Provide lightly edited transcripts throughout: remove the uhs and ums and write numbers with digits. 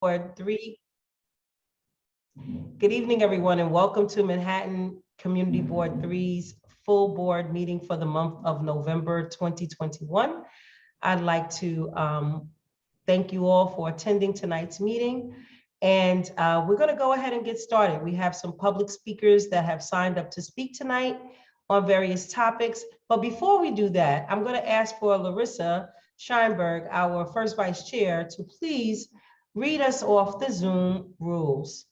Board 3. Good evening, everyone, and welcome to Manhattan Community Board 3's full board meeting for the month of November 2021. I'd like to thank you all for attending tonight's meeting. And we're going to go ahead and get started. We have some public speakers that have signed up to speak tonight on various topics. But before we do that, I'm going to ask for Larissa Scheinberg, our first vice chair, to please read us off the Zoom rules.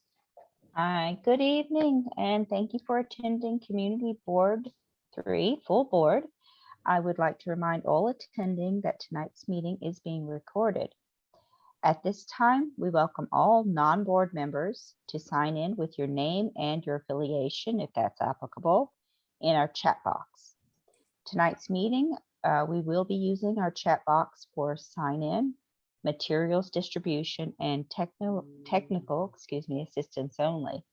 Hi, good evening, and thank you for attending Community Board 3, full board. I would like to remind all attending that tonight's meeting is being recorded. At this time, we welcome all non-board members to sign in with your name and your affiliation, if that's applicable, in our chat box. Tonight's meeting, we will be using our chat box for sign-in, materials distribution, and technical assistance only.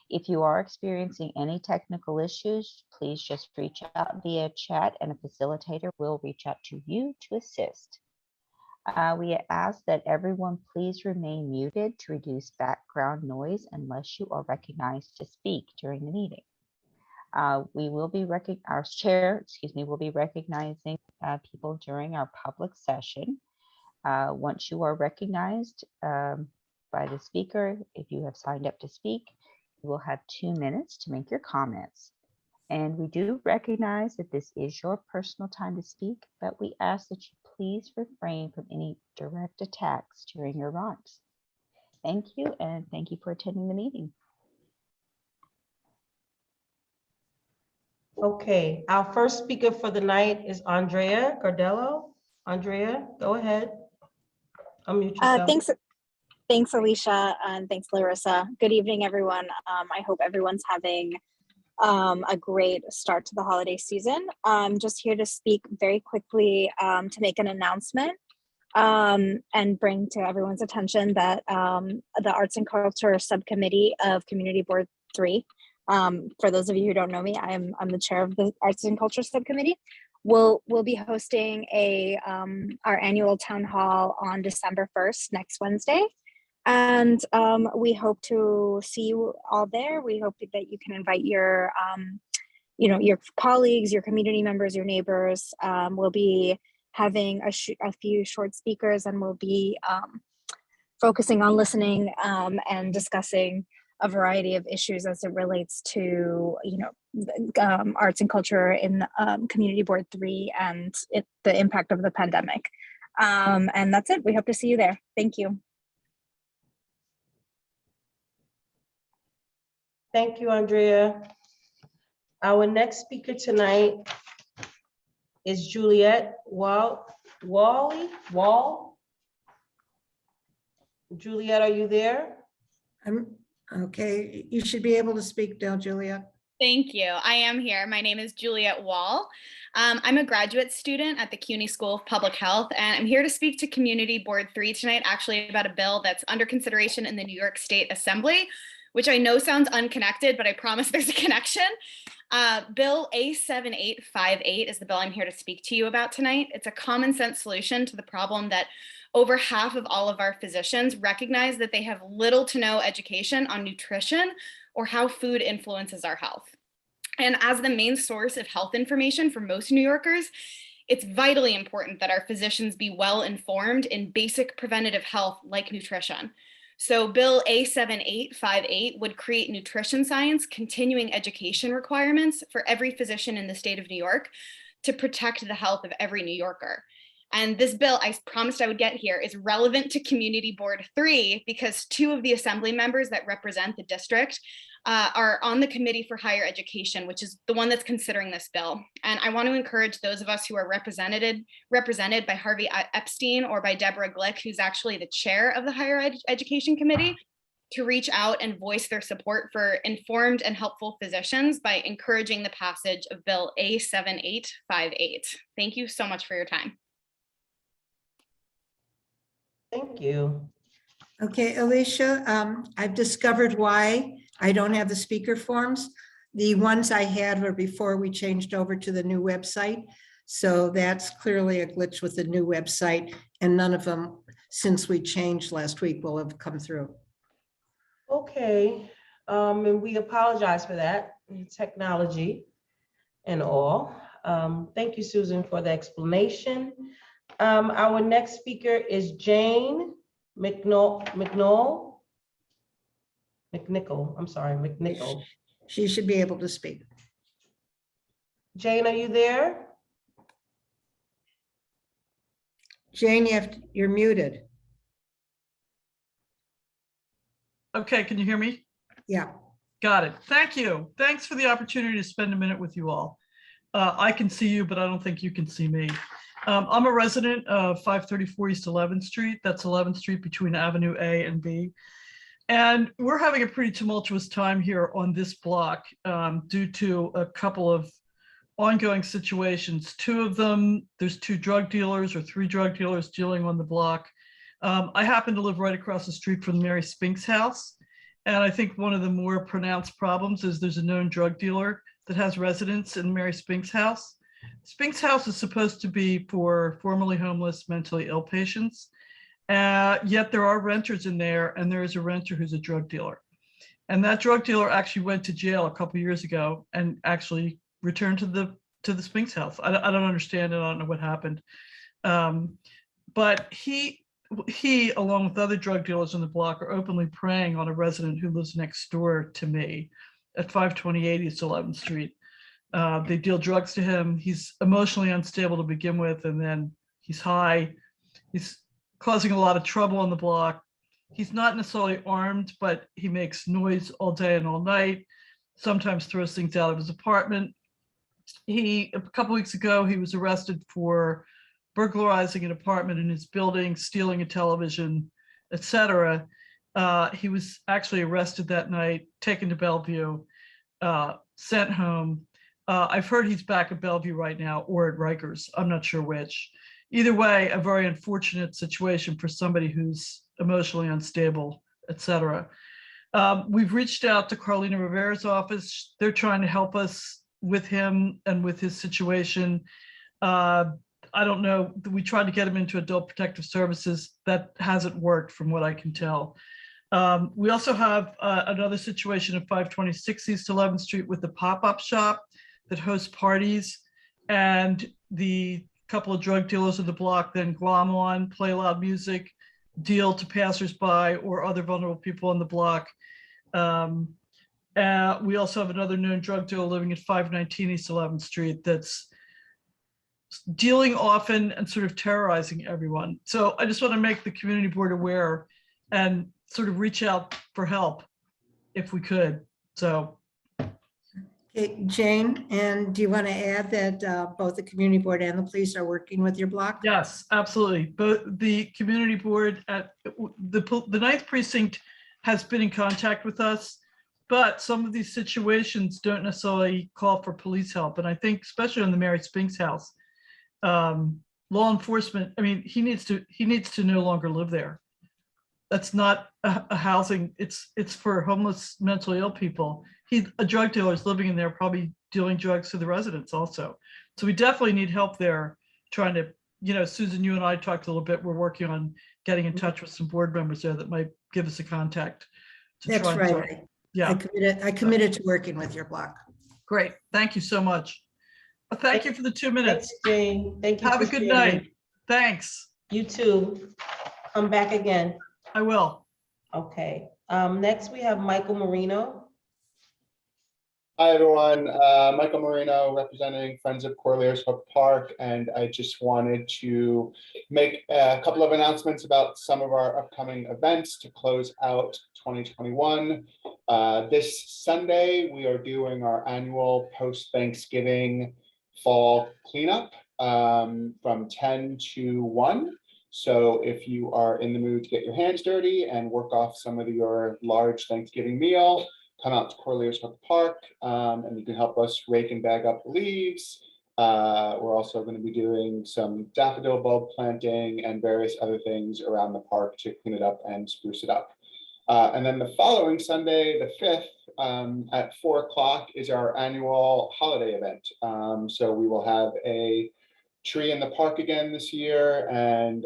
If you are experiencing any technical issues, please just reach out via chat and a facilitator will reach out to you to assist. We ask that everyone please remain muted to reduce background noise unless you are recognized to speak during the meeting. Our chair, will be recognizing people during our public session. Once you are recognized by the speaker, if you have signed up to speak, you will have 2 minutes to make your comments. And we do recognize that this is your personal time to speak, but we ask that you please refrain from any direct attacks during your remarks. Thank you, and thank you for attending the meeting. Okay, our first speaker for the night is Andrea Gardello. Andrea, go ahead. Unmute yourself. Thanks, Alicia, and thanks, Larissa. Good evening, everyone. I hope everyone's having a great start to the holiday season. I'm just here to speak very quickly to make an announcement and bring to everyone's attention that the Arts and Culture Subcommittee of Community Board 3, for those of you who don't know me, I'm the chair of the Arts and Culture Subcommittee. We'll be hosting our annual town hall on December 1st, next Wednesday. And we hope to see you all there. We hope that you can invite your, your colleagues, your community members, your neighbors. We'll be having a few short speakers, and we'll be focusing on listening and discussing a variety of issues as it relates to, arts and culture in Community Board 3 and the impact of the pandemic. And that's it. We hope to see you there. Thank you. Thank you, Andrea. Our next speaker tonight is Juliet Wall. Juliet, are you there? Okay, you should be able to speak now, Juliet. Thank you. I am here. My name is Juliet Wall. I'm a graduate student at the CUNY School of Public Health, and I'm here to speak to Community Board 3 tonight, actually about a bill that's under consideration in the New York State Assembly, which I know sounds unconnected, but I promise there's a connection. Bill A7858 is the bill I'm here to speak to you about tonight. It's a common sense solution to the problem that over half of all of our physicians recognize that they have little to no education on nutrition or how food influences our health. And as the main source of health information for most New Yorkers, it's vitally important that our physicians be well informed in basic preventative health like nutrition. So Bill A7858 would create nutrition science continuing education requirements for every physician in the state of New York to protect the health of every New Yorker. And this bill, I promised I would get here, is relevant to Community Board 3 because 2 of the assembly members that represent the district are on the Committee for Higher Education, which is the one that's considering this bill. And I want to encourage those of us who are represented by Harvey Epstein or by Deborah Glick, who's actually the chair of the Higher Education Committee, to reach out and voice their support for informed and helpful physicians by encouraging the passage of Bill A7858. Thank you so much for your time. Thank you. Okay, Alicia, I've discovered why I don't have the speaker forms. The ones I had were before we changed over to the new website. So that's clearly a glitch with the new website, and none of them since we changed last week, will have come through. Okay, and we apologize for that, technology and all. Thank you, Susan, for the explanation. Our next speaker is Jane McNichol, I'm sorry, McNichol. She should be able to speak. Jane, are you there? Jane, you're muted. Okay, can you hear me? Yeah. Got it. Thank you. Thanks for the opportunity to spend a minute with you all. I can see you, but I don't think you can see me. I'm a resident of 534 East 11th Street. That's 11th Street between Avenue A and B. And we're having a pretty tumultuous time here on this block due to a couple of ongoing situations. Two of them, there's 2 drug dealers or 3 drug dealers dealing on the block. I happen to live right across the street from Mary Spink's house. And I think one of the more pronounced problems is there's a known drug dealer that has residence in Mary Spink's house. Spink's house is supposed to be for formerly homeless, mentally ill patients. Yet there are renters in there, and there is a renter who's a drug dealer. And that drug dealer actually went to jail a couple years ago and actually returned to the Spink's house. I don't understand it. I don't know what happened. But he, along with other drug dealers on the block, are openly preying on a resident who lives next door to me at 528 East 11th Street. They deal drugs to him. He's emotionally unstable to begin with, and then he's high. He's causing a lot of trouble on the block. He's not necessarily armed, but he makes noise all day and all night, sometimes throws things out of his apartment. A couple weeks ago, he was arrested for burglarizing an apartment in his building, stealing a television, etc. He was actually arrested that night, taken to Bellevue, sent home. I've heard he's back at Bellevue right now or at Rikers. I'm not sure which. Either way, a very unfortunate situation for somebody who's emotionally unstable, etc. We've reached out to Carlina Rivera's office. They're trying to help us with him and with his situation. I don't know, we tried to get him into Adult Protective Services. That hasn't worked from what I can tell. We also have another situation at 526 East 11th Street with the pop-up shop that hosts parties, and the couple of drug dealers in the block then glom on, play loud music, deal to passersby or other vulnerable people on the block. We also have another known drug dealer living at 519 East 11th Street that's dealing often and sort of terrorizing everyone. So I just want to make the community board aware and sort of reach out for help if we could. So. Okay, Jane, and do you want to add that both the community board and the police are working with your block? Yes, absolutely. Both the community board at the 9th precinct has been in contact with us, but some of these situations don't necessarily call for police help. And I think especially in the Mary Spink's house, law enforcement, I mean, he needs to no longer live there. That's not a housing, it's for homeless, mentally ill people. A drug dealer is living in there, probably dealing drugs to the residents also. So we definitely need help there, trying to, Susan, you and I talked a little bit. We're working on getting in touch with some board members there that might give us a contact. That's right. Yeah. I committed to working with your block. Great. Thank you so much. Thank you for the 2 minutes. Thanks, Jane. Thank you. Have a good night. Thanks. You too. Come back again. I will. Okay. Next we have Michael Marino. Hi, everyone. Michael Marino, representing Friends of Corlears Hook Park, and I just wanted to make a couple of announcements about some of our upcoming events to close out 2021. This Sunday, we are doing our annual post-Thanksgiving fall cleanup from 10 to 1. So if you are in the mood to get your hands dirty and work off some of your large Thanksgiving meal, come out to Corlears Hook Park, and you can help us rake and bag up the leaves. We're also going to be doing some daffodil bulb planting and various other things around the park to clean it up and spruce it up. And then the following Sunday, the 5th, at 4 o'clock is our annual holiday event. So we will have a tree in the park again this year, and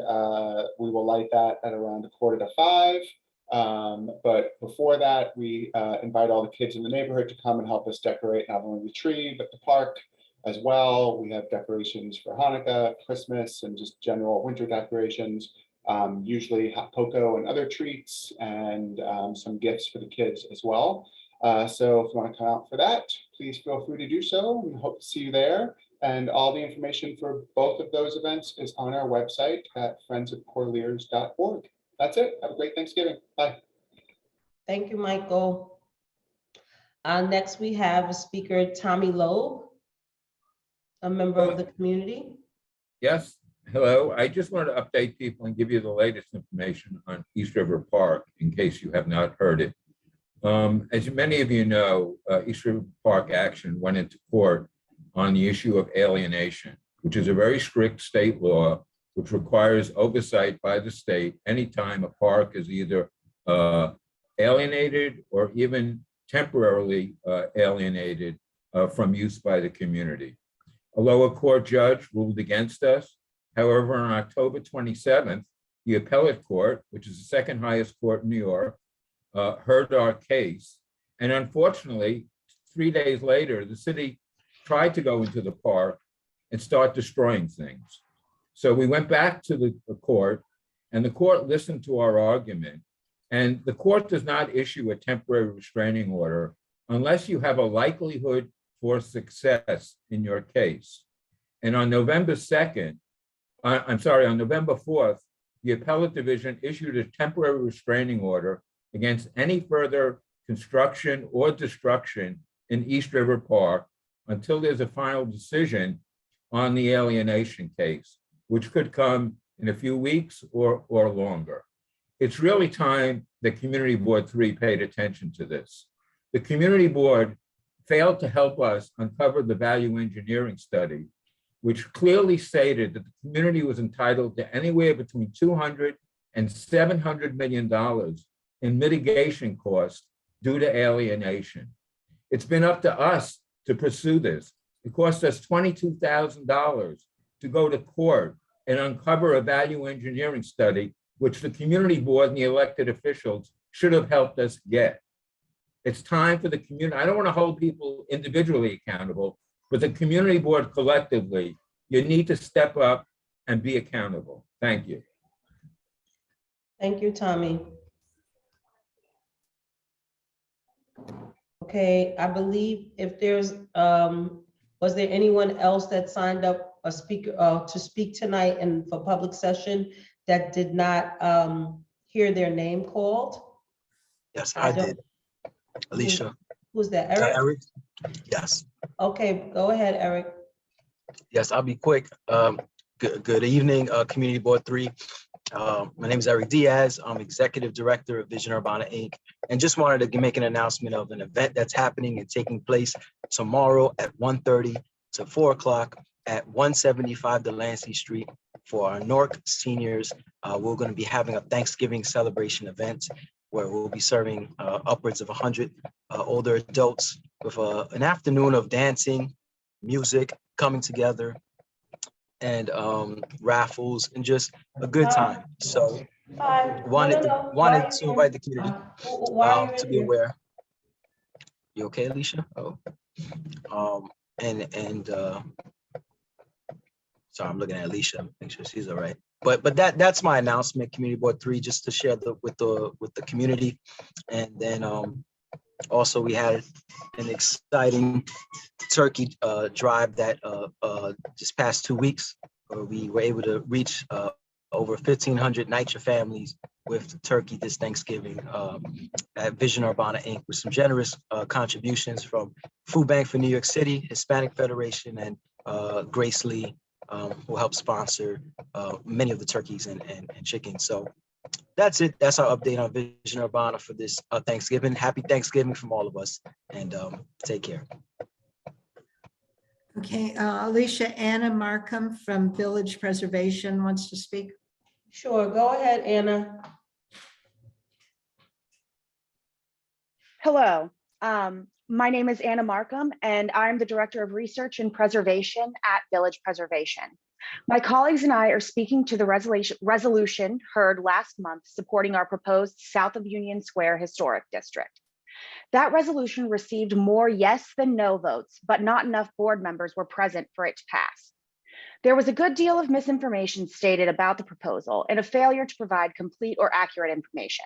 we will light that at around 4:45. But before that, we invite all the kids in the neighborhood to come and help us decorate not only the tree, but the park as well. We have decorations for Hanukkah, Christmas, and just general winter decorations, usually hot cocoa and other treats, and some gifts for the kids as well. So if you want to come out for that, please feel free to do so. We hope to see you there. And all the information for both of those events is on our website at friendsofcorlears.org. That's it. Have a great Thanksgiving. Bye. Thank you, Michael. Next, we have Speaker Tommy Loeb, a member of the community. Yes, hello. I just wanted to update people and give you the latest information on East River Park in case you have not heard it. As many of you know, East River Park Action went into court on the issue of alienation, which is a very strict state law which requires oversight by the state anytime a park is either alienated or even temporarily alienated from use by the community. A lower court judge ruled against us. However, on October 27th, the appellate court, which is the second highest court in New York, heard our case. And unfortunately, 3 days later, the city tried to go into the park and start destroying things. So we went back to the court, and the court listened to our argument. And the court does not issue a temporary restraining order unless you have a likelihood for success in your case. And on November 4th, the appellate division issued a temporary restraining order against any further construction or destruction in East River Park until there's a final decision on the alienation case, which could come in a few weeks or longer. It's really time that Community Board 3 paid attention to this. The Community Board failed to help us uncover the value engineering study, which clearly stated that the community was entitled to anywhere between $200 and $700 million in mitigation costs due to alienation. It's been up to us to pursue this. It cost us $22,000 to go to court and uncover a value engineering study, which the community board and the elected officials should have helped us get. It's time for the community. I don't want to hold people individually accountable, but the community board collectively, you need to step up and be accountable. Thank you. Thank you, Tommy. Okay, I believe if there's, was there anyone else that signed up a speaker to speak tonight and for public session that did not hear their name called? Yes, I did. Alicia. Who's that, Eric? Eric? Yes. Okay, go ahead, Eric. Yes, I'll be quick. Good evening, Community Board 3. My name is Eric Diaz. I'm Executive Director of Vision Urbana, Inc. And just wanted to make an announcement of an event that's happening and taking place tomorrow at 1:30 to 4 o'clock at 175 Delancey Street for our NORC seniors. We're going to be having a Thanksgiving celebration event where we'll be serving upwards of 100 older adults with an afternoon of dancing, music, coming together, and raffles, and just a good time. So wanted to invite the community to be aware. You okay, Alicia? Oh, sorry, I'm looking at Alicia, make sure she's all right. But that's my announcement, Community Board 3, just to share with the community. And then also we had an exciting turkey drive that just past 2 weeks, where we were able to reach over 1,500 NYCHA families with turkey this Thanksgiving at Vision Urbana, Inc., with some generous contributions from Food Bank for New York City, Hispanic Federation, and Grace Lee, who helped sponsor many of the turkeys and chickens. So that's it. That's our update on Vision Urbana for this Thanksgiving. Happy Thanksgiving from all of us, and take care. Okay, Alicia, Anna Markham from Village Preservation wants to speak. Sure, go ahead, Anna. Hello, my name is Anna Markham, and I'm the Director of Research and Preservation at Village Preservation. My colleagues and I are speaking to the resolution heard last month supporting our proposed South of Union Square Historic District. That resolution received more yes than no votes, but not enough board members were present for it to pass. There was a good deal of misinformation stated about the proposal and a failure to provide complete or accurate information.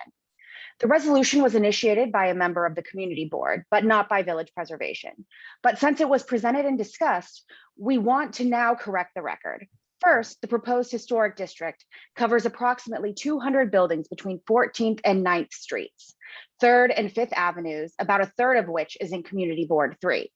The resolution was initiated by a member of the community board, but not by Village Preservation. But since it was presented and discussed, we want to now correct the record. First, the proposed historic district covers approximately 200 buildings between 14th and 9th Streets, 3rd and 5th Avenues, about a third of which is in Community Board 3.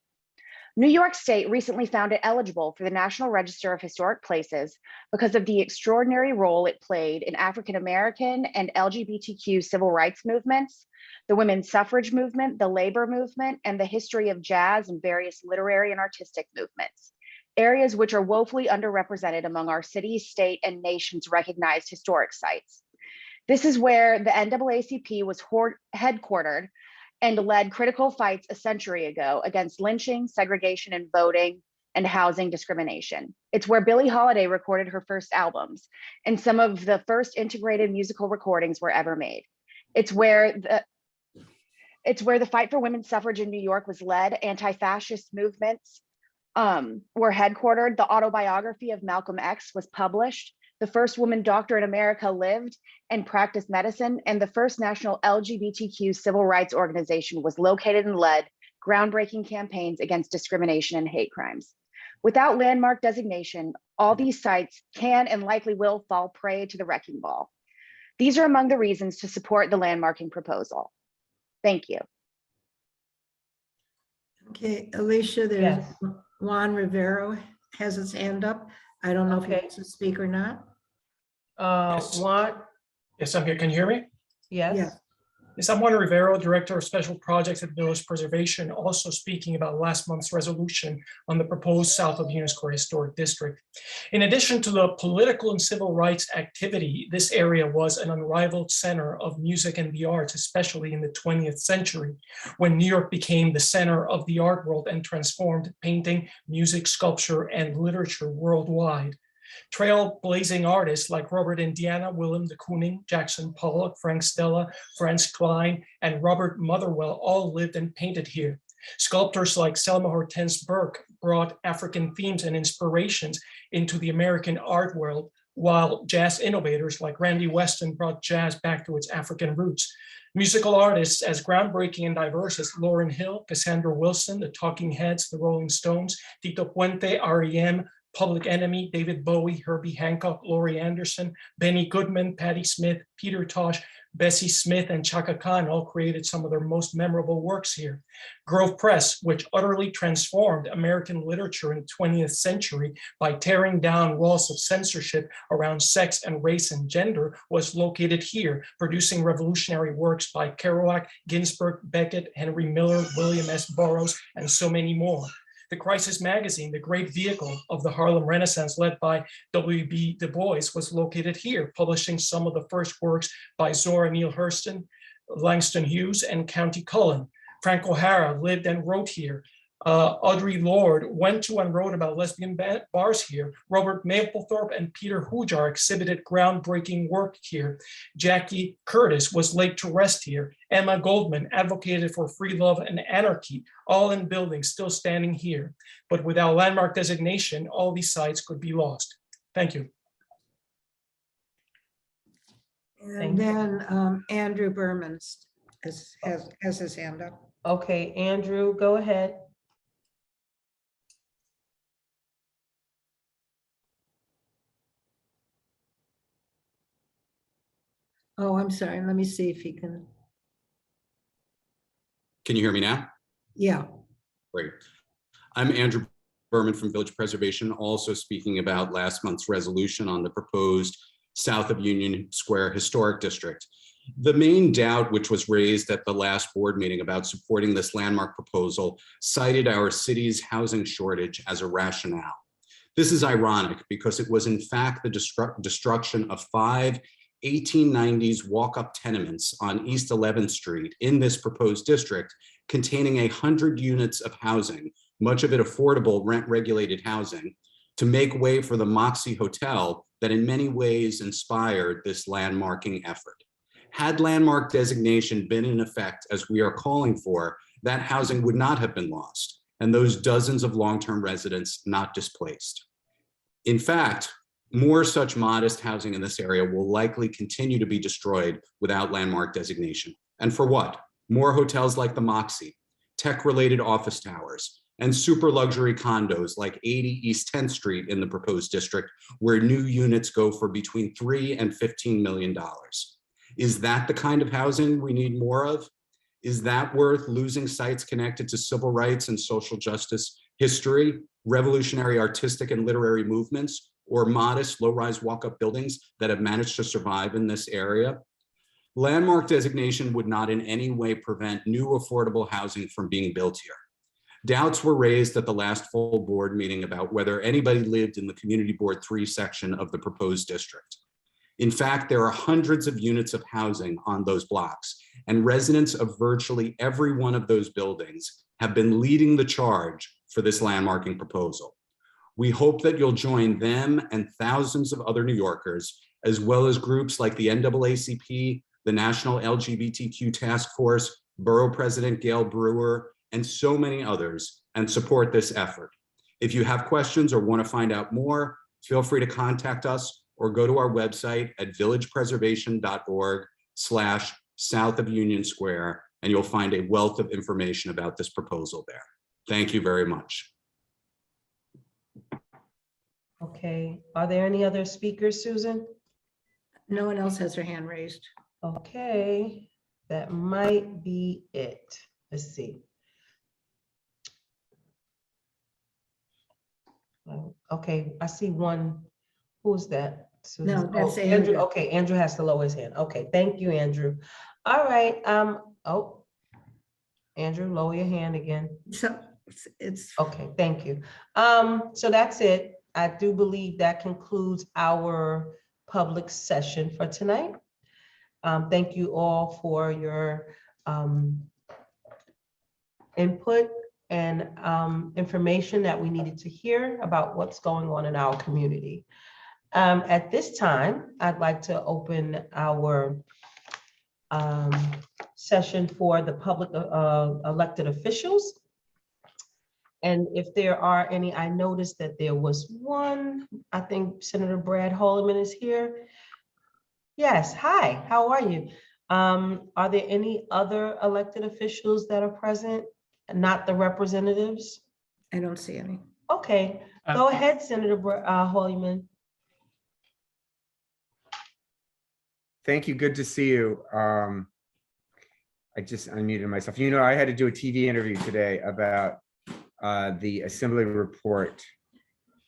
New York State recently found it eligible for the National Register of Historic Places because of the extraordinary role it played in African American and LGBTQ civil rights movements, the women's suffrage movement, the labor movement, and the history of jazz and various literary and artistic movements, areas which are woefully underrepresented among our cities, state, and nation's recognized historic sites. This is where the NAACP was headquartered and led critical fights a century ago against lynching, segregation, and voting and housing discrimination. It's where Billie Holiday recorded her first albums, and some of the first integrated musical recordings were ever made. It's where the fight for women's suffrage in New York was led, anti-fascist movements were headquartered, the autobiography of Malcolm X was published, the first woman doctor in America lived and practiced medicine, and the first national LGBTQ civil rights organization was located and led groundbreaking campaigns against discrimination and hate crimes. Without landmark designation, all these sites can and likely will fall prey to the wrecking ball. These are among the reasons to support the landmarking proposal. Thank you. Okay, Alicia, there's Yes. Juan Rivero has his hand up. I don't know if he Okay. wants to speak or not. Yes. Juan, Yes, I'm here. Can you hear me? yes? Yes. Yes, I'm Juan Rivero, Director of Special Projects at Village Preservation, also speaking about last month's resolution on the proposed South of Union Square Historic District. In addition to the political and civil rights activity, this area was an unrivaled center of music and the arts, especially in the 20th century, when New York became the center of the art world and transformed painting, music, sculpture, and literature worldwide. Trailblazing artists like Robert Indiana, Willem de Kooning, Jackson Pollock, Frank Stella, Franz Klein, and Robert Motherwell all lived and painted here. Sculptors like Selma Hortense Burke brought African themes and inspirations into the American art world, while jazz innovators like Randy Weston brought jazz back to its African roots. Musical artists as groundbreaking and diverse as Lauryn Hill, Cassandra Wilson, the Talking Heads, the Rolling Stones, Tito Puente, R.E.M., Public Enemy, David Bowie, Herbie Hancock, Laurie Anderson, Benny Goodman, Patti Smith, Peter Tosh, Bessie Smith, and Chaka Khan all created some of their most memorable works here. Grove Press, which utterly transformed American literature in the 20th century by tearing down walls of censorship around sex and race and gender, was located here, producing revolutionary works by Kerouac, Ginsberg, Beckett, Henry Miller, William S. Burroughs, and so many more. The Crisis magazine, the great vehicle of the Harlem Renaissance led by W.B. Du Bois, was located here, publishing some of the first works by Zora Neale Hurston, Langston Hughes, and County Cullen. Frank O'Hara lived and wrote here. Audre Lorde went to and wrote about lesbian bars here. Robert Mapplethorpe and Peter Hujar exhibited groundbreaking work here. Jackie Curtis was laid to rest here. Emma Goldman advocated for free love and anarchy, all in buildings still standing here. But without landmark designation, all these sites could be lost. Thank you. And then Andrew Berman has his hand up. Okay, Andrew, go ahead. Oh, I'm sorry. Let me see if he can. Can you hear me now? Yeah. Great. I'm Andrew Berman from Village Preservation, also speaking about last month's resolution on the proposed South of Union Square Historic District. The main doubt which was raised at the last board meeting about supporting this landmark proposal cited our city's housing shortage as a rationale. This is ironic because it was in fact the destruction of 5 1890s walk-up tenements on East 11th Street in this proposed district, containing 100 units of housing, much of it affordable rent-regulated housing, to make way for the Moxie Hotel that in many ways inspired this landmarking effort. Had landmark designation been in effect as we are calling for, that housing would not have been lost and those dozens of long-term residents not displaced. In fact, more such modest housing in this area will likely continue to be destroyed without landmark designation. And for what? More hotels like the Moxie, tech-related office towers, and super luxury condos like 80 East 10th Street in the proposed district, where new units go for between $3 and $15 million. Is that the kind of housing we need more of? Is that worth losing sites connected to civil rights and social justice history, revolutionary artistic and literary movements, or modest low-rise walk-up buildings that have managed to survive in this area? Landmark designation would not in any way prevent new affordable housing from being built here. Doubts were raised at the last full board meeting about whether anybody lived in the Community Board 3 section of the proposed district. In fact, there are hundreds of units of housing on those blocks, and residents of virtually every one of those buildings have been leading the charge for this landmarking proposal. We hope that you'll join them and thousands of other New Yorkers, as well as groups like the NAACP, the National LGBTQ Task Force, Borough President Gail Brewer, and so many others, and support this effort. If you have questions or want to find out more, feel free to contact us or go to our website at villagepreservation.org/south of Union Square, and you'll find a wealth of information about this proposal there. Thank you very much. Okay, are there any other speakers, Susan? No one else has their hand raised. Okay, that might be it. Let's see. Okay, I see one. Who's that? Susan? No, that's Oh, Andrew. Okay, Andrew has to lower his hand. Okay, thank you, Andrew. All right, oh, Andrew, lower your hand again. So it's Okay, thank you. So that's it. I do believe that concludes our public session for tonight. Thank you all for your input and information that we needed to hear about what's going on in our community. At this time, I'd like to open our session for the public elected officials. And if there are any, I noticed that there was one, I think Senator Brad Holloman is here. Yes, hi, how are you? Are there any other elected officials that are present? Not the representatives? I don't see any. Okay, go ahead, Senator Holloman. Thank you. Good to see you. I just unmuted myself. You know, I had to do a TV interview today about the Assembly report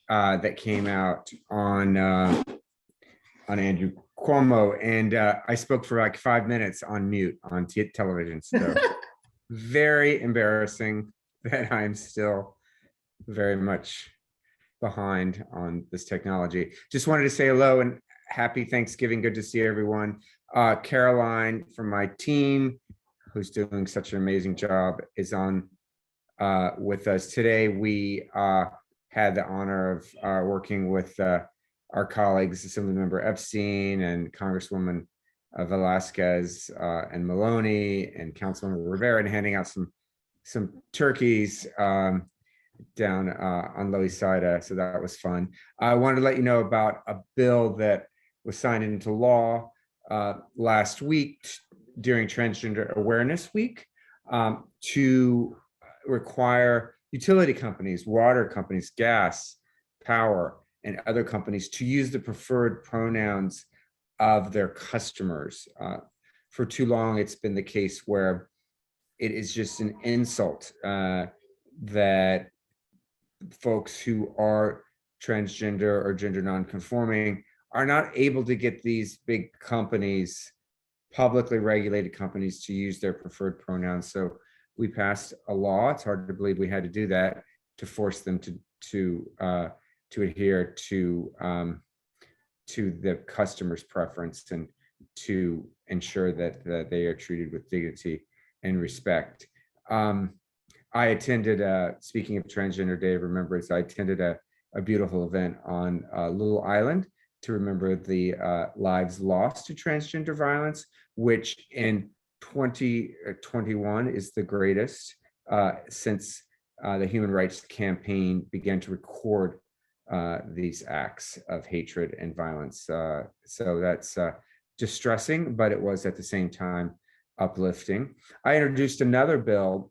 that came out on Andrew Cuomo, and I spoke for like 5 minutes on mute on television. So very embarrassing that I'm still very much behind on this technology. Just wanted to say hello and happy Thanksgiving. Good to see everyone. Caroline from my team, who's doing such an amazing job, is on with us today. We had the honor of working with our colleagues, Assemblymember Epstein and Congresswoman Velasquez and Maloney and Councilmember Rivera, and handing out some turkeys down on Lower East Side. So that was fun. I wanted to let you know about a bill that was signed into law last week during Transgender Awareness Week to require utility companies, water companies, gas, power, and other companies to use the preferred pronouns of their customers. For too long, it's been the case where it is just an insult that folks who are transgender or gender nonconforming are not able to get these big companies, publicly regulated companies, to use their preferred pronouns. So we passed a law. It's hard to believe we had to do that to force them to adhere to the customer's preference and to ensure that they are treated with dignity and respect. I attended, speaking of Transgender Day of Remembrance, I attended a a beautiful event on Little Island to remember the lives lost to transgender violence, which in 2021 is the greatest since the Human Rights Campaign began to record these acts of hatred and violence. So that's distressing, but it was at the same time uplifting. I introduced another bill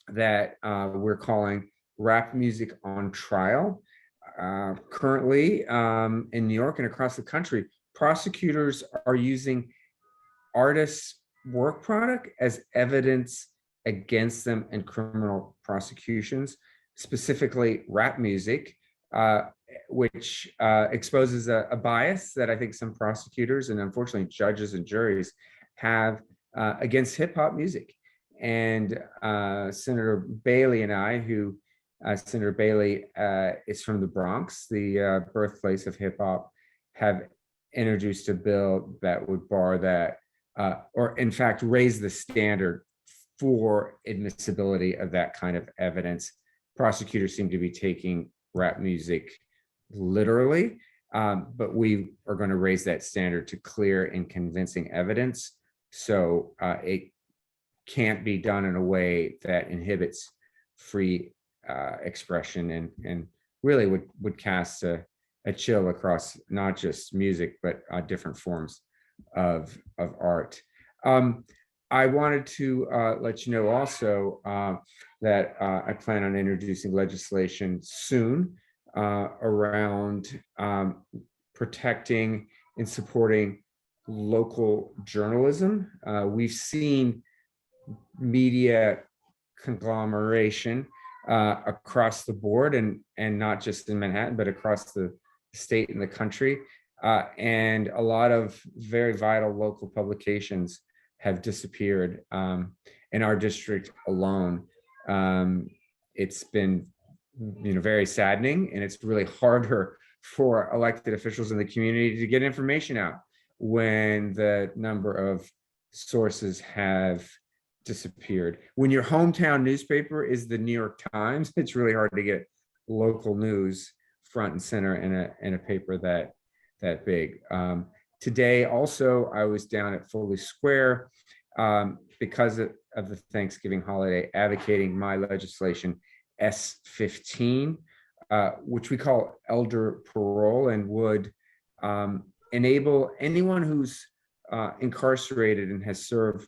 that we're calling Rap Music on Trial. Currently in New York and across the country, prosecutors are using artists' work product as evidence against them in criminal prosecutions, specifically rap music, which exposes a bias that I think some prosecutors and unfortunately judges and juries have against hip hop music. And Senator Bailey and I, Senator Bailey is from the Bronx, the birthplace of hip hop, have introduced a bill that would bar that, or in fact, raise the standard for admissibility of that kind of evidence. Prosecutors seem to be taking rap music literally, but we are going to raise that standard to clear and convincing evidence. So it can't be done in a way that inhibits free expression and really would cast a chill across not just music, but different forms of art. I wanted to let you know also that I plan on introducing legislation soon around protecting and supporting local journalism. We've seen media conglomeration across the board and not just in Manhattan, but across the state and the country. And a lot of very vital local publications have disappeared in our district alone. It's been very saddening, and it's really harder for elected officials in the community to get information out when the number of sources have disappeared. When your hometown newspaper is the New York Times, it's really hard to get local news front and center in a paper that big. Today also, I was down at Foley Square because of the Thanksgiving holiday, advocating my legislation S15, which we call elder parole, and would enable anyone who's incarcerated and has served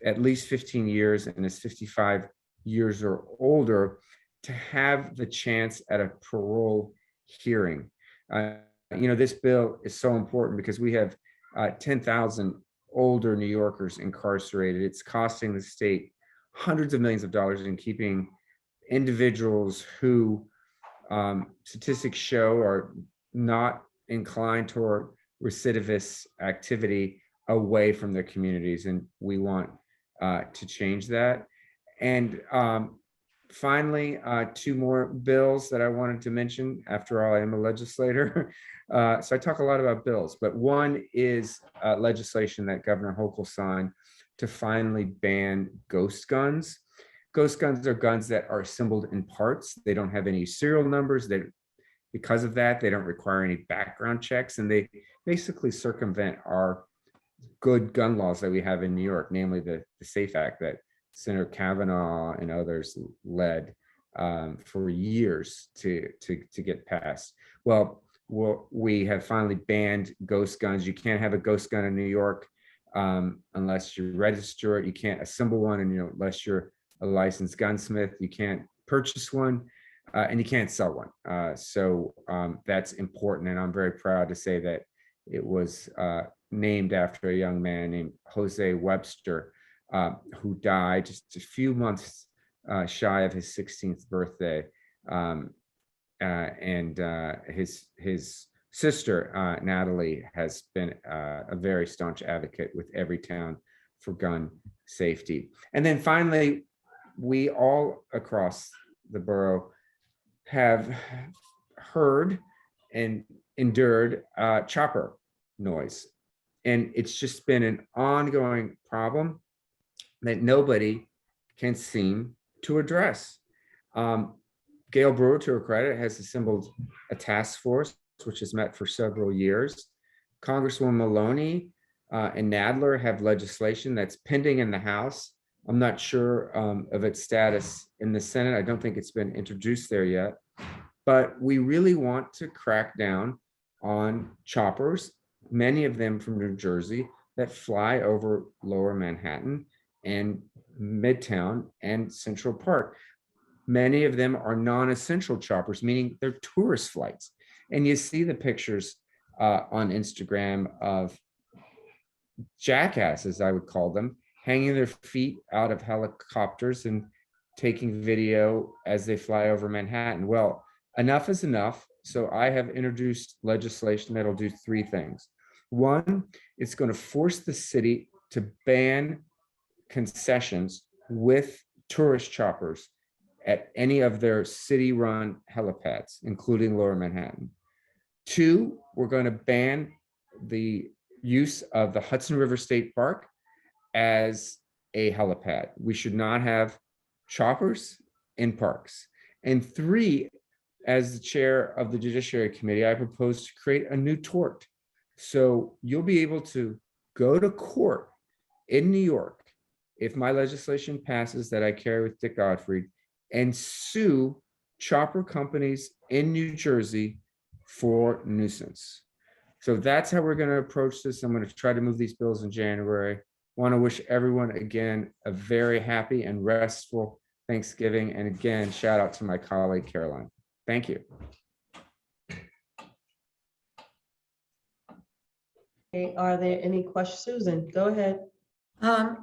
at least 15 years and is 55 years or older to have the chance at a parole hearing. This bill is so important because we have 10,000 older New Yorkers incarcerated. It's costing the state hundreds of millions of dollars in keeping individuals who statistics show are not inclined toward recidivist activity away from their communities. And we want to change that. And finally, two more bills that I wanted to mention. After all, I am a legislator. So I talk a lot about bills, but one is legislation that Governor Hochul signed to finally ban ghost guns. Ghost guns are guns that are assembled in parts. They don't have any serial numbers. Because of that, they don't require any background checks, and they basically circumvent our good gun laws that we have in New York, namely the SAFE Act that Senator Kavanaugh and others led for years to get passed. Well, we have finally banned ghost guns. You can't have a ghost gun in New York unless you register it. You can't assemble one, and unless you're a licensed gunsmith, you can't purchase one, and you can't sell one. So that's important, and I'm very proud to say that it was named after a young man named Jose Webster, who died just a few months shy of his 16th birthday. And his sister, Natalie, has been a very staunch advocate with Everytown for gun safety. And then finally, we all across the borough have heard and endured chopper noise. And it's just been an ongoing problem that nobody can seem to address. Gail Brewer, to her credit, has assembled a task force, which has met for several years. Congresswoman Maloney and Nadler have legislation that's pending in the House. I'm not sure of its status in the Senate. I don't think it's been introduced there yet. But we really want to crack down on choppers, many of them from New Jersey, that fly over Lower Manhattan and Midtown and Central Park. Many of them are non-essential choppers, meaning they're tourist flights. And you see the pictures on Instagram of jackasses, I would call them, hanging their feet out of helicopters and taking video as they fly over Manhattan. Well, enough is enough. So I have introduced legislation that'll do three things. One, it's going to force the city to ban concessions with tourist choppers at any of their city-run helipads, including Lower Manhattan. Two, we're going to ban the use of the Hudson River State Park as a helipad. We should not have choppers in parks. And three, as the chair of the Judiciary Committee, I propose to create a new tort. So you'll be able to go to court in New York if my legislation passes that I carry with Dick Godfrey and sue chopper companies in New Jersey for nuisance. So that's how we're going to approach this. I'm going to try to move these bills in January. Want to wish everyone again a very happy and restful Thanksgiving. And again, shout out to my colleague Caroline. Thank you. Okay, are there any questions? Susan, go ahead.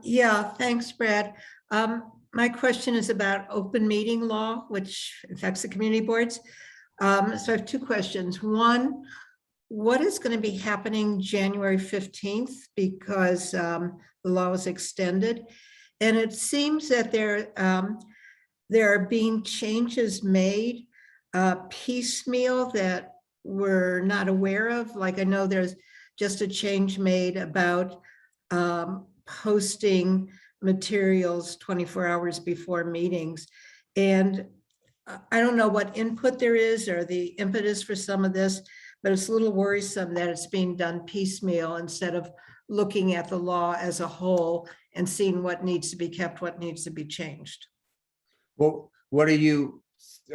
Yeah, thanks, Brad. My question is about open meeting law, which affects the community boards. So I have two questions. One, what is going to be happening January 15th? Because the law was extended. And it seems that there are being changes made piecemeal that we're not aware of. Like I know there's just a change made about posting materials 24 hours before meetings. And I don't know what input there is or the impetus for some of this, but it's a little worrisome that it's being done piecemeal instead of looking at the law as a whole and seeing what needs to be kept, what needs to be changed. Well, what are you,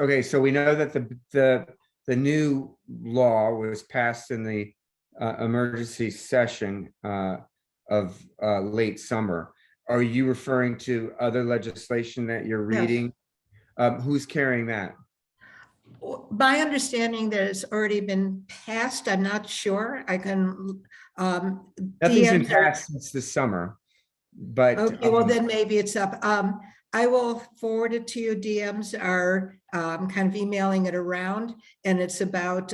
okay, so we know that the new law was passed in the emergency session of late summer. Are you referring to other legislation that you're reading? Yes. Who's carrying that? My understanding that it's already been passed. I'm not sure. I can. Nothing's been passed since the summer, but okay. Well, then maybe it's up. I will forward it to you. DMs are kind of emailing it around, and it's about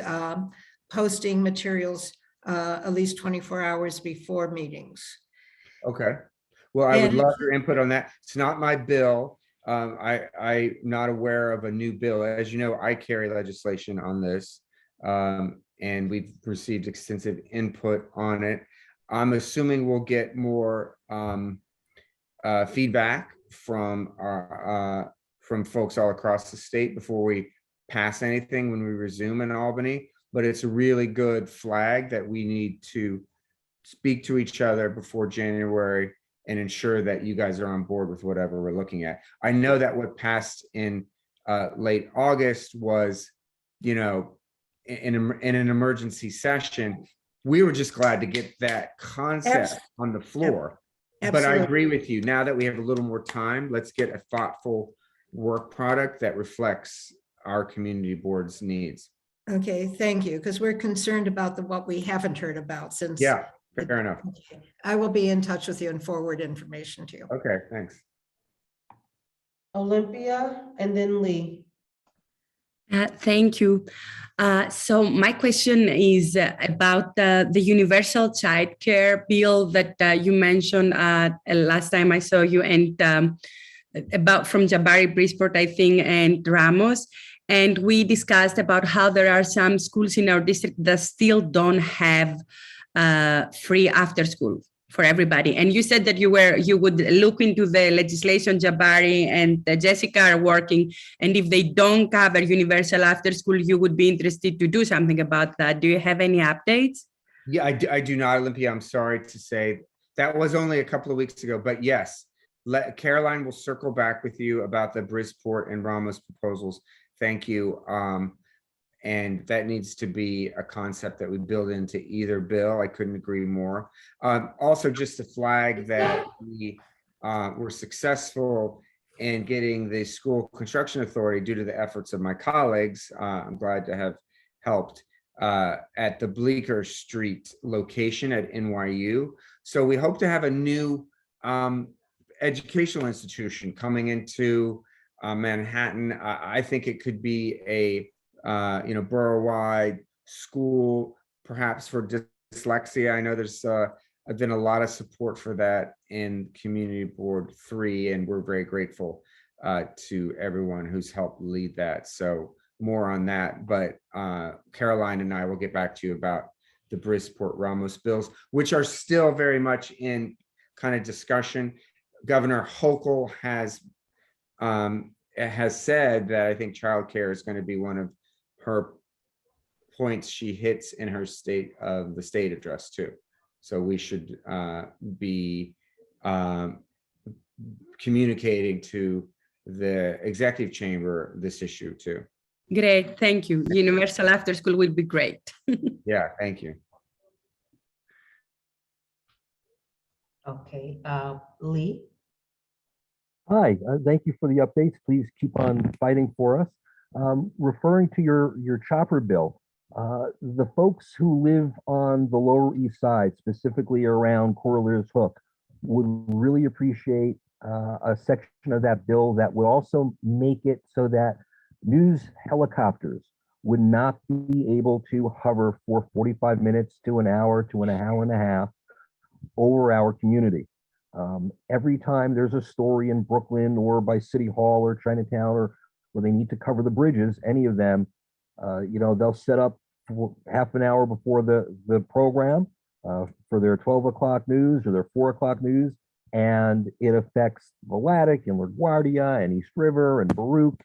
posting materials at least 24 hours before meetings. Okay. Well, I would love your input on that. It's not my bill. I'm not aware of a new bill. As you know, I carry legislation on this, and we've received extensive input on it. I'm assuming we'll get more feedback from folks all across the state before we pass anything when we resume in Albany. But it's a really good flag that we need to speak to each other before January and ensure that you guys are on board with whatever we're looking at. I know that what passed in late August was, you know, in an emergency session. We were just glad to get that concept on the floor. But I agree with you. Now that we have a little more time, let's get a thoughtful work product that reflects our community board's needs. Okay, thank you, because we're concerned about what we haven't heard about since. Yeah, fair enough. Okay. I will be in touch with you and forward information to you. Okay, thanks. Olympia and then Lee. Thank you. So my question is about the universal childcare bill that you mentioned last time I saw you, and about from Jabari, Bridgeport, I think, and Ramos. And we discussed about how there are some schools in our district that still don't have free after school for everybody. And you said that you would look into the legislation Jabari and Jessica are working. And if they don't cover universal after school, you would be interested to do something about that. Do you have any updates? Yeah, I do not, Olympia. I'm sorry to say that was only a couple of weeks ago, but yes, Caroline will circle back with you about the Bridgeport and Ramos proposals. Thank you. And that needs to be a concept that we build into either bill. I couldn't agree more. Also, just to flag that we were successful in getting the school construction authority due to the efforts of my colleagues. I'm glad to have helped at the Bleecker Street location at NYU. So we hope to have a new educational institution coming into Manhattan. I think it could be a borough-wide school, perhaps for dyslexia. I know there's been a lot of support for that in Community Board 3, and we're very grateful to everyone who's helped lead that. So more on that, but Caroline and I will get back to you about the Bridgeport Ramos bills, which are still very much in kind of discussion. Governor Hochul has said that I think childcare is going to be one of her points she hits in her state address too. So we should be communicating to the executive chamber this issue too. Great, thank you. Universal after school will be great. Yeah, thank you. Okay, Lee. Hi, thank you for the updates. Please keep on fighting for us. Referring to your chopper bill, the folks who live on the Lower East Side, specifically around Corlear's Hook, would really appreciate a section of that bill that would also make it so that news helicopters would not be able to hover for 45 minutes to an hour and a half over our community. Every time there's a story in Brooklyn or by City Hall or Chinatown or where they need to cover the bridges, any of them, they'll set up for half an hour before the program for their 12 o'clock news or their 4 o'clock news, and it affects Vladeck and LaGuardia and East River and Baruch,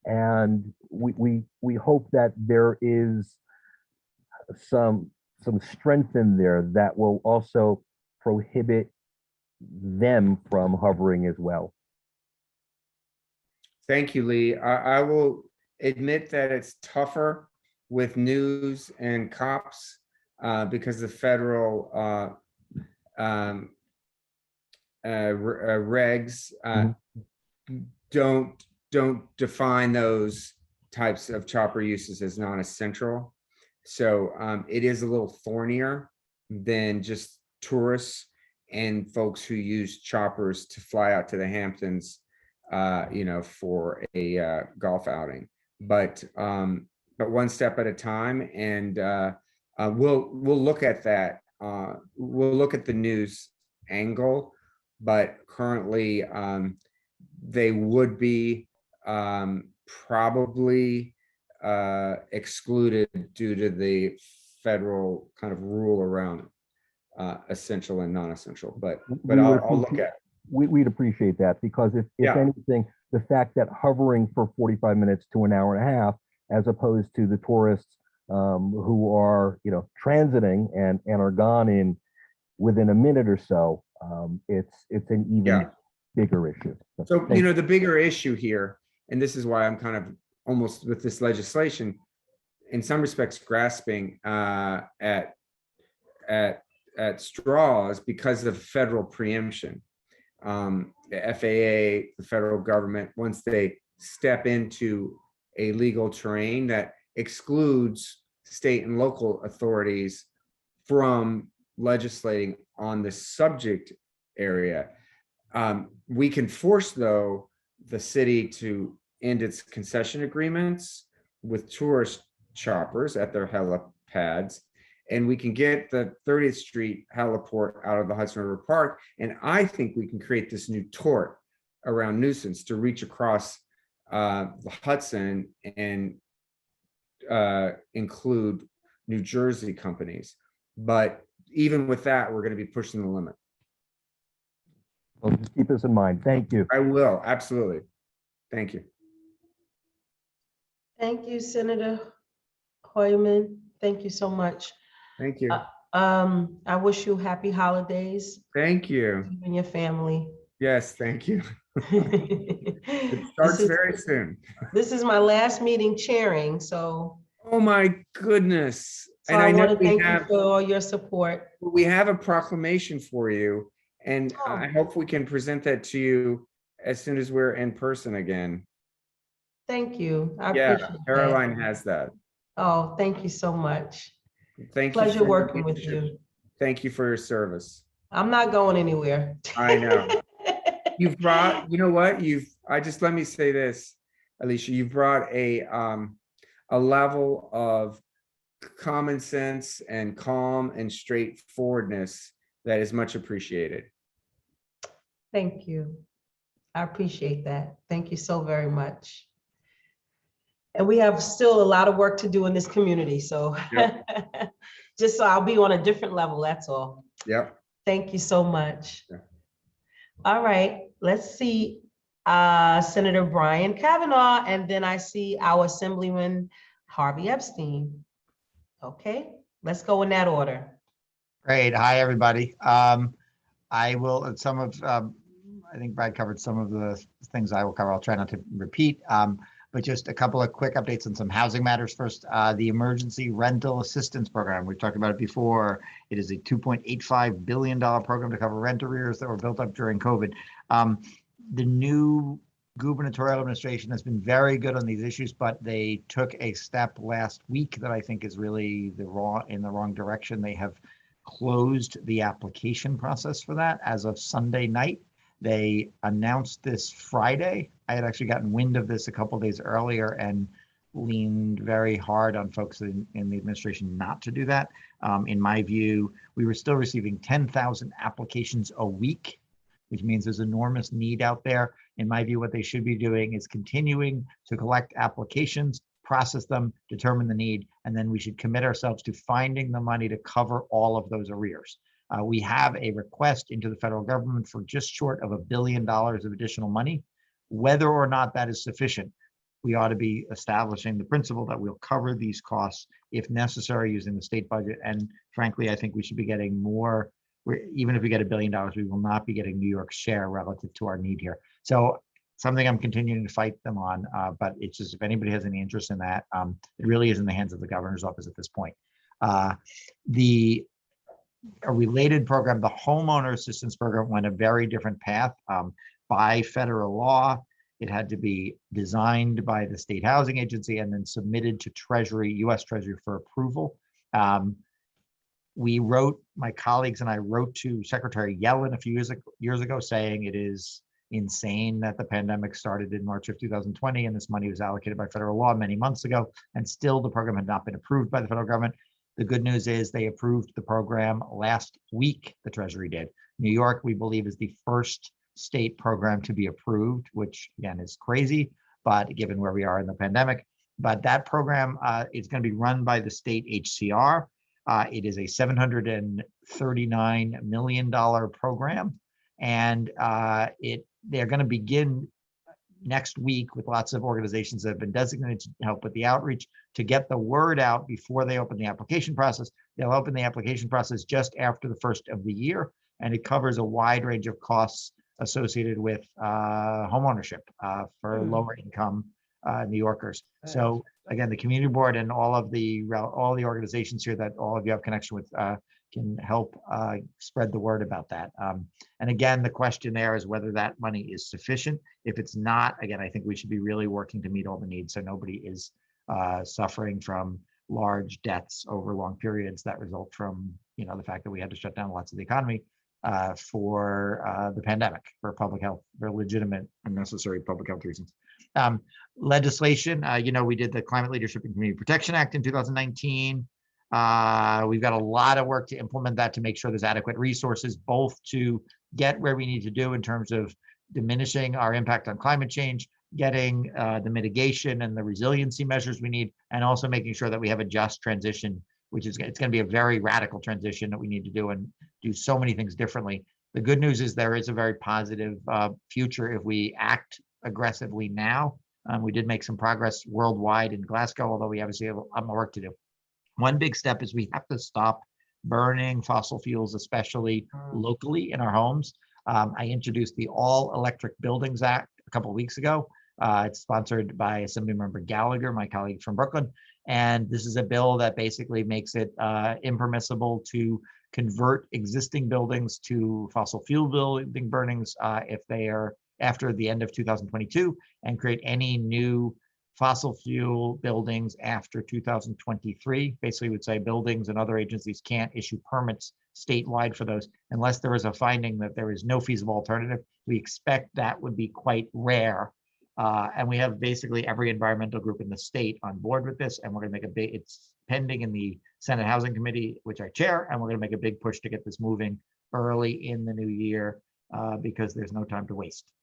and we hope that there is some strength in there that will also prohibit them from hovering as well. Thank you, Lee. I will admit that it's tougher with news and cops because the federal regs don't define those types of chopper uses as non-essential. So it is a little thornier than just tourists and folks who use choppers to fly out to the Hamptons, for a golf outing. But one step at a time, and we'll look at that. We'll look at the news angle, but currently they would be probably excluded due to the federal kind of rule around essential and non-essential. But I'll look at it. We'd appreciate that, because if anything, the fact that hovering for 45 minutes to an hour and a half, as opposed to the tourists who are, transiting and are gone within a minute or so, it's an even bigger issue. So, the bigger issue here, and this is why I'm kind of almost with this legislation, in some respects, grasping at straws because of federal preemption. The FAA, the federal government, once they step into a legal terrain that excludes state and local authorities from legislating on the subject area, we can force, though, the city to end its concession agreements with tourist choppers at their helipads, and we can get the 30th Street heliport out of the Hudson River Park. And I think we can create this new tort around nuisance to reach across the Hudson and include New Jersey companies. But even with that, we're going to be pushing the limit. So just keep this in mind. Thank you. I will, absolutely. Thank you. Thank you, Senator Hoyman. Thank you so much. Thank you. I wish you happy holidays, Thank you. you and your family. Yes, thank you. It This starts is, very soon. this is my last meeting chairing, so, Oh, my goodness. so And I I know want to we thank you have, for all your support. we have a proclamation for you, and I hope we can present that to you as soon as we're in person again. Thank you. I Yeah, appreciate that. Caroline has that. Oh, thank you so much. Thank you. Pleasure for your working with leadership. you. Thank you for your service. I'm not going anywhere. I know. You've brought, you know what, let me say this, Alicia, you've brought a level of common sense and calm and straightforwardness that is much appreciated. Thank you. I appreciate that. Thank you so very much. And we have still a lot of work to do in this community, so Yep. just so I'll be on a different level, that's all. Yep. Thank you so much. Yeah. All right, let's see Senator Brian Kavanaugh, and then I see our Assemblyman Harvey Epstein. Okay, let's go in that order. Great. Hi, everybody. I will, I think Brad covered some of the things I will cover. I'll try not to repeat, but just a couple of quick updates on some housing matters. First, the Emergency Rental Assistance Program. We've talked about it before. It is a $2.85 billion program to cover rent arrears that were built up during COVID. The new gubernatorial administration has been very good on these issues, but they took a step last week that I think is really in the wrong direction. They have closed the application process for that as of Sunday night. They announced this Friday. I had actually gotten wind of this a couple of days earlier and leaned very hard on folks in the administration not to do that. In my view, we were still receiving 10,000 applications a week, which means there's enormous need out there. In my view, what they should be doing is continuing to collect applications, process them, determine the need, and then we should commit ourselves to finding the money to cover all of those arrears. We have a request into the federal government for just short of $1 billion of additional money. Whether or not that is sufficient, we ought to be establishing the principle that we'll cover these costs if necessary using the state budget. And frankly, I think we should be getting more. Even if we get $1 billion, we will not be getting New York's share relative to our need here. So something I'm continuing to fight them on, but it's just, if anybody has any interest in that, it really is in the hands of the governor's office at this point. A related program, the Homeowner Assistance Program, went a very different path. By federal law, it had to be designed by the state housing agency and then submitted to Treasury, US Treasury, for approval. My colleagues and I wrote to Secretary Yellen a few years ago saying it is insane that the pandemic started in March of 2020 and this money was allocated by federal law many months ago, and still the program had not been approved by the federal government. The good news is they approved the program last week, the Treasury did. New York, we believe, is the first state program to be approved, which again is crazy, but given where we are in the pandemic. But that program is going to be run by the state HCR. It is a $739 million program, and they're going to begin next week with lots of organizations that have been designated to help with the outreach to get the word out before they open the application process. They'll open the application process just after the first of the year, and it covers a wide range of costs associated with homeownership for lower income New Yorkers. So again, the community board and all the organizations here that all of you have connection with can help spread the word about that. And again, the question there is whether that money is sufficient. If it's not, again, I think we should be really working to meet all the needs so nobody is suffering from large debts over long periods that result from the fact that we had to shut down lots of the economy for the pandemic, for public health, for legitimate and necessary public health reasons. Legislation, we did the Climate Leadership and Community Protection Act in 2019. We've got a lot of work to implement that to make sure there's adequate resources, both to get where we need to do in terms of diminishing our impact on climate change, getting the mitigation and the resiliency measures we need, and also making sure that we have a just transition, which is, it's going to be a very radical transition that we need to do and do so many things differently. The good news is there is a very positive future if we act aggressively now. We did make some progress worldwide in Glasgow, although we obviously have a lot more work to do. One big step is we have to stop burning fossil fuels, especially locally in our homes. I introduced the All Electric Buildings Act a couple of weeks ago. It's sponsored by Assemblymember Gallagher, my colleague from Brooklyn. And this is a bill that basically makes it impermissible to convert existing buildings to fossil fuel building burnings if they are after the end of 2022, and create any new fossil fuel buildings after 2023. Basically would say buildings and other agencies can't issue permits statewide for those unless there is a finding that there is no feasible alternative. We expect that would be quite rare. And we have basically every environmental group in the state on board with this, and we're gonna make a big, it's pending in the Senate Housing Committee, which I chair, and we're gonna make a big push to get this moving early in the new year because there's no time to waste.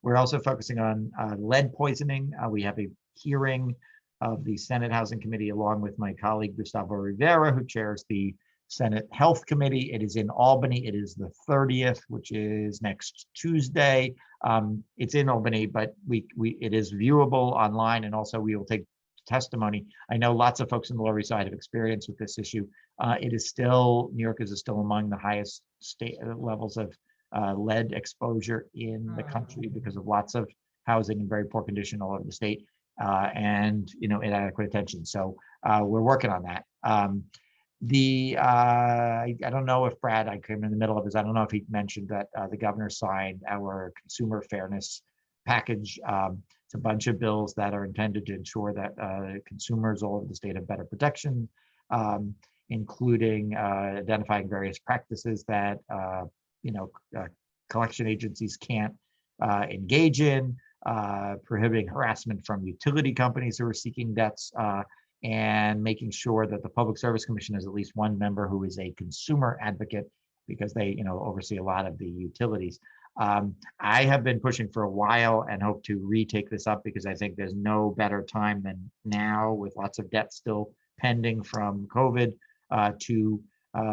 We're also focusing on lead poisoning. We have a hearing of the Senate Housing Committee along with my colleague Gustavo Rivera, who chairs the Senate Health Committee. It is in Albany. It is the 30th, which is next Tuesday. It's in Albany, but it is viewable online, and also we will take testimony. I know lots of folks in the Lower East Side have experience with this issue. It is still, New York is still among the highest state levels of lead exposure in the country because of lots of housing in very poor condition all over the state and inadequate attention. So we're working on that. I don't know if Brad, I came in the middle of this, I don't know if he mentioned that the governor signed our consumer fairness package. It's a bunch of bills that are intended to ensure that consumers all over the state have better protection, including identifying various practices that collection agencies can't engage in, prohibiting harassment from utility companies who are seeking debts, and making sure that the Public Service Commission has at least one member who is a consumer advocate because they oversee a lot of the utilities. I have been pushing for a while and hope to retake this up because I think there's no better time than now, with lots of debt still pending from COVID, to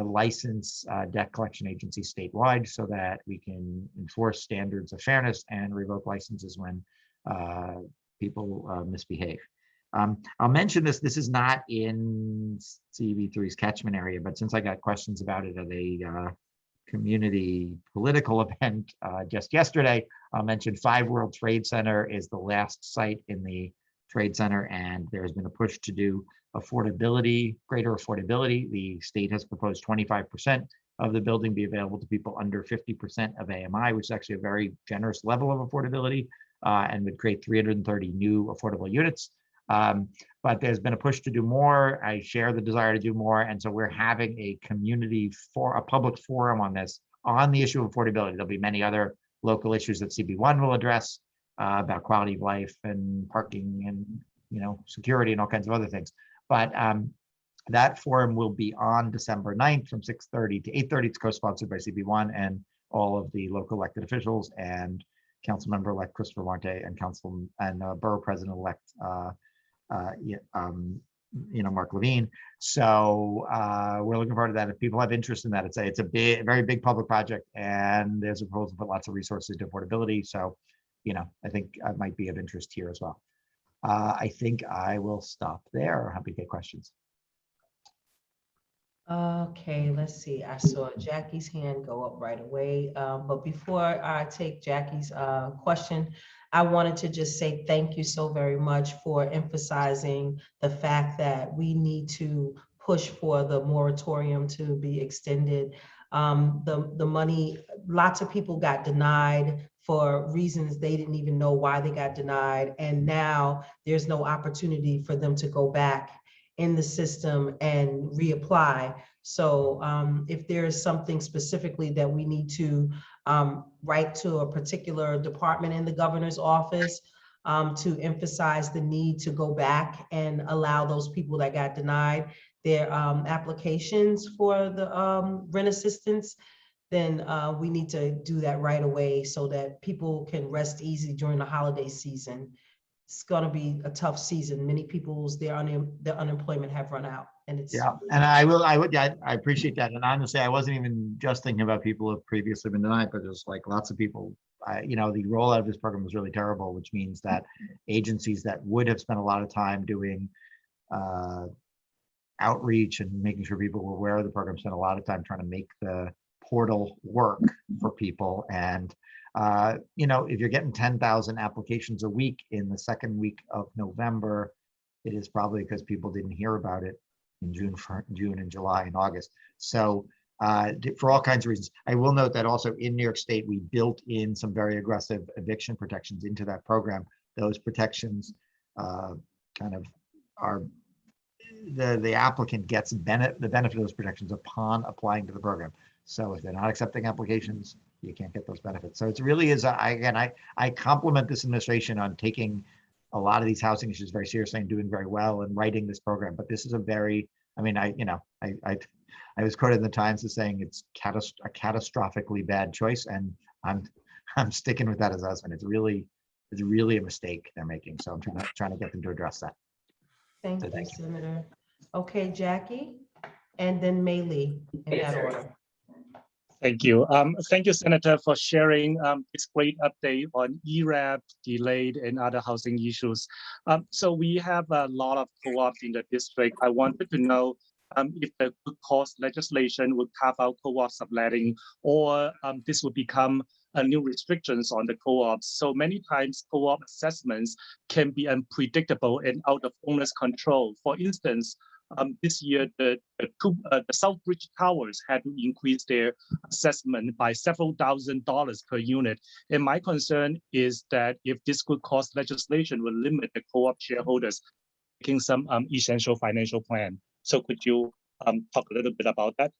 license debt collection agencies statewide so that we can enforce standards of fairness and revoke licenses when people misbehave. I'll mention this is not in CB3's catchment area, but since I got questions about it at a community political event just yesterday, I'll mention 5 World Trade Center is the last site in the Trade Center, and there's been a push to do affordability, greater affordability. The state has proposed 25% of the building be available to people under 50% of AMI, which is actually a very generous level of affordability, and would create 330 new affordable units. But there's been a push to do more. I share the desire to do more. And so we're having a public forum on this, on the issue of affordability. There'll be many other local issues that CB1 will address about quality of life and parking and security and all kinds of other things. But that forum will be on December 9th from 6:30 to 8:30. It's co-sponsored by CB1 and all of the local elected officials and Councilmember-elect Christopher Marte and Borough President-elect Mark Levine. So we're looking forward to that. If people have interest in that, it's a very big public project, and there's a proposal to put lots of resources to affordability. So, I think it might be of interest here as well. I think I will stop there. Happy to take questions. Okay, let's see. I saw Jackie's hand go up right away. But before I take Jackie's question, I wanted to just say thank you so very much for emphasizing the fact that we need to push for the moratorium to be extended. The money, lots of people got denied for reasons they didn't even know why they got denied. And now there's no opportunity for them to go back in the system and reapply. So if there is something specifically that we need to write to a particular department in the governor's office to emphasize the need to go back and allow those people that got denied their applications for the rent assistance, then we need to do that right away so that people can rest easy during the holiday season. It's going to be a tough season. Many people's their unemployment have run out. And it's, Yeah, and I appreciate that. And honestly, I wasn't even just thinking about people who have previously been denied, but just like lots of people, the rollout of this program was really terrible, which means that agencies that would have spent a lot of time doing outreach and making sure people were aware of the program spent a lot of time trying to make the portal work for people. And if you're getting 10,000 applications a week in the second week of November, it is probably because people didn't hear about it in June and July and August. So for all kinds of reasons, I will note that also in New York State, we built in some very aggressive eviction protections into that program. Those protections kind of are, the applicant gets the benefit of those protections upon applying to the program. So if they're not accepting applications, you can't get those benefits. So it really is, I compliment this administration on taking a lot of these housing issues very seriously and doing very well and writing this program. But this is a very, I was quoted in the Times as saying it's a catastrophically bad choice, and I'm sticking with that as a husband. It's really a mistake they're making. So I'm trying to get them to address that. thank you, Senator. Okay, Jackie, and then Mei Lee in that order. Thank you. Thank you, Senator, for sharing this great update on ERAP, delayed, and other housing issues. So we have a lot of co-ops in the district. I wanted to know if the good cause legislation would carve out co-op subletting, or this would become new restrictions on the co-ops. So many times co-op assessments can be unpredictable and out of owner's control. For instance, this year, the Southbridge Towers had to increase their assessment by several $1,000s per unit. And my concern is that if this good cause legislation will limit the co-op shareholders making some essential financial plan. So could you talk a little bit about that?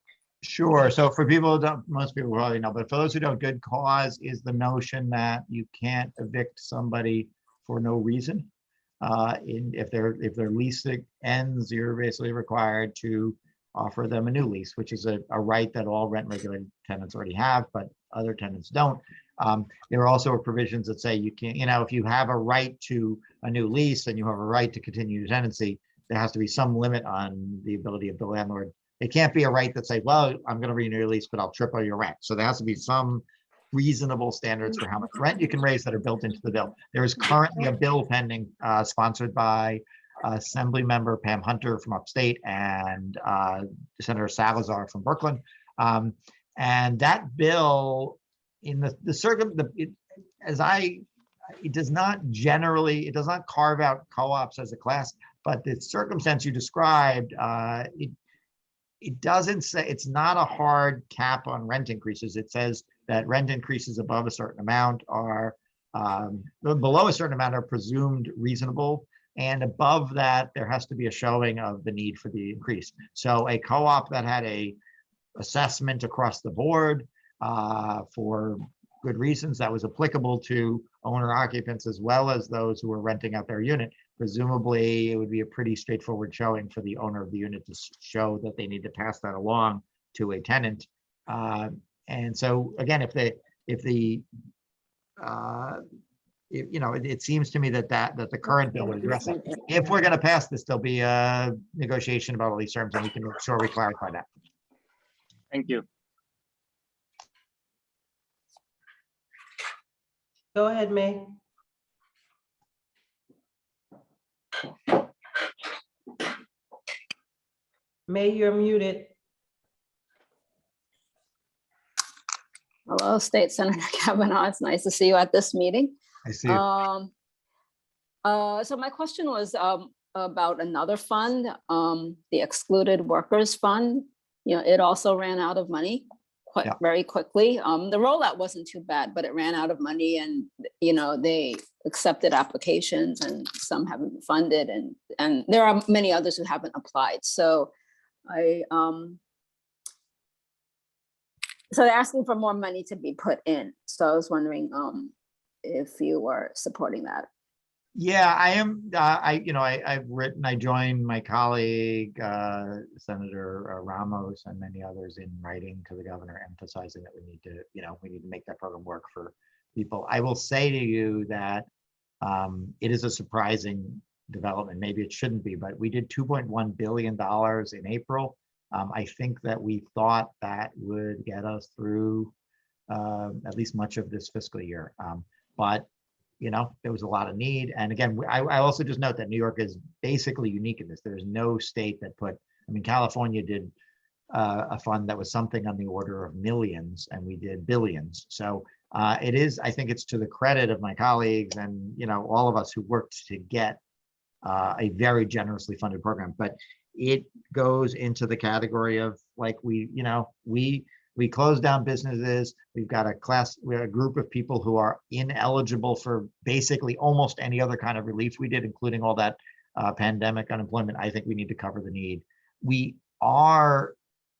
Sure. So for people who don't, most people probably know, but for those who don't, good cause is the notion that you can't evict somebody for no reason. If their lease ends, you're basically required to offer them a new lease, which is a right that all rent regulated tenants already have, but other tenants don't. There also are provisions that say you can't, if you have a right to a new lease and you have a right to continue your tenancy, there has to be some limit on the ability of the landlord. It can't be a right that say, well, I'm going to renew your lease, but I'll triple your rent. So there has to be some reasonable standards for how much rent you can raise that are built into the bill. There is currently a bill pending sponsored by Assembly Member Pam Hunter from upstate and Senator Salazar from Brooklyn. And that bill, in it does not carve out co-ops as a class, but the circumstance you described, it doesn't say, it's not a hard cap on rent increases. It says that rent increases above a certain amount are, below a certain amount are presumed reasonable. And above that, there has to be a showing of the need for the increase. So a co-op that had a assessment across the board for good reasons that was applicable to owner occupants as well as those who were renting out their unit, presumably it would be a pretty straightforward showing for the owner of the unit to show that they need to pass that along to a tenant. And so again, it seems to me that the current bill would address it. If we're going to pass this, there'll be a negotiation about all these terms, and we can make sure we clarify that. Thank you. Go ahead, May. May, you're muted. Hello, State Senator Kavanaugh. It's nice to see you at this meeting. I see you. So my question was about another fund, the Excluded Workers Fund. It also ran out of money very quickly. The rollout wasn't too bad, but it ran out of money, and they accepted applications, and some haven't been funded, and there are many others who haven't applied. So so they're asking for more money to be put in. So I was wondering if you were supporting that. Yeah, I am. I joined my colleague, Senator Ramos, and many others in writing to the governor, emphasizing that we need to make that program work for people. I will say to you that it is a surprising development. Maybe it shouldn't be, but we did $2.1 billion in April. I think that we thought that would get us through at least much of this fiscal year. But you know, there was a lot of need. And again, I also just note that New York is basically unique in this. There's no state that put, I mean, California did a fund that was something on the order of millions, and we did billions. So it is, I think it's to the credit of my colleagues and, you know, all of us who worked to get a very generously funded program. But it goes into the category of like, we close down businesses. We've got a group of people who are ineligible for basically almost any other kind of relief we did, including all that pandemic unemployment. I think we need to cover the need. We are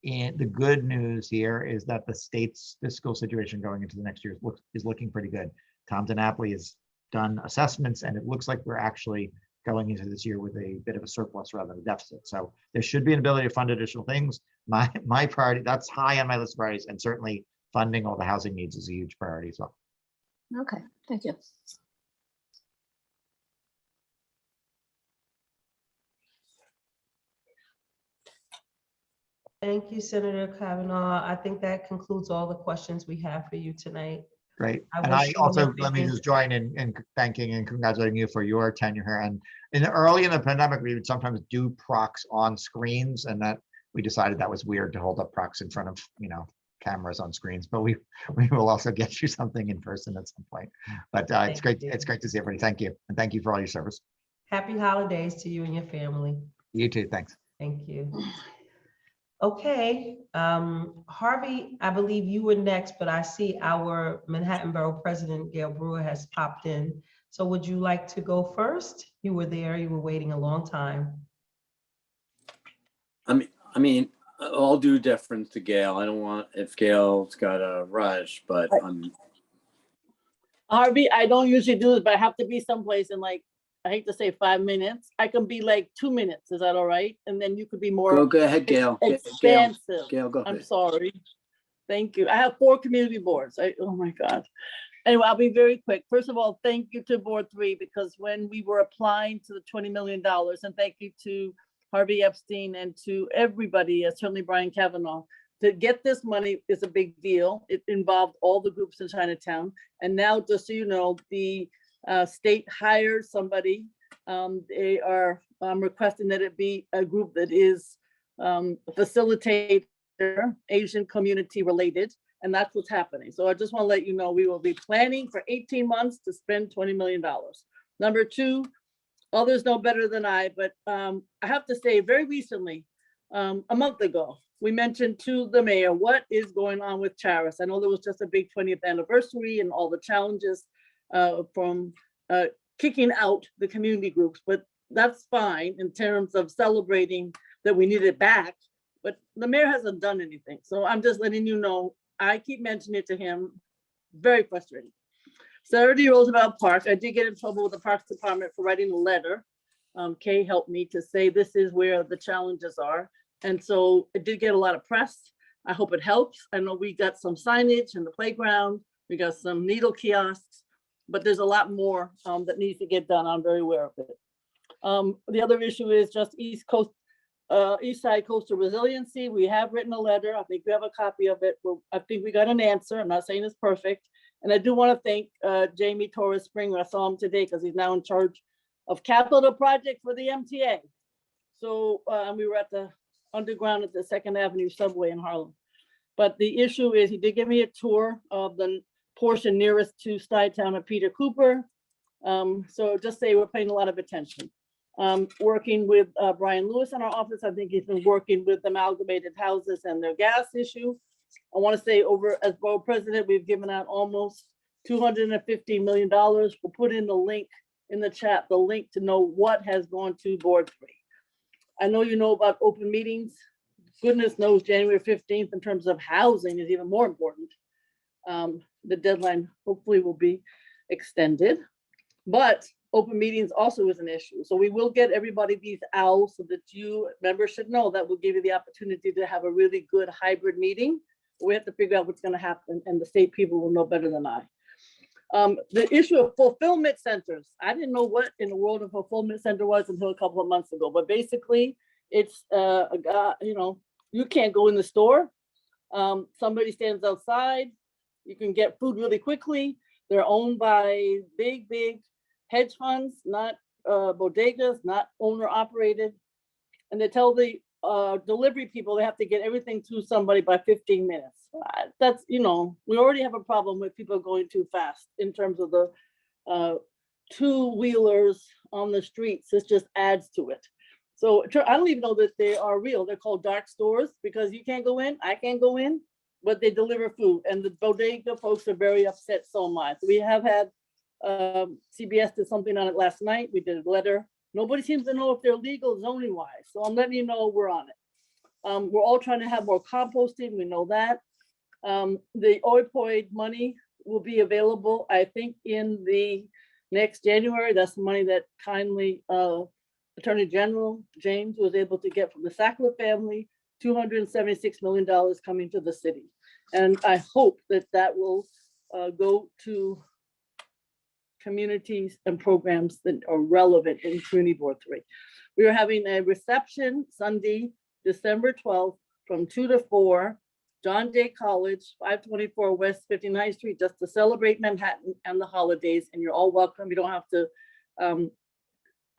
in the good news here is that the state's fiscal situation going into the next year is looking pretty good. Tom DiNapoli has done assessments, and it looks like we're actually going into this year with a bit of a surplus rather than a deficit. So there should be an ability to fund additional things. My priority, that's high on my list of priorities, and certainly funding all the housing needs is a huge priority as well. Okay, thank you. Thank you, Senator Kavanaugh. I think that concludes all the questions we have for you tonight. Great. I And wish I you also, and your let me family- just join in thanking and congratulating you for your tenure here. And early in the pandemic, we would sometimes do procs on screens, and that we decided that was weird to hold up procs in front of, you know, cameras on screens, but we will also get you something in person at some point. But it's great to see everybody. Thank you. And thank you for all your service. Happy holidays to you and your family. You too. Thanks. Thank you. Okay, Harvey, I believe you were next, but I see our Manhattan Borough President, Gail Brewer, has popped in. So would you like to go first? You were there, you were waiting a long time. I mean, all due deference to Gail. I don't want, if Gail's got a rush, but Harvey, I don't usually do this, but I have to be someplace in like, I hate to say 5 minutes. I can be like 2 minutes. Is that all right? And then you could be more go ahead, Gail. expansive. Gail, go ahead. I'm sorry. Thank you. I have 4 community boards. Oh my God. Anyway, I'll be very quick. First of all, thank you to Board 3, because when we were applying to the $20 million, and thank you to Harvey Epstein and to everybody, certainly Brian Kavanaugh, to get this money is a big deal. It involved all the groups in Chinatown. And now, just so you know, the state hired somebody. They are requesting that it be a group that is facilitator, Asian community related, and that's what's happening. So I just want to let you know we will be planning for 18 months to spend $20 million. Number 2, others know better than I, but I have to say very recently, a month ago, we mentioned to the mayor what is going on with Charis. I know there was just a big 20th anniversary and all the challenges from kicking out the community groups, but that's fine in terms of celebrating that we need it back, but the mayor hasn't done anything. So I'm just letting you know, I keep mentioning it to him, very frustrating. 30 Roosevelt Park, I did get in trouble with the Parks Department for writing a letter. Kay helped me to say this is where the challenges are. And so it did get a lot of press. I hope it helps. I know we got some signage in the playground. We got some needle kiosks, but there's a lot more that needs to get done. I'm very aware of it. The other issue is just East Side Coastal Resiliency. We have written a letter. I think we have a copy of it. I think we got an answer. I'm not saying it's perfect. And I do want to thank Jamie Torres Springer. I saw him today because he's now in charge of capital project for the MTA. So we were at the underground at the 2nd Avenue subway in Harlem. But the issue is he did give me a tour of the portion nearest to Stuytown and Peter Cooper. So just say we're paying a lot of attention. Working with Brian Lewis in our office. I think he's been working with amalgamated houses and their gas issue. I want to say over as borough president, we've given out almost $250 million. We'll put in the link in the chat, the link to know what has gone to Board 3. I know you know about open meetings. Goodness knows January 15th in terms of housing is even more important. The deadline hopefully will be extended, but open meetings also is an issue. So we will get everybody these owls so that you members should know that will give you the opportunity to have a really good hybrid meeting. We have to figure out what's going to happen, and the state people will know better than I. The issue of fulfillment centers. I didn't know what in the world a fulfillment center was until a couple of months ago, but basically it's a guy, you know, you can't go in the store. Somebody stands outside. You can get food really quickly. They're owned by big hedge funds, not bodegas, not owner operated. And they tell the delivery people they have to get everything to somebody by 15 minutes. That's, you know, we already have a problem with people going too fast in terms of the two-wheelers on the streets. This just adds to it. So I don't even know that they are real. They're called dark stores because you can't go in, I can't go in, but they deliver food. And the bodega folks are very upset so much. We have had, CBS did something on it last night. We did a letter. Nobody seems to know if they're legal zoning wise. So I'm letting you know we're on it. We're all trying to have more composting. We know that. The OIPOID money will be available, I think, in the next January. That's the money that kindly Attorney General James was able to get from the Sackler family, $276 million coming to the city. And I hope that that will go to communities and programs that are relevant in Community Board 3. We are having a reception Sunday, December 12th from 2 to 4, John Jay College, 524 West 59th Street, just to celebrate Manhattan and the holidays. And you're all welcome. You don't have to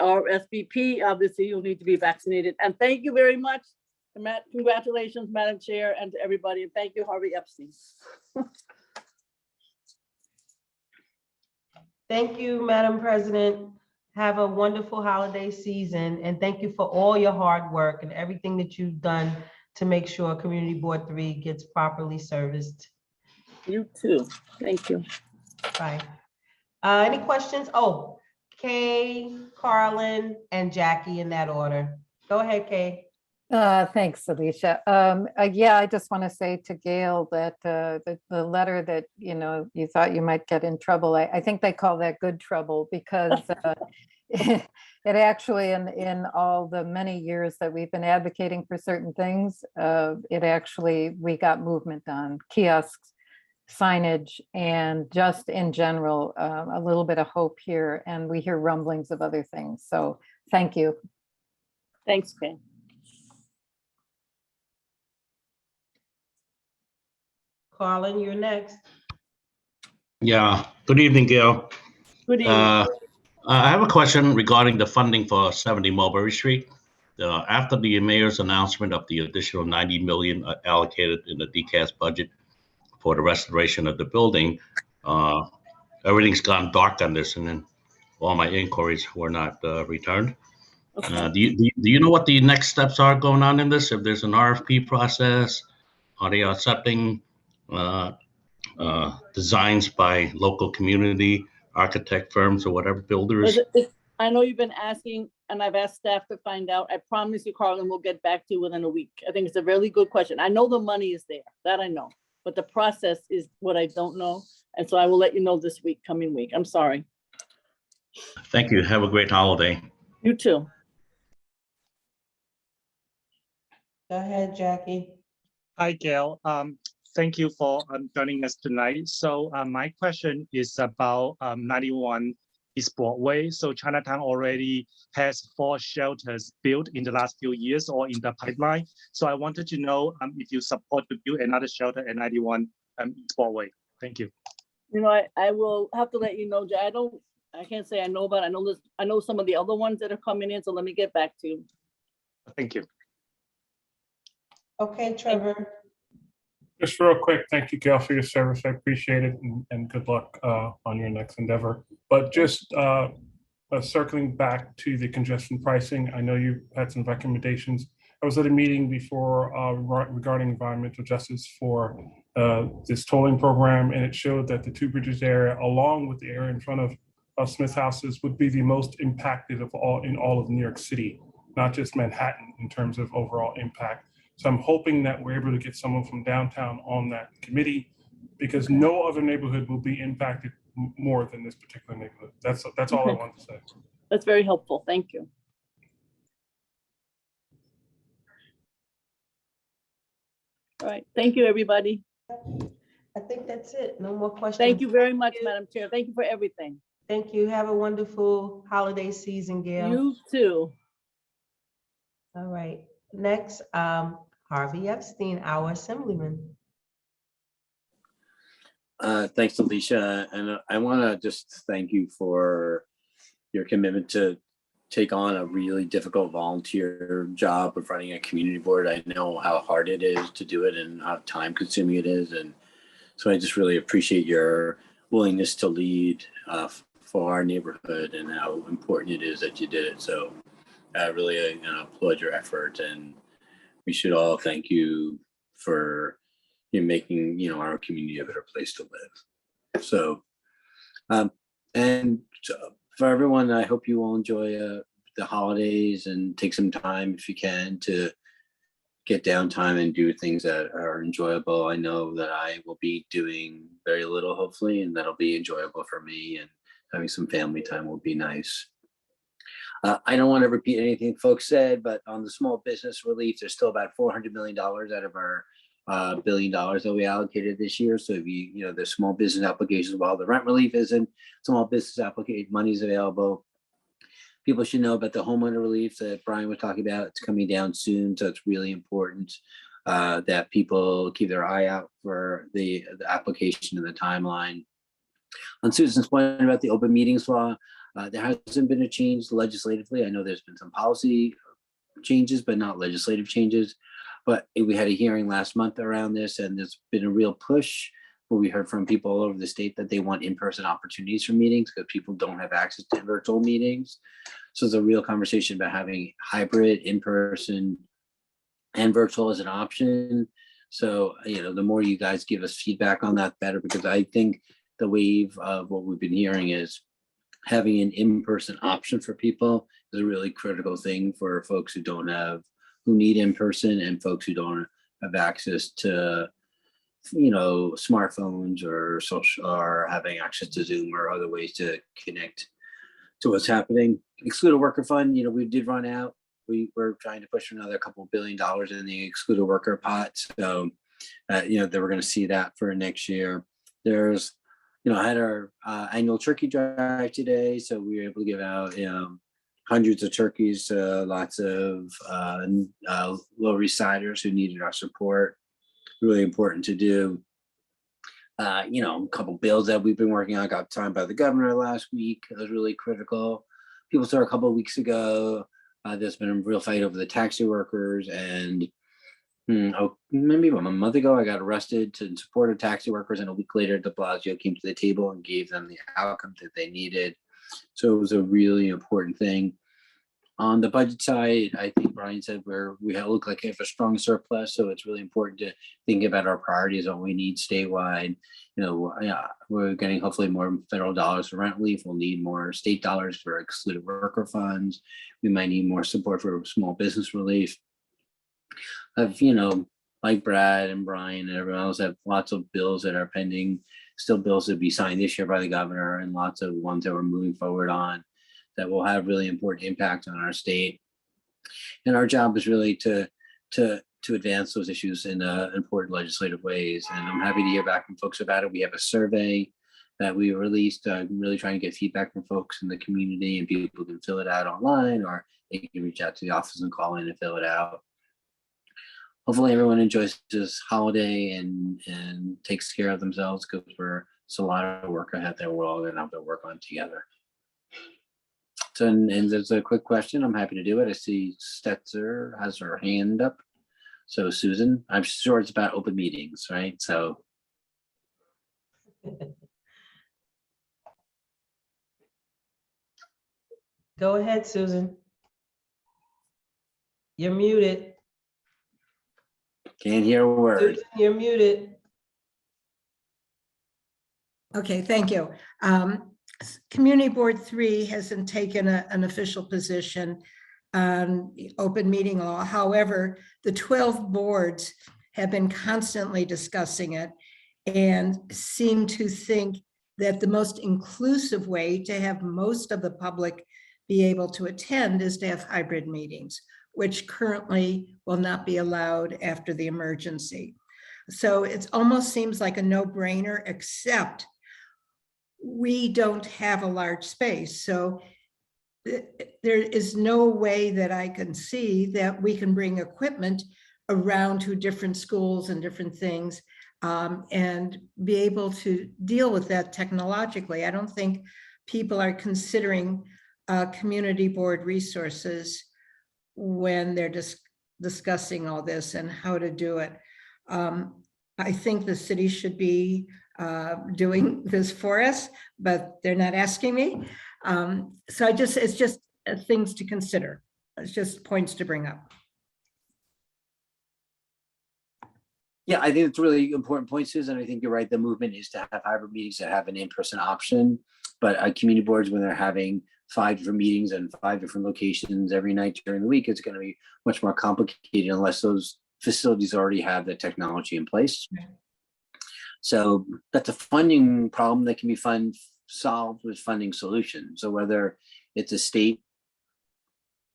RSVP. Obviously, you'll need to be vaccinated. And thank you very much. Congratulations, Madam Chair, and to everybody. And thank you, Harvey Epstein. Thank you, Madam President. Have a wonderful holiday season, and thank you for all your hard work and everything that you've done to make sure Community Board 3 gets properly serviced. You too. Thank you. Bye. Any questions? Oh, Kay, Carlin, and Jackie in that order. Go ahead, Kay. Thanks, Alicia. Yeah, I just want to say to Gail that the letter that, you know, you thought you might get in trouble, I think they call that good trouble because it actually, in all the many years that we've been advocating for certain things, we got movement on kiosks, signage, and just in general, a little bit of hope here. And we hear rumblings of other things. So thank you. Thanks, Kay. Carlin, you're next. Yeah, good evening, Gail. Good evening. I have a question regarding the funding for 70 Mulberry Street. After the mayor's announcement of the additional 90 million allocated in the DCAS budget for the restoration of the building, everything's gone dark on this, and then all my inquiries were not returned. Okay. Do you know what the next steps are going on in this? If there's an RFP process, are they accepting designs by local community architect firms or whatever builders? I know you've been asking, and I've asked staff to find out. I promise you, Carlin, we'll get back to you within a week. I think it's a really good question. I know the money is there, that I know, but the process is what I don't know. And so I will let you know this week, coming week. I'm sorry. Thank you. Have a great holiday. You too. Go ahead, Jackie. Hi, Gail. Thank you for joining us tonight. So my question is about 91 East Broadway. So Chinatown already has 4 shelters built in the last few years or in the pipeline. So I wanted to know if you support to build another shelter at 91 East Broadway. Thank you. You know, I will have to let you know. I can't say I know, but I know some of the other ones that are coming in. So let me get back to you. Thank you. Okay, Trevor. Just real quick, thank you, Gail, for your service. I appreciate it, and good luck on your next endeavor. But just circling back to the congestion pricing, I know you had some recommendations. I was at a meeting before regarding environmental justice for this tolling program, and it showed that the Two Bridges area, along with the area in front of Smith Houses, would be the most impacted of in all of New York City, not just Manhattan in terms of overall impact. So I'm hoping that we're able to get someone from downtown on that committee, because no other neighborhood will be impacted more than this particular neighborhood. That's all I wanted to say. That's very helpful. Thank you. All right. Thank you, everybody. I think that's it. No more questions. Thank you very much, Madam Chair. Thank you for everything. Thank you. Have a wonderful holiday season, Gail. You too. All right. Next, Harvey Epstein, our Assemblyman. Thanks, Alicia. And I want to just thank you for your commitment to take on a really difficult volunteer job of running a community board. I know how hard it is to do it and how time consuming it is. And so I just really appreciate your willingness to lead for our neighborhood and how important it is that you did it. So I really applaud your effort, and we should all thank you for making our community a better place to live. So, and for everyone, I hope you all enjoy the holidays and take some time if you can to get downtime and do things that are enjoyable. I know that I will be doing very little, hopefully, and that'll be enjoyable for me, and having some family time will be nice. I don't want to repeat anything folks said, but on the small business relief, there's still about $400 million out of our $1 billion that we allocated this year. So if the small business applications, while the rent relief isn't, small business application money is available. People should know about the homeowner relief that Brian was talking about. It's coming down soon, so it's really important that people keep their eye out for the application and the timeline. On Susan's point about the open meetings law, there hasn't been a change legislatively. I know there's been some policy changes, but not legislative changes. But we had a hearing last month around this, and there's been a real push where we heard from people all over the state that they want in-person opportunities for meetings because people don't have access to virtual meetings. So there's a real conversation about having hybrid, in-person, and virtual as an option. So, the more you guys give us feedback on that, better, because I think the wave of what we've been hearing is having an in-person option for people is a really critical thing for folks who need in-person and folks who don't have access to, smartphones or social, or having access to Zoom or other ways to connect to what's happening. Excluded worker fund, we did run out. We're trying to push another couple $1 billion in the excluded worker pot. So, they were going to see that for next year. There's, I had our annual turkey drive today, so we were able to give out, hundreds of turkeys to lots of Lower East Siders who needed our support. Really important to do. A couple bills that we've been working on got signed by the governor last week. It was really critical. People saw a couple of weeks ago. There's been a real fight over the taxi workers, and maybe a month ago, I got arrested to support of taxi workers, and a week later, de Blasio came to the table and gave them the outcome that they needed. So it was a really important thing. On the budget side, I think Brian said we look like we have a strong surplus, so it's really important to think about our priorities on what we need statewide. We're getting hopefully more federal dollars for rent relief. We'll need more state dollars for excluded worker funds. We might need more support for small business relief. Like Brad and Brian and everyone else, have lots of bills that are pending, still bills to be signed this year by the governor, and lots of ones that we're moving forward on that will have really important impact on our state. And our job is really to advance those issues in important legislative ways. And I'm happy to hear back from folks about it. We have a survey that we released. I'm really trying to get feedback from folks in the community, and people can fill it out online, or they can reach out to the office and call in and fill it out. Hopefully everyone enjoys this holiday and takes care of themselves, because it's a lot of work ahead that we're all going to have to work on together. So, and there's a quick question. I'm happy to do it. I see Stetzer has her hand up. So Susan, I'm sure it's about open meetings, right? So. Go ahead, Susan. You're muted. Can't hear a word. Susan, you're muted. Okay, thank you. Community Board 3 hasn't taken an official position on the open meeting law. However, the 12 boards have been constantly discussing it and seem to think that the most inclusive way to have most of the public be able to attend is to have hybrid meetings, which currently will not be allowed after the emergency. So it almost seems like a no-brainer, except we don't have a large space. So there is no way that I can see that we can bring equipment around to different schools and different things and be able to deal with that technologically. I don't think people are considering community board resources when they're discussing all this and how to do it. I think the city should be doing this for us, but they're not asking me. So it's just things to consider. It's just points to bring up. Yeah, I think it's really important point, Susan. I think you're right. The movement is to have hybrid meetings that have an in-person option, but community boards, when they're having 5 different meetings and 5 different locations every night during the week, it's going to be much more complicated unless those facilities already have the technology in place. So that's a funding problem that can be solved with funding solutions. So whether it's a state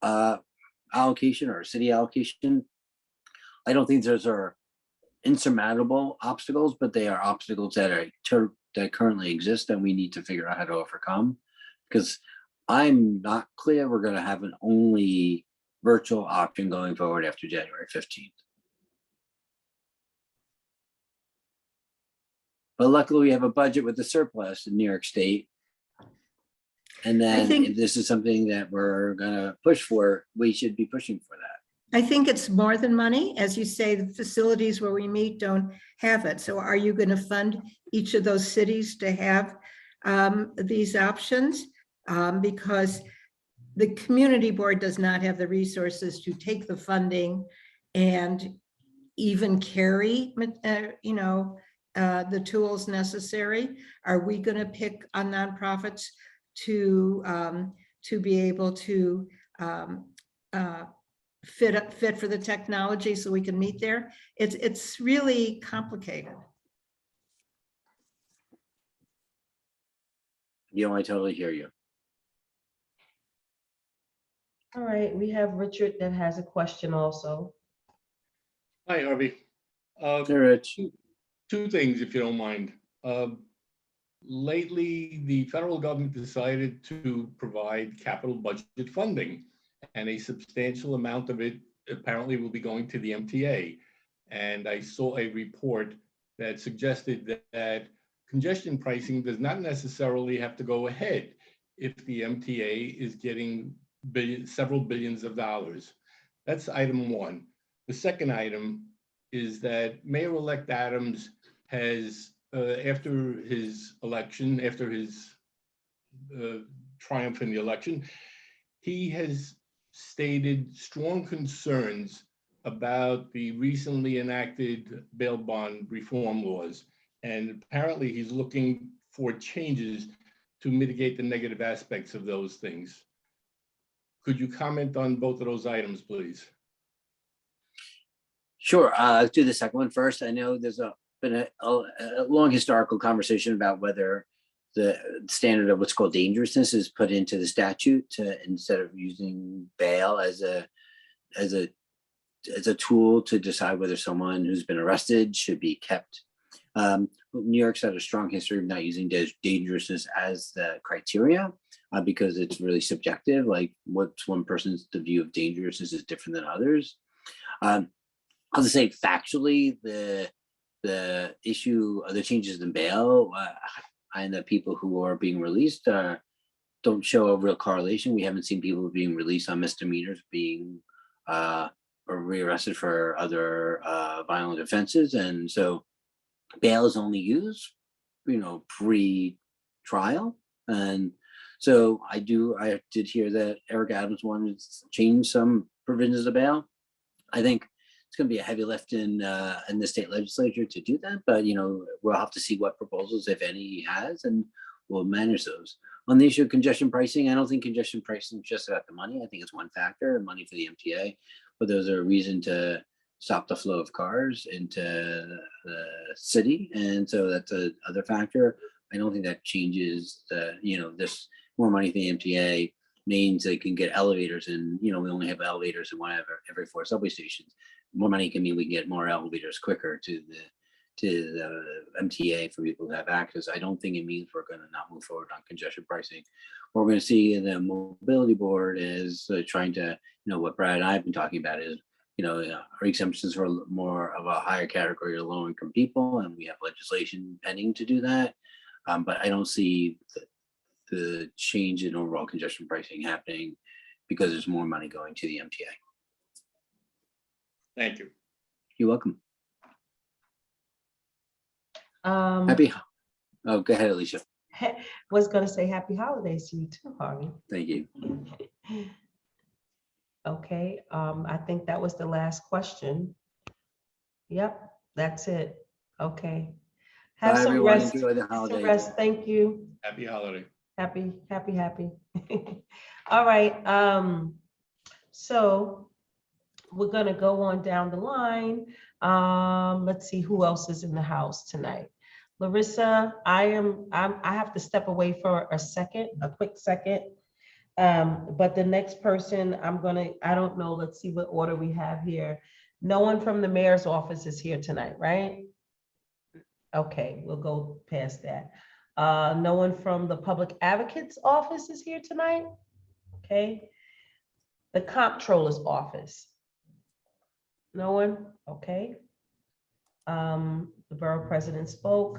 allocation or a city allocation, I don't think those are insurmountable obstacles, but they are obstacles that currently exist and we need to figure out how to overcome. Because I'm not clear we're going to have an only virtual option going forward after January 15th. But luckily we have a budget with the surplus in New York State. And then if this is something that we're going to push for, we should be pushing for that. I think it's more than money. As you say, the facilities where we meet don't have it. So are you going to fund each of those cities to have these options? Because the community board does not have the resources to take the funding and even carry, the tools necessary. Are we going to pick on nonprofits to be able to fit for the technology so we can meet there? It's really complicated. I totally hear you. All right, we have Richard that has a question also. Hi, Harvey. Hey, Rich. Two things, if you don't mind. Lately, the federal government decided to provide capital budget funding, and a substantial amount of it apparently will be going to the MTA. And I saw a report that suggested that congestion pricing does not necessarily have to go ahead if the MTA is getting several billions of dollars. That's item one. The second item is that Mayor-elect Adams has, after his election, after his triumph in the election, he has stated strong concerns about the recently enacted bail bond reform laws. And apparently he's looking for changes to mitigate the negative aspects of those things. Could you comment on both of those items, please? Sure. Let's do the second one first. I know there's been a long historical conversation about whether the standard of what's called dangerousness is put into the statute instead of using bail as a tool to decide whether someone who's been arrested should be kept. New York's had a strong history of not using dangerousness as the criteria because it's really subjective. Like what's one person's view of dangerousness is different than others. I'll just say factually, the issue of the changes in bail and the people who are being released don't show a real correlation. We haven't seen people being released on misdemeanors being or rearrested for other violent offenses, and so bail is only used, pre-trial. And so I did hear that Eric Adams wanted to change some provisions of bail. I think it's going to be a heavy lift in the state legislature to do that, but we'll have to see what proposals, if any, he has, and we'll manage those. On the issue of congestion pricing, I don't think congestion pricing is just about the money. I think it's one factor, money for the MTA, but there's a reason to stop the flow of cars into the city, and so that's another factor. I don't think that changes this more money for the MTA means they can get elevators, and we only have elevators in every 4 subway stations. More money can mean we can get more elevators quicker to the MTA for people to have access. I don't think it means we're going to not move forward on congestion pricing. What we're going to see in the mobility board is trying to, what Brad and I have been talking about is, our exemptions for more of a higher category of low income people, and we have legislation pending to do that. But I don't see the change in overall congestion pricing happening because there's more money going to the MTA. Thank you. You're welcome. Oh, go ahead, Alicia. Was gonna say happy holidays to you too, Harvey. Thank you. Okay, I think that was the last question. Yep, that's it. Okay. Have Bye, some everyone. rest. Enjoy the Have some holidays. rest. Thank you. Happy holiday. Happy. All right, so we're gonna go on down the line. Let's see who else is in the house tonight. Larissa, I have to step away for a quick second. But the next person I don't know, let's see what order we have here. No one from the mayor's office is here tonight, right? Okay, we'll go past that. No one from the public advocate's office is here tonight. Okay. The comptroller's office. No one, okay. The borough president spoke.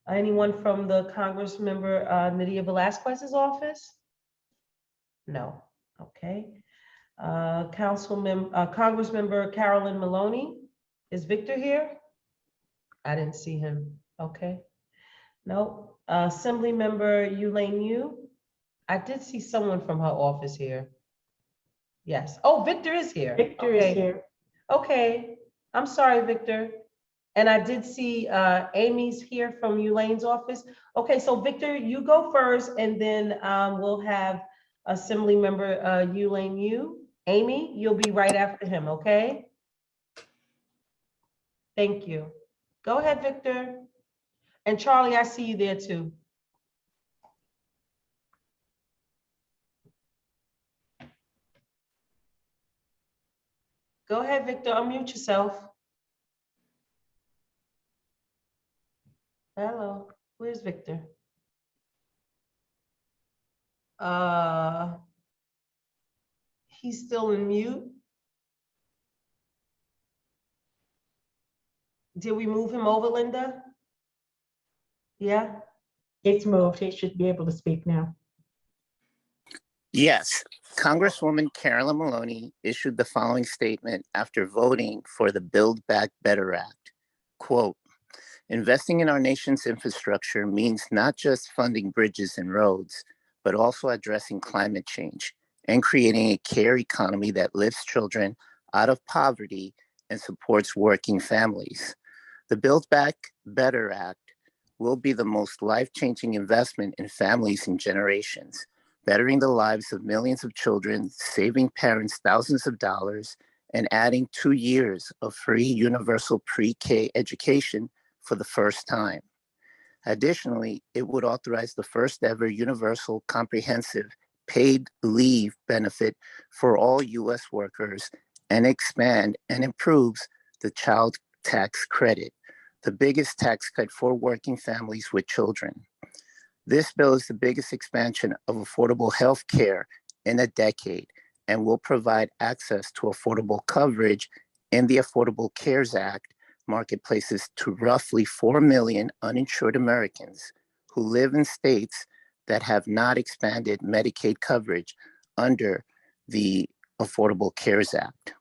Anyone from the Congress member, Nydia Velasquez's office? No, okay. Congress member Carolyn Maloney, is Victor here? I didn't see him, okay. No, Assembly member Yulaine Yu, I did see someone from her office here. Yes, oh, Victor is here. Victor is here. Okay, I'm sorry, Victor. And I did see Amy's here from Elaine's office. Okay, so Victor, you go first, and then we'll have Assembly member Elaine Yu. Amy, you'll be right after him, okay? Thank you. Go ahead, Victor. And Charlie, I see you there too. Go ahead, Victor, unmute yourself. Hello, where's Victor? He's still in mute. Did we move him over, Linda? Yeah? It's moved. He should be able to speak now. Yes, Congresswoman Carolyn Maloney issued the following statement after voting for the Build Back Better Act. Quote, investing in our nation's infrastructure means not just funding bridges and roads, but also addressing climate change and creating a care economy that lifts children out of poverty and supports working families. The Build Back Better Act will be the most life-changing investment in families in generations, bettering the lives of millions of children, saving parents thousands of dollars, and adding 2 years of free universal pre-K education for the first time. Additionally, it would authorize the first ever universal comprehensive paid leave benefit for all U.S. workers and expand and improves the child tax credit, the biggest tax cut for working families with children. This bill is the biggest expansion of affordable health care in a decade and will provide access to affordable coverage in the Affordable Cares Act marketplaces to roughly 4 million uninsured Americans who live in states that have not expanded Medicaid coverage under the Affordable Cares Act.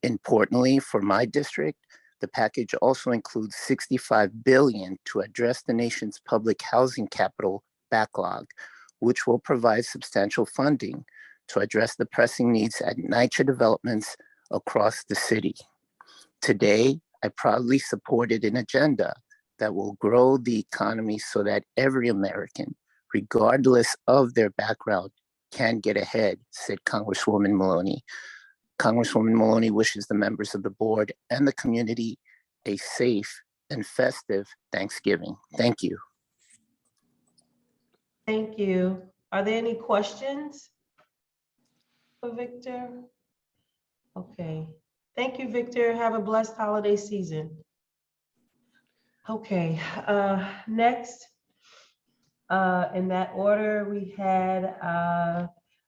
Importantly, for my district, the package also includes $65 billion to address the nation's public housing capital backlog, which will provide substantial funding to address the pressing needs at NYCHA developments across the city. Today, I proudly supported an agenda that will grow the economy so that every American, regardless of their background, can get ahead, said Congresswoman Maloney. Congresswoman Maloney wishes the members of the board and the community a safe and festive Thanksgiving. Thank you. Thank you. Are there any questions for Victor? Okay. Thank you, Victor. Have a blessed holiday season. Okay, next, in that order, we had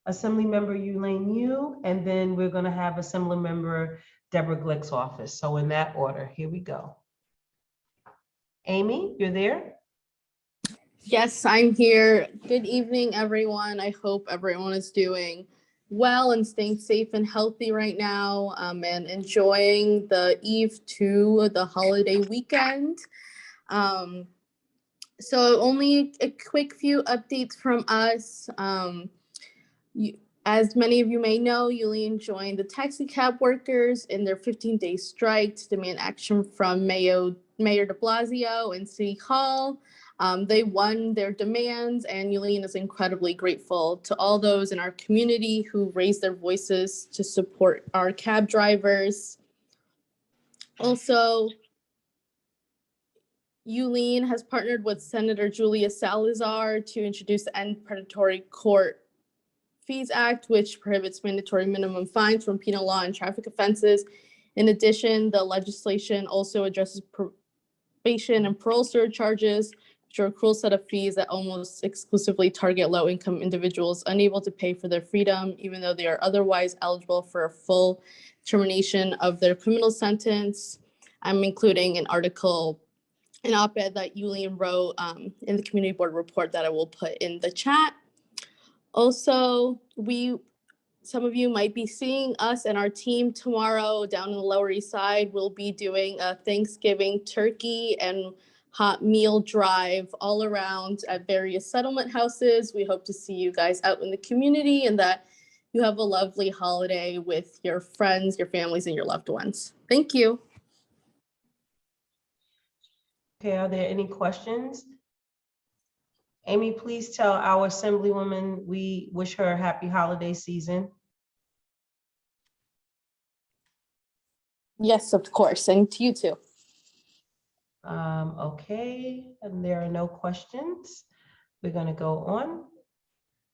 Assembly Member Elaine Yu, and then we're gonna have Assembly Member Deborah Glick's office. So in that order, here we go. Amy, you're there? Yes, I'm here. Good evening, everyone. I hope everyone is doing well and staying safe and healthy right now, and enjoying the eve to the holiday weekend. So only a quick few updates from us. As many of you may know, Yulian joined the taxi cab workers in their 15-day strike to demand action from Mayor de Blasio and City Hall. They won their demands, and Yulian is incredibly grateful to all those in our community who raised their voices to support our cab drivers. Also, Yulian has partnered with Senator Julia Salazar to introduce the End Predatory Court Fees Act, which prohibits mandatory minimum fines from penal law and traffic offenses. In addition, the legislation also addresses probation and parole surcharges, which are a cruel set of fees that almost exclusively target low-income individuals unable to pay for their freedom, even though they are otherwise eligible for a full termination of their criminal sentence. I'm including an op-ed that Yulian wrote in the community board report that I will put in the chat. Also, some of you might be seeing us and our team tomorrow down in the Lower East Side. We'll be doing a Thanksgiving turkey and hot meal drive all around at various settlement houses. We hope to see you guys out in the community and that you have a lovely holiday with your friends, your families, and your loved ones. Thank you. Okay, are there any questions? Amy, please tell our Assemblywoman we wish her a happy holiday season. Yes, of course, and to you too. Okay, and there are no questions. We're gonna go on.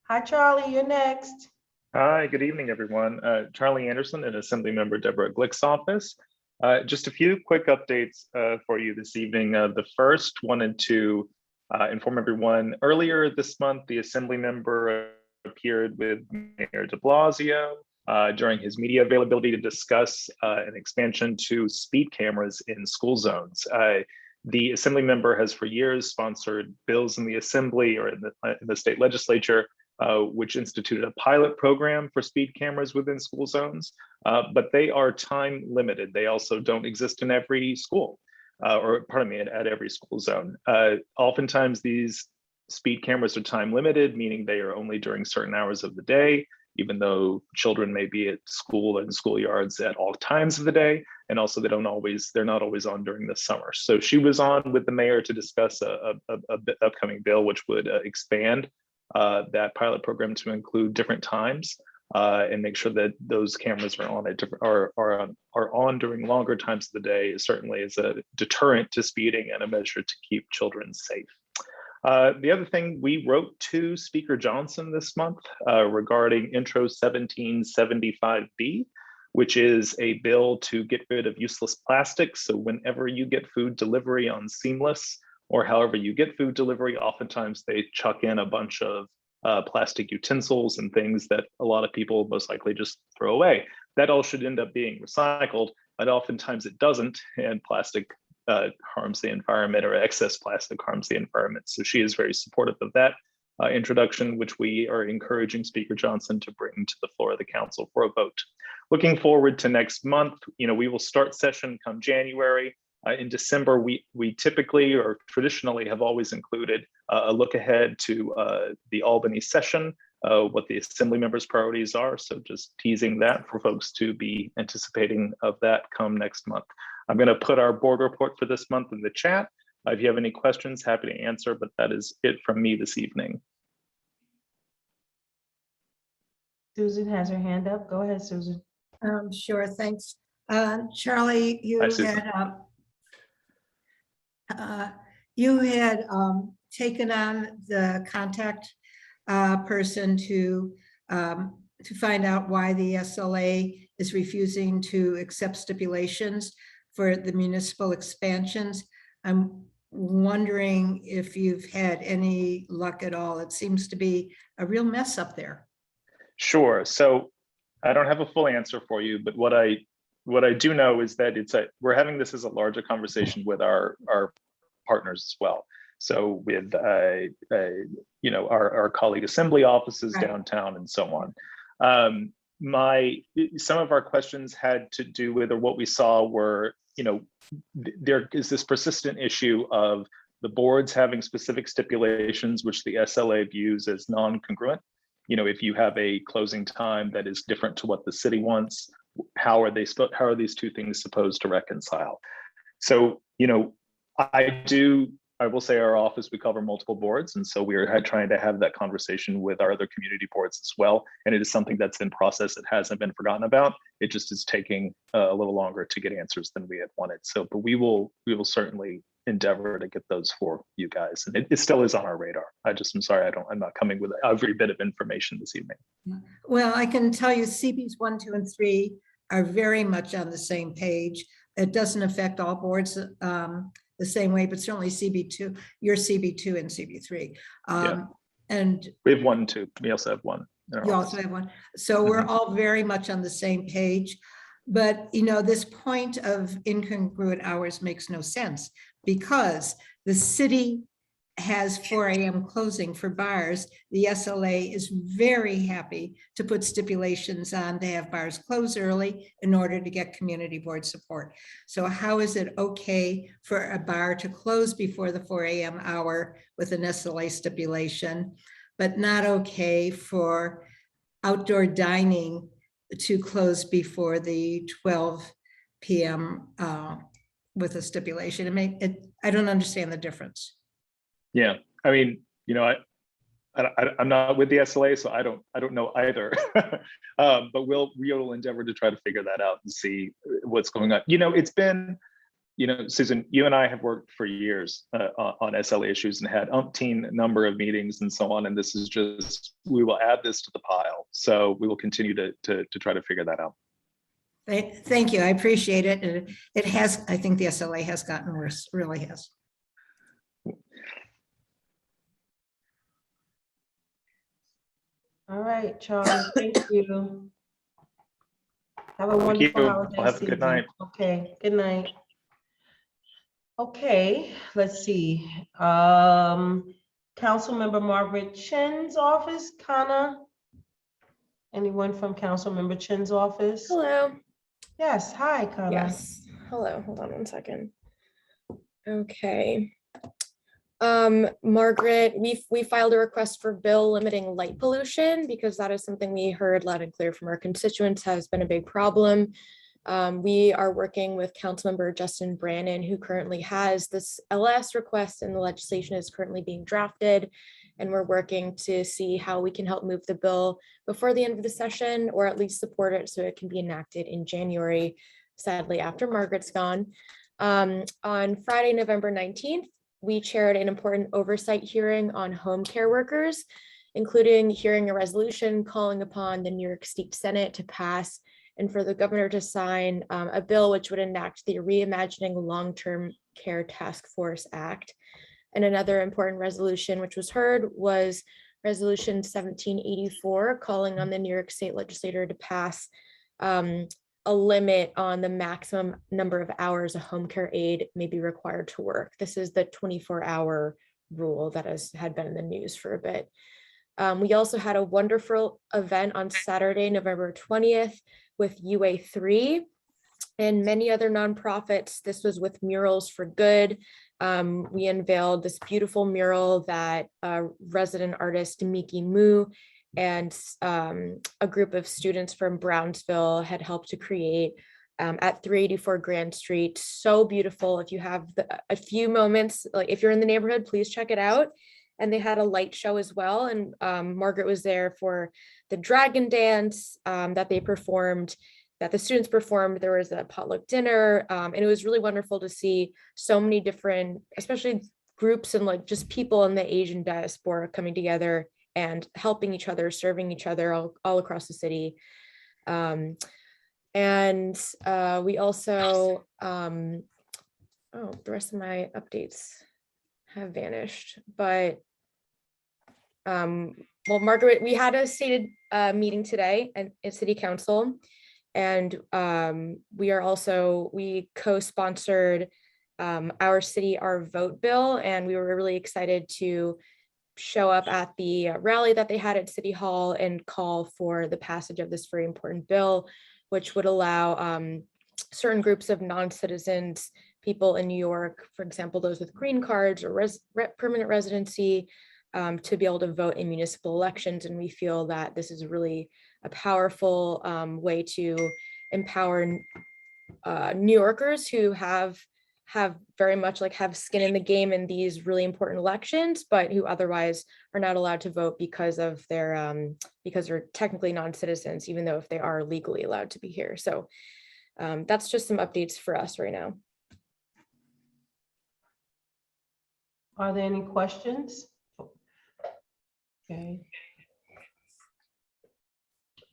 Hi, Charlie, you're next. Hi, good evening, everyone. Charlie Anderson in Assemblymember Deborah Glick's office. Just a few quick updates for you this evening. The first, wanted to inform everyone, earlier this month, the Assembly member appeared with Mayor de Blasio during his media availability to discuss an expansion to speed cameras in school zones. The Assembly member has for years sponsored bills in the Assembly or in the state legislature, which instituted a pilot program for speed cameras within school zones, but they are time limited. They also don't exist in every school. Or pardon me, at every school zone. Oftentimes these speed cameras are time limited, meaning they are only during certain hours of the day, even though children may be at school and schoolyards at all times of the day. And also they're not always on during the summer. So she was on with the mayor to discuss a upcoming bill, which would expand that pilot program to include different times. And make sure that those cameras are on at are on during longer times of the day, certainly is a deterrent to speeding and a measure to keep children safe. The other thing, we wrote to Speaker Johnson this month regarding Intro 1775B, which is a bill to get rid of useless plastics. So whenever you get food delivery on Seamless, or however you get food delivery, oftentimes they chuck in a bunch of plastic utensils and things that a lot of people most likely just throw away. That all should end up being recycled, but oftentimes it doesn't, and plastic harms the environment, or excess plastic harms the environment. So she is very supportive of that introduction, which we are encouraging Speaker Johnson to bring to the floor of the council for a vote. Looking forward to next month, we will start session come January. In December, we typically or traditionally have always included a look ahead to the Albany session, what the Assembly members' priorities are. So just teasing that for folks to be anticipating of that come next month. I'm going to put our board report for this month in the chat. If you have any questions, happy to answer, but that is it from me this evening. Susan has her hand up. Go ahead, Susan. Sure, thanks. Charlie, you had taken on the contact person to find out why the SLA is refusing to accept stipulations for the municipal expansions. I'm wondering if you've had any luck at all. It seems to be a real mess up there. Sure. So I don't have a full answer for you, but what I do know is that we're having this as a larger conversation with our partners as well. So with our colleague assembly offices downtown and so on. Some of our questions had to do with, or what we saw were, there is this persistent issue of the boards having specific stipulations which the SLA views as non-congruent. If you have a closing time that is different to what the city wants, how are these two things supposed to reconcile? So, I will say our office, we cover multiple boards. And so we are trying to have that conversation with our other community boards as well. And it is something that's in process. It hasn't been forgotten about. It just is taking a little longer to get answers than we had wanted. So, but we will certainly endeavor to get those for you guys. And it still is on our radar. I'm sorry, I'm not coming with every bit of information this evening. Well, I can tell you CBs 1, 2, and 3 are very much on the same page. It doesn't affect all boards the same way, but certainly CB2, your CB2 and CB3. And we have 1 and 2. We also have 1. You also have 1. So we're all very much on the same page. But this point of incongruent hours makes no sense because the city has 4 a.m. closing for bars. The SLA is very happy to put stipulations on to have bars close early in order to get community board support. So how is it okay for a bar to close before the 4 a.m. hour with an SLA stipulation, but not okay for outdoor dining to close before the 12 p.m. With a stipulation? I don't understand the difference. Yeah, I mean, I'm not with the SLA, so I don't know either. But we'll endeavor to try to figure that out and see what's going on. It's been, Susan, you and I have worked for years on SLA issues and had umpteen number of meetings and so on. And this is just, we will add this to the pile. So we will continue to try to figure that out. Thank you. I appreciate it. It has, I think the SLA has gotten worse, really has. All right, Charlie, thank you. Have a wonderful holiday Have season. a good night. Okay, good night. Okay, let's see. Councilmember Margaret Chen's office, Kana? Anyone from Councilmember Chen's office? Hello. Yes, hi, Kana. Yes, hello, hold on one second. Okay. Margaret, we filed a request for bill limiting light pollution because that is something we heard loud and clear from our constituents has been a big problem. We are working with Councilmember Justin Brannon, who currently has this LS request, and the legislation is currently being drafted. And we're working to see how we can help move the bill before the end of the session, or at least support it so it can be enacted in January, sadly, after Margaret's gone. On Friday, November 19th, we chaired an important oversight hearing on home care workers, including hearing a resolution calling upon the New York State Senate to pass and for the governor to sign a bill which would enact the Reimagining Long-Term Care Task Force Act. And another important resolution which was heard was Resolution 1784, calling on the New York State legislature to pass a limit on the maximum number of hours a home care aide may be required to work. This is the 24-hour rule that had been in the news for a bit. We also had a wonderful event on Saturday, November 20th with UA3 and many other nonprofits. This was with Murals for Good. We unveiled this beautiful mural that resident artist Miki Mu and a group of students from Brownsville had helped to create at 384 Grand Street. So beautiful. If you have a few moments, like if you're in the neighborhood, please check it out. And they had a light show as well. And Margaret was there for the dragon dance that they performed, that the students performed. There was a potluck dinner, and it was really wonderful to see so many different, especially groups and like just people in the Asian diaspora coming together and helping each other, serving each other all across the city. And we also, the rest of my updates have vanished, but well, Margaret, we had a stated meeting today at City Council, and we co-sponsored Our City, Our Vote bill, and we were really excited to show up at the rally that they had at City Hall and call for the passage of this very important bill, which would allow certain groups of non-citizens, people in New York, for example, those with green cards or permanent residency, to be able to vote in municipal elections. And we feel that this is really a powerful way to empower New Yorkers who have very much have skin in the game in these really important elections, but who otherwise are not allowed to vote because of their because they're technically non-citizens, even though if they are legally allowed to be here. So that's just some updates for us right now. Are there any questions? Okay.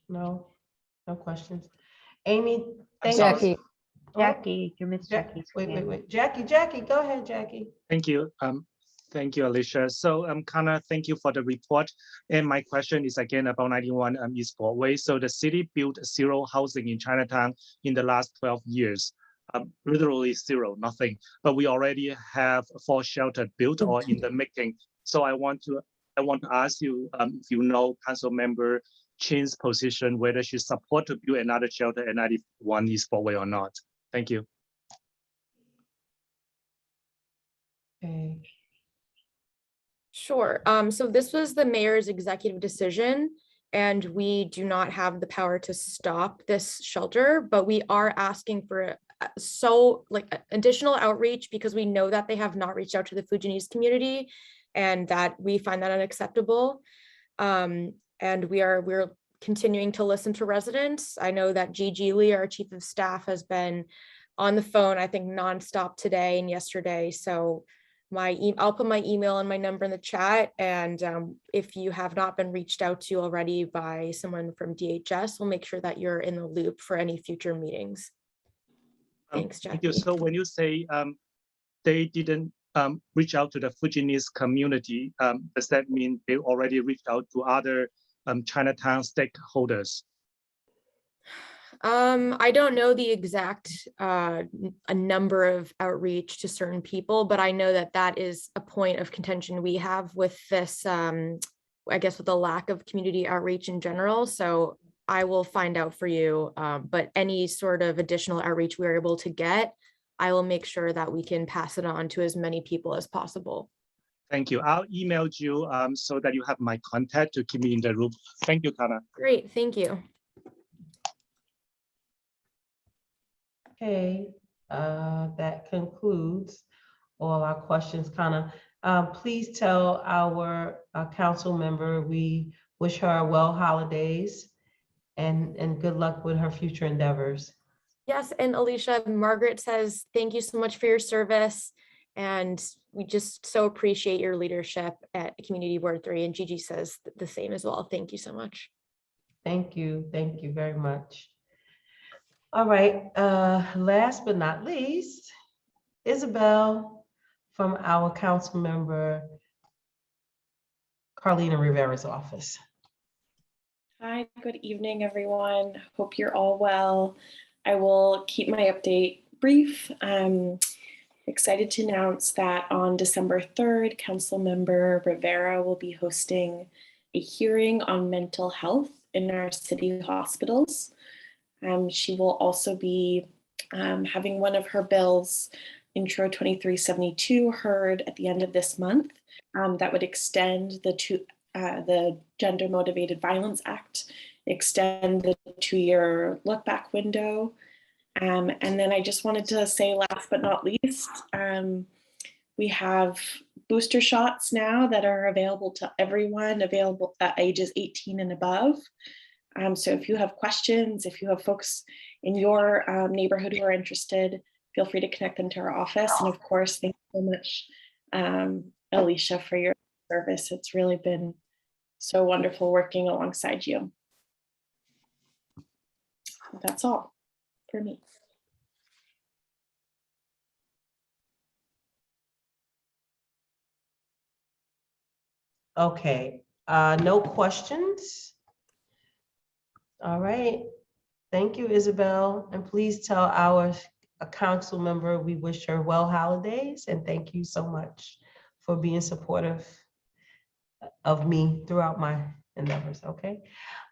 No questions. Amy, thank Jackie. you. Jackie, you missed Jackie. Wait. Jackie, go ahead, Jackie. Thank you. Thank you, Alicia. So Kana, thank you for the report. And my question is again about 91 East Broadway. So the city built 0 housing in Chinatown in the last 12 years. Literally 0, nothing. But we already have 4 shelters built or in the making. So I want to ask you if you know Council Member Chin's position, whether she support to build another shelter at 91 East Broadway or not. Thank you. Okay. Sure. So this was the mayor's executive decision, and we do not have the power to stop this shelter, but we are asking for additional outreach because we know that they have not reached out to the Fujianese community, and that we find that unacceptable. And we're continuing to listen to residents. I know that Gigi Lee, our chief of staff, has been on the phone, I think, nonstop today and yesterday. So I'll put my email and my number in the chat. And if you have not been reached out to already by someone from DHS, we'll make sure that you're in the loop for any future meetings. Thanks, Jackie. Thank you. So when you say they didn't reach out to the Fujianese community, does that mean they already reached out to other Chinatown stakeholders? I don't know the exact a number of outreach to certain people, but I know that that is a point of contention we have with this, I guess, with the lack of community outreach in general. So I will find out for you, but any sort of additional outreach we're able to get, I will make sure that we can pass it on to as many people as possible. Thank you. I'll email you so that you have my contact to keep me in the loop. Thank you, Kana. Great, thank you. Okay, that concludes all our questions. Kana, please tell our council member we wish her well holidays and good luck with her future endeavors. Yes, and Alicia, Margaret says, thank you so much for your service. And we just so appreciate your leadership at Community Board 3. And Gigi says the same as well. Thank you so much. Thank you very much. All right, last but not least, Isabel from our council member, Carlina Rivera's office. Hi, good evening, everyone. Hope you're all well. I will keep my update brief. I'm excited to announce that on December 3rd, Council Member Rivera will be hosting a hearing on mental health in our city hospitals. She will also be having one of her bills, Intro 2372, heard at the end of this month that would extend the Gender Motivated Violence Act, extend the 2-year look back window. And then I just wanted to say, last but not least, we have booster shots now that are available to everyone, available at ages 18 and above. So if you have questions, if you have folks in your neighborhood who are interested, feel free to connect them to our office. And of course, thank you so much, Alicia, for your service. It's really been so wonderful working alongside you. That's all for me. Okay, no questions. All right, thank you, Isabel, and please tell our council member we wish her well holidays, and thank you so much for being supportive of me throughout my endeavors, okay?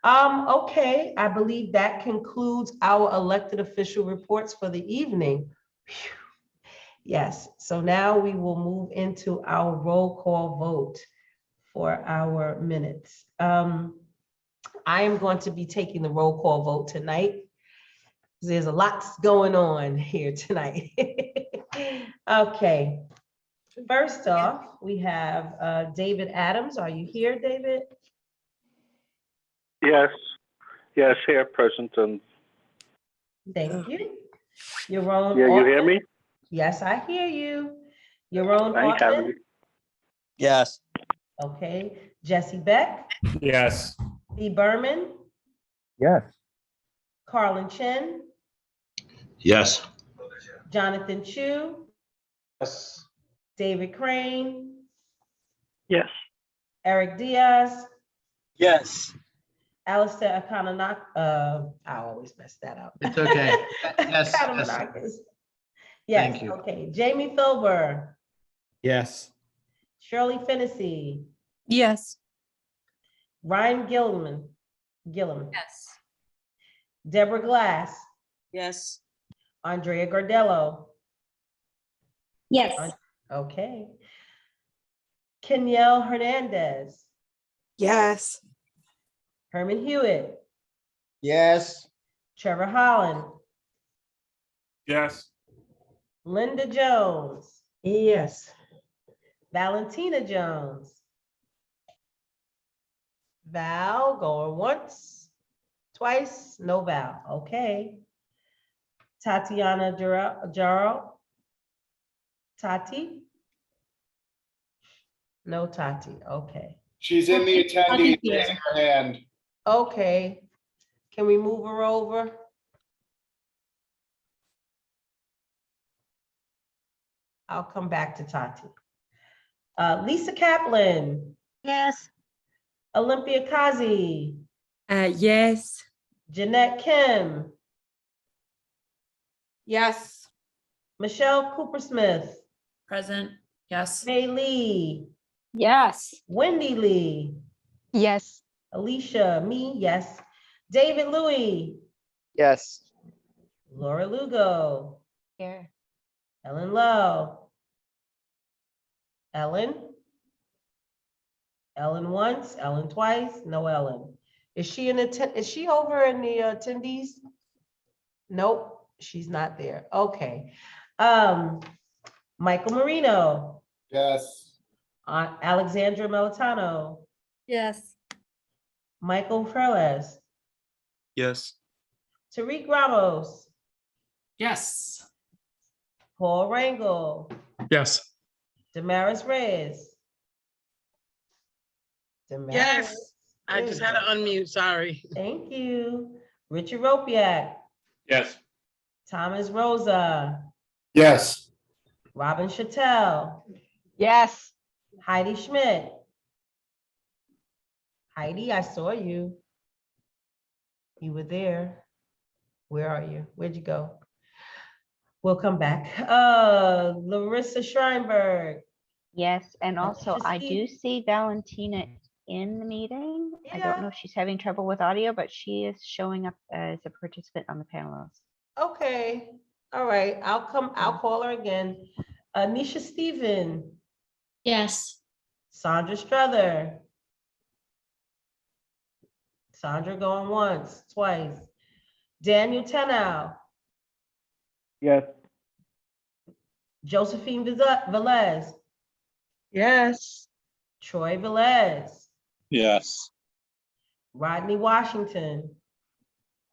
Okay, I believe that concludes our elected official reports for the evening. Phew. Yes, so now we will move into our roll call vote for our minutes. I am going to be taking the roll call vote tonight. There's a lot going on here tonight. Okay, first off, we have David Adams. Are you here, David? Yes, yes, here, present, and Thank you. Yaron yeah, you hear Altman? me? Yes, I hear you. Yaron I have Altman? it. Yes. Okay. Jesse Beck? Yes. B. Berman? Yes. Carlin Chen? Yes. Jonathan Chu? Yes. David Crane? Yes. Eric Diaz? Yes. Alistair Akananak, I always mess that up. It's okay. Yes. Akanamakis. Yes, Thank you. okay. Jamie Filber? Yes. Shirley Fennessy? Yes. Ryan Gilliam? Yes. Deborah Glass? Yes. Andrea Gardello? Yes. Okay. Kenyelle Hernandez? Yes. Herman Hewitt? Yes. Trevor Holland? Yes. Linda Jones? Yes. Valentina Jones? Val, going once, twice, no Val, okay. Tatiana Jarrell? Tati? No Tati, okay. She's in the attendees, raising her hand. Okay, can we move her over? I'll come back to Tati. Lisa Kaplan? Yes. Olympia Kazi? Yes. Jeanette Kim? Yes. Michelle Cooper Smith? Present. Yes. May Lee? Yes. Wendy Lee? Yes. Alicia, me, yes. David Louis? Yes. Laura Lugo? Here. Ellen Lowe? Ellen? Ellen once, Ellen twice, no Ellen. Is she over in the attendees? Nope, she's not there. Okay. Michael Marino? Yes. Alexandra Melitano? Yes. Michael Perez? Yes. Tariq Ramos? Yes. Paul Rangel? Yes. Damaris Reyes? Damaris. Yes, I There just you had to go. unmute, sorry. Thank you. Richard Ropiak? Yes. Thomas Rosa? Yes. Robin Chattel? Yes. Heidi Schmidt? Heidi, I saw you. You were there. Where are you? Where'd you go? We'll come back. Larissa Scheinberg? Yes. And also, I do Christine? see Valentina in the meeting. I Yeah. don't know if she's having trouble with audio, but she is showing up as a participant on the panelist. Okay, all right, I'll call her again. Nisha Stephen? Yes. Sandra Struther? Sandra going once, twice. Daniel Tenow? Yes. Josephine Velez? Yes. Troy Velez? Yes. Rodney Washington?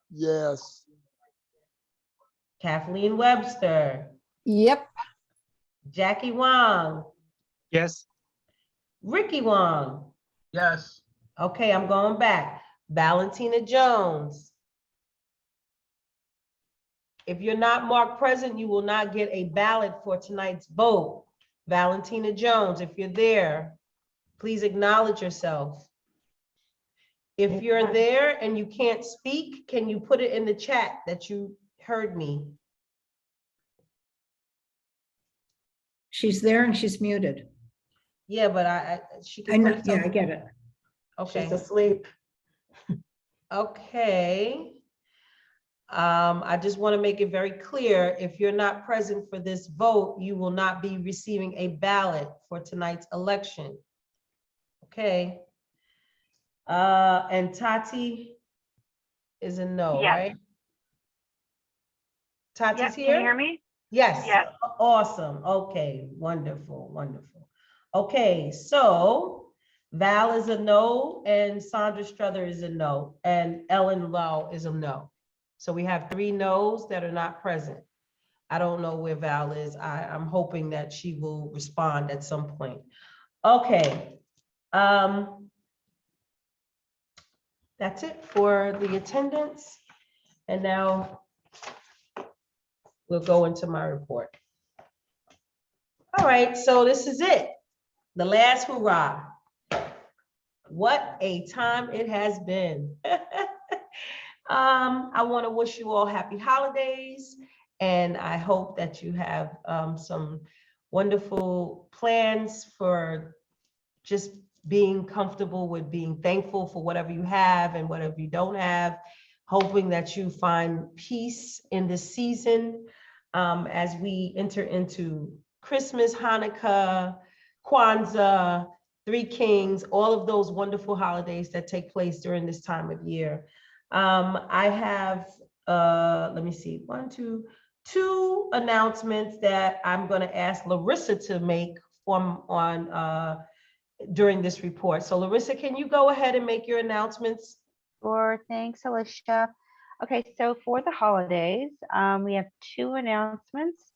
Yes. Kathleen Webster? Yep. Jackie Wong? Yes. Ricky Wong? Yes. Okay, I'm going back. Valentina Jones? If you're not marked present, you will not get a ballot for tonight's vote. Valentina Jones, if you're there, Please acknowledge yourself. If you're there and you can't speak, can you put it in the chat that you heard me? She's there and she's muted. Yeah, but she I can. know, put yeah, I something- get it. Okay. She's asleep. Okay. I just want to make it very clear, if you're not present for this vote, you will not be receiving a ballot for tonight's election. Okay. And Tati is a no, Yes. right? Tati's Yep, here? can you hear me? Yes. Yes. Awesome. Okay, wonderful, wonderful. Okay, so Val is a no, and Sandra Struther is a no, and Ellen Lau is a no. So we have 3 no's that are not present. I don't know where Val is. I'm hoping that she will respond at some point. Okay. That's it for the attendance. And now we'll go into my report. All right, so this is it. The last hurrah. What a time it has been. I want to wish you all happy holidays, and I hope that you have some wonderful plans for just being comfortable with being thankful for whatever you have and whatever you don't have, hoping that you find peace in this season as we enter into Christmas, Hanukkah, Kwanzaa, Three Kings, all of those wonderful holidays that take place during this time of year. I have, let me see, 2 announcements that I'm going to ask Larissa to make during this report. So Larissa, can you go ahead and make your announcements? Sure, thanks, Alicia. Okay, so for the holidays, we have 2 announcements,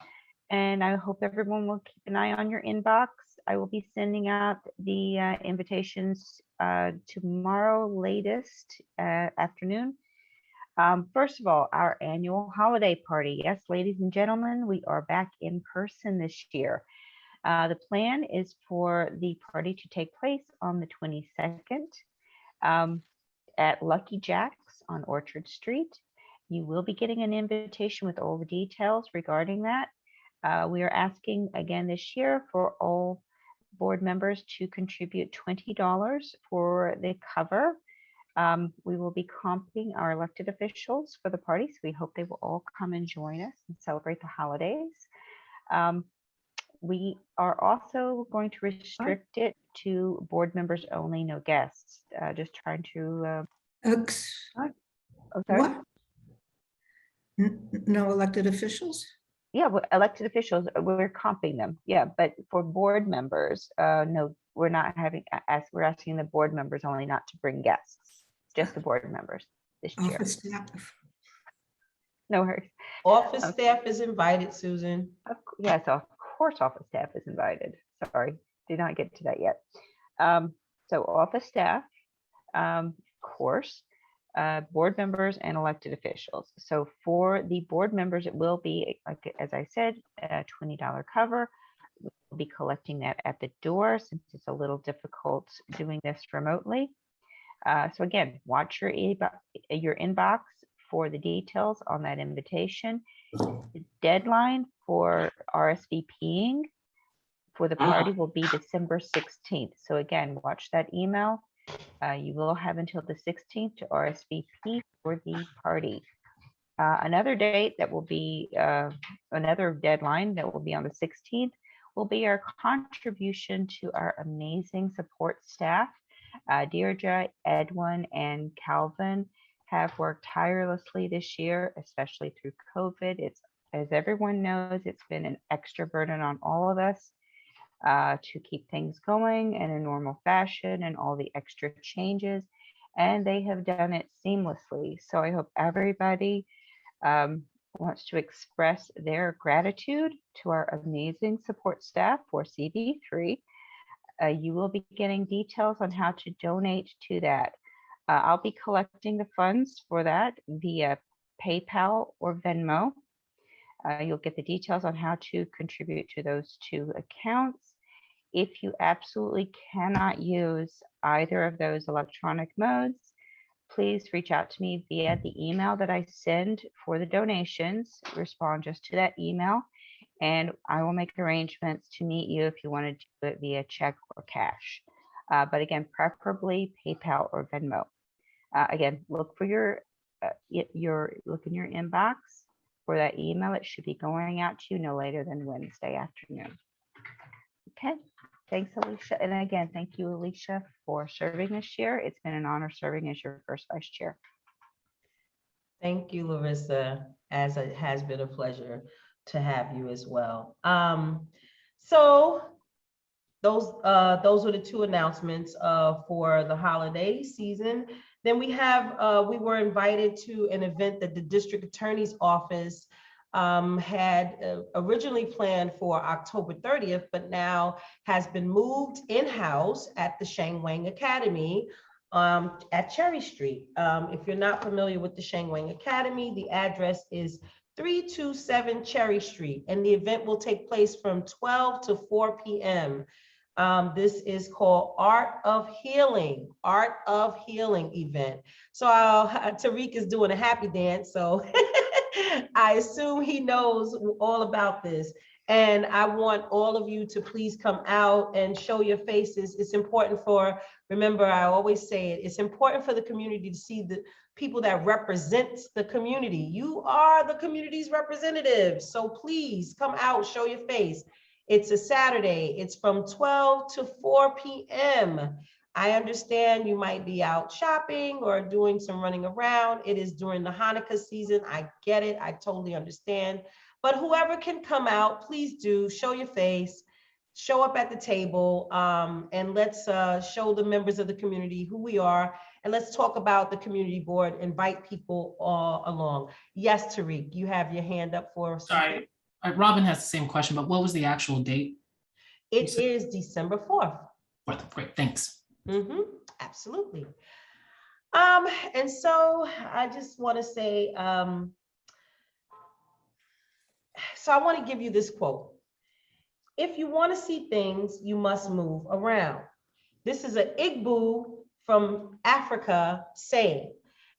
and I hope everyone will keep an eye on your inbox. I will be sending out the invitations tomorrow latest afternoon. First of all, our annual holiday party. Yes, ladies and gentlemen, we are back in person this year. The plan is for the party to take place on the 22nd at Lucky Jack's on Orchard Street. You will be getting an invitation with all the details regarding that. We are asking again this year for all board members to contribute $20 for the cover. We will be comping our elected officials for the party, so we hope they will all come and join us and celebrate the holidays. We are also going to restrict it to board members only, no guests. Just trying to. What? No elected officials? Yeah, elected officials, we're comping them. Yeah, but for board members, no, we're not having. We're asking the board members only not to bring guests, just the board members this year. Office staff. No worries. Office staff is invited, Susan. Yes, of course, office staff is invited. Sorry, did not get to that yet. So office staff, of course, board members and elected officials. So for the board members, it will be, like as I said, a $20 cover. We'll be collecting that at the door since it's a little difficult doing this remotely. So again, watch your inbox for the details on that invitation. The deadline for RSVPing for the party will be December 16th. So again, watch that email. You will have until the 16th to RSVP for the party. Another date that will be, another deadline that will be on the 16th will be our contribution to our amazing support staff. Deirdre, Edwin, and Calvin have worked tirelessly this year, especially through COVID. It's, as everyone knows, it's been an extra burden on all of us to keep things going in a normal fashion and all the extra changes, and they have done it seamlessly. So I hope everybody wants to express their gratitude to our amazing support staff for CB3. You will be getting details on how to donate to that. I'll be collecting the funds for that via PayPal or Venmo. You'll get the details on how to contribute to those 2 accounts. If you absolutely cannot use either of those electronic modes, please reach out to me via the email that I send for the donations. Respond just to that email, and I will make arrangements to meet you if you want to do it via check or cash. But again, preferably PayPal or Venmo. Again, look for look in your inbox for that email. It should be going out to you no later than Wednesday afternoon. Okay, thanks, Alicia. And again, thank you, Alicia, for serving this year. It's been an honor serving as your first vice chair. Thank you, Larissa, as it has been a pleasure to have you as well. So those were the two announcements for the holiday season. Then we were invited to an event that the district attorney's office had originally planned for October 30th, but now has been moved in-house at the Shang Wang Academy at Cherry Street. If you're not familiar with the Shang Wang Academy, the address is 327 Cherry Street, and the event will take place from 12 to 4 p.m. This is called Art of Healing event. So Tariq is doing a happy dance, so I assume he knows all about this. And I want all of you to please come out and show your faces. It's important remember, I always say it, it's important for the community to see the people that represent the community. You are the community's representatives. So please come out, show your face. It's a Saturday. It's from 12 to 4 p.m. I understand you might be out shopping or doing some running around. It is during the Hanukkah season. I get it. I totally understand. But whoever can come out, please do show your face, show up at the table, and let's show the members of the community who we are. And let's talk about the community board, invite people along. Yes, Tariq, you have your hand up for something. Sorry. Robin has the same question, but what was the actual date? It is December 4th. Great, thanks. Absolutely. And so I just want to say, so I want to give you this quote. If you want to see things, you must move around. This is an Igbo from Africa saying.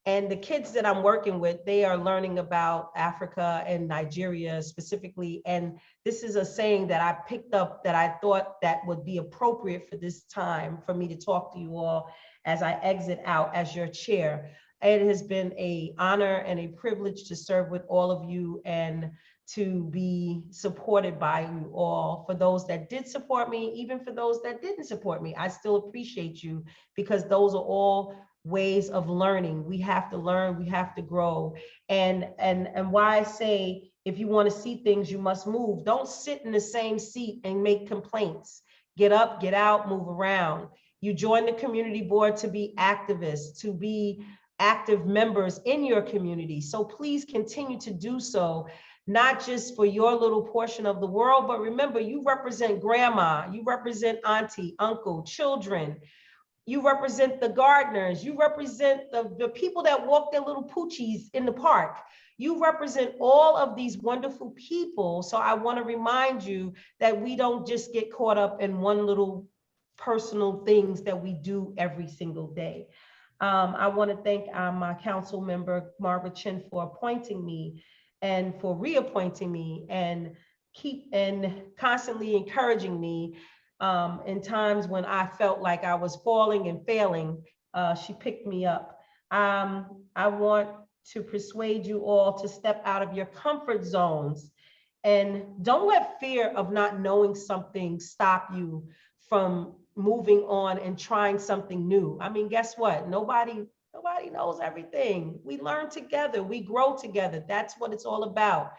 And the kids that I'm working with, they are learning about Africa and Nigeria specifically. And this is a saying that I picked up that I thought that would be appropriate for this time for me to talk to you all as I exit out as your chair. It has been an honor and a privilege to serve with all of you and to be supported by you all. For those that did support me, even for those that didn't support me, I still appreciate you, because those are all ways of learning. We have to learn, we have to grow. And why I say, if you want to see things, you must move. Don't sit in the same seat and make complaints. Get up, get out, move around. You join the community board to be activists, to be active members in your community. So please continue to do so, not just for your little portion of the world, but remember, you represent grandma, you represent auntie, uncle, children. You represent the gardeners. You represent the people that walk their little poochies in the park. You represent all of these wonderful people. So I want to remind you that we don't just get caught up in one little personal things that we do every single day. I want to thank my council member, Margaret Chin, for appointing me and for reappointing me and constantly encouraging me. In times when I felt like I was falling and failing, she picked me up. I want to persuade you all to step out of your comfort zones and don't let fear of not knowing something stop you from moving on and trying something new. I mean, guess what? Nobody knows everything. We learn together, we grow together. That's what it's all about.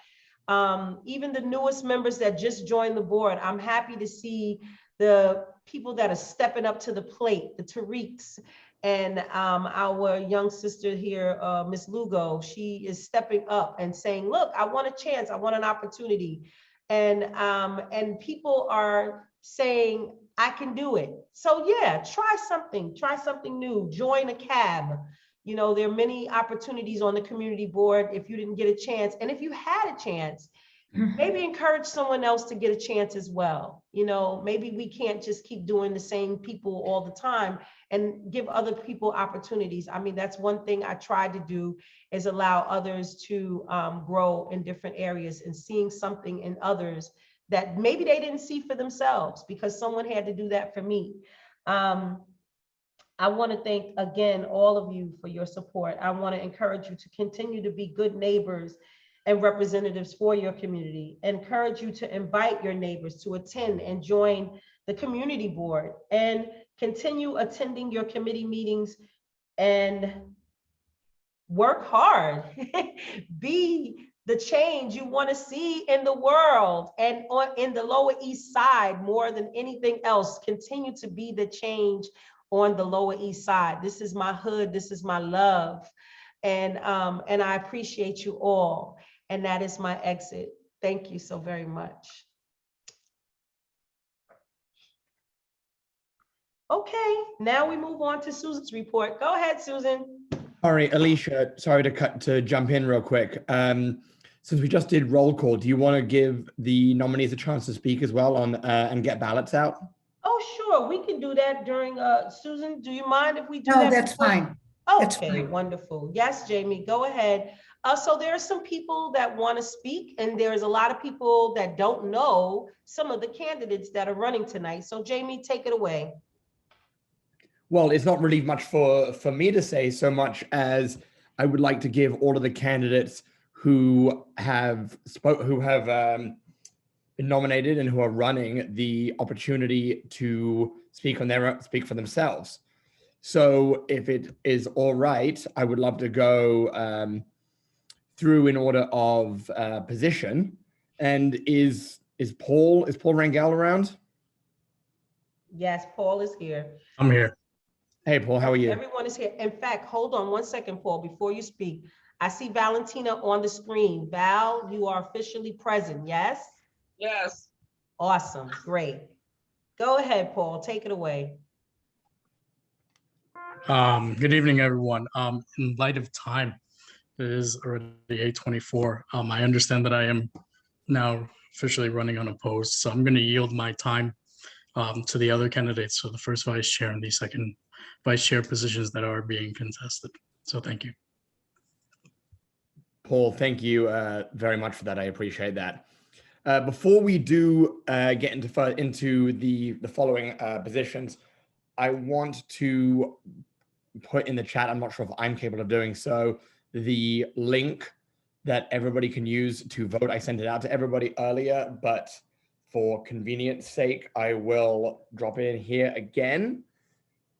Even the newest members that just joined the board, I'm happy to see the people that are stepping up to the plate, the Tariqs, and our young sister here, Miss Lugo, she is stepping up and saying, look, I want a chance, I want an opportunity. And people are saying, I can do it. So yeah, try something new, join a cab. You know, there are many opportunities on the community board if you didn't get a chance. And if you had a chance, maybe encourage someone else to get a chance as well. You know, maybe we can't just keep doing the same people all the time and give other people opportunities. I mean, that's one thing I try to do, is allow others to grow in different areas, and seeing something in others that maybe they didn't see for themselves, because someone had to do that for me. I want to thank again all of you for your support. I want to encourage you to continue to be good neighbors and representatives for your community. Encourage you to invite your neighbors to attend and join the community board, and continue attending your committee meetings and work hard. Be the change you want to see in the world, and in the Lower East Side more than anything else. Continue to be the change on the Lower East Side. This is my hood. This is my love. And I appreciate you all. And that is my exit. Thank you so very much. Okay, now we move on to Susan's report. Go ahead, Susan. Sorry, Alicia, sorry to jump in real quick. Since we just did roll call, do you want to give the nominees a chance to speak as well on and get ballots out? Oh, sure, we can do that during, Susan, do you mind if we do No, that? that's before? fine. That's Okay, fine. wonderful. Yes, Jamie, go ahead. So there are some people that want to speak, and there's a lot of people that don't know some of the candidates that are running tonight. So Jamie, take it away. Well, it's not really much for me to say, so much as I would like to give all of the candidates who have been nominated and who are running the opportunity to speak for themselves. So if it is all right, I would love to go through in order of position. And is Paul Rangel around? Yes, Paul is here. I'm here. Hey, Paul, how are you? Everyone is here. In fact, hold on one second, Paul, before you speak. I see Valentina on the screen. Val, you are officially present, yes? Yes. Awesome, great. Go ahead, Paul, take it away. Good evening, everyone. In light of time, it is already 8:24. I understand that I am now officially running unopposed, so I'm going to yield my time to the other candidates, so the first vice chair and the second vice chair positions that are being contested. So thank you. Paul, thank you very much for that. I appreciate that. Before we do get into the following positions, I want to put in the chat, I'm not sure if I'm capable of doing so, the link that everybody can use to vote. I sent it out to everybody earlier, but for convenience sake, I will drop it in here again.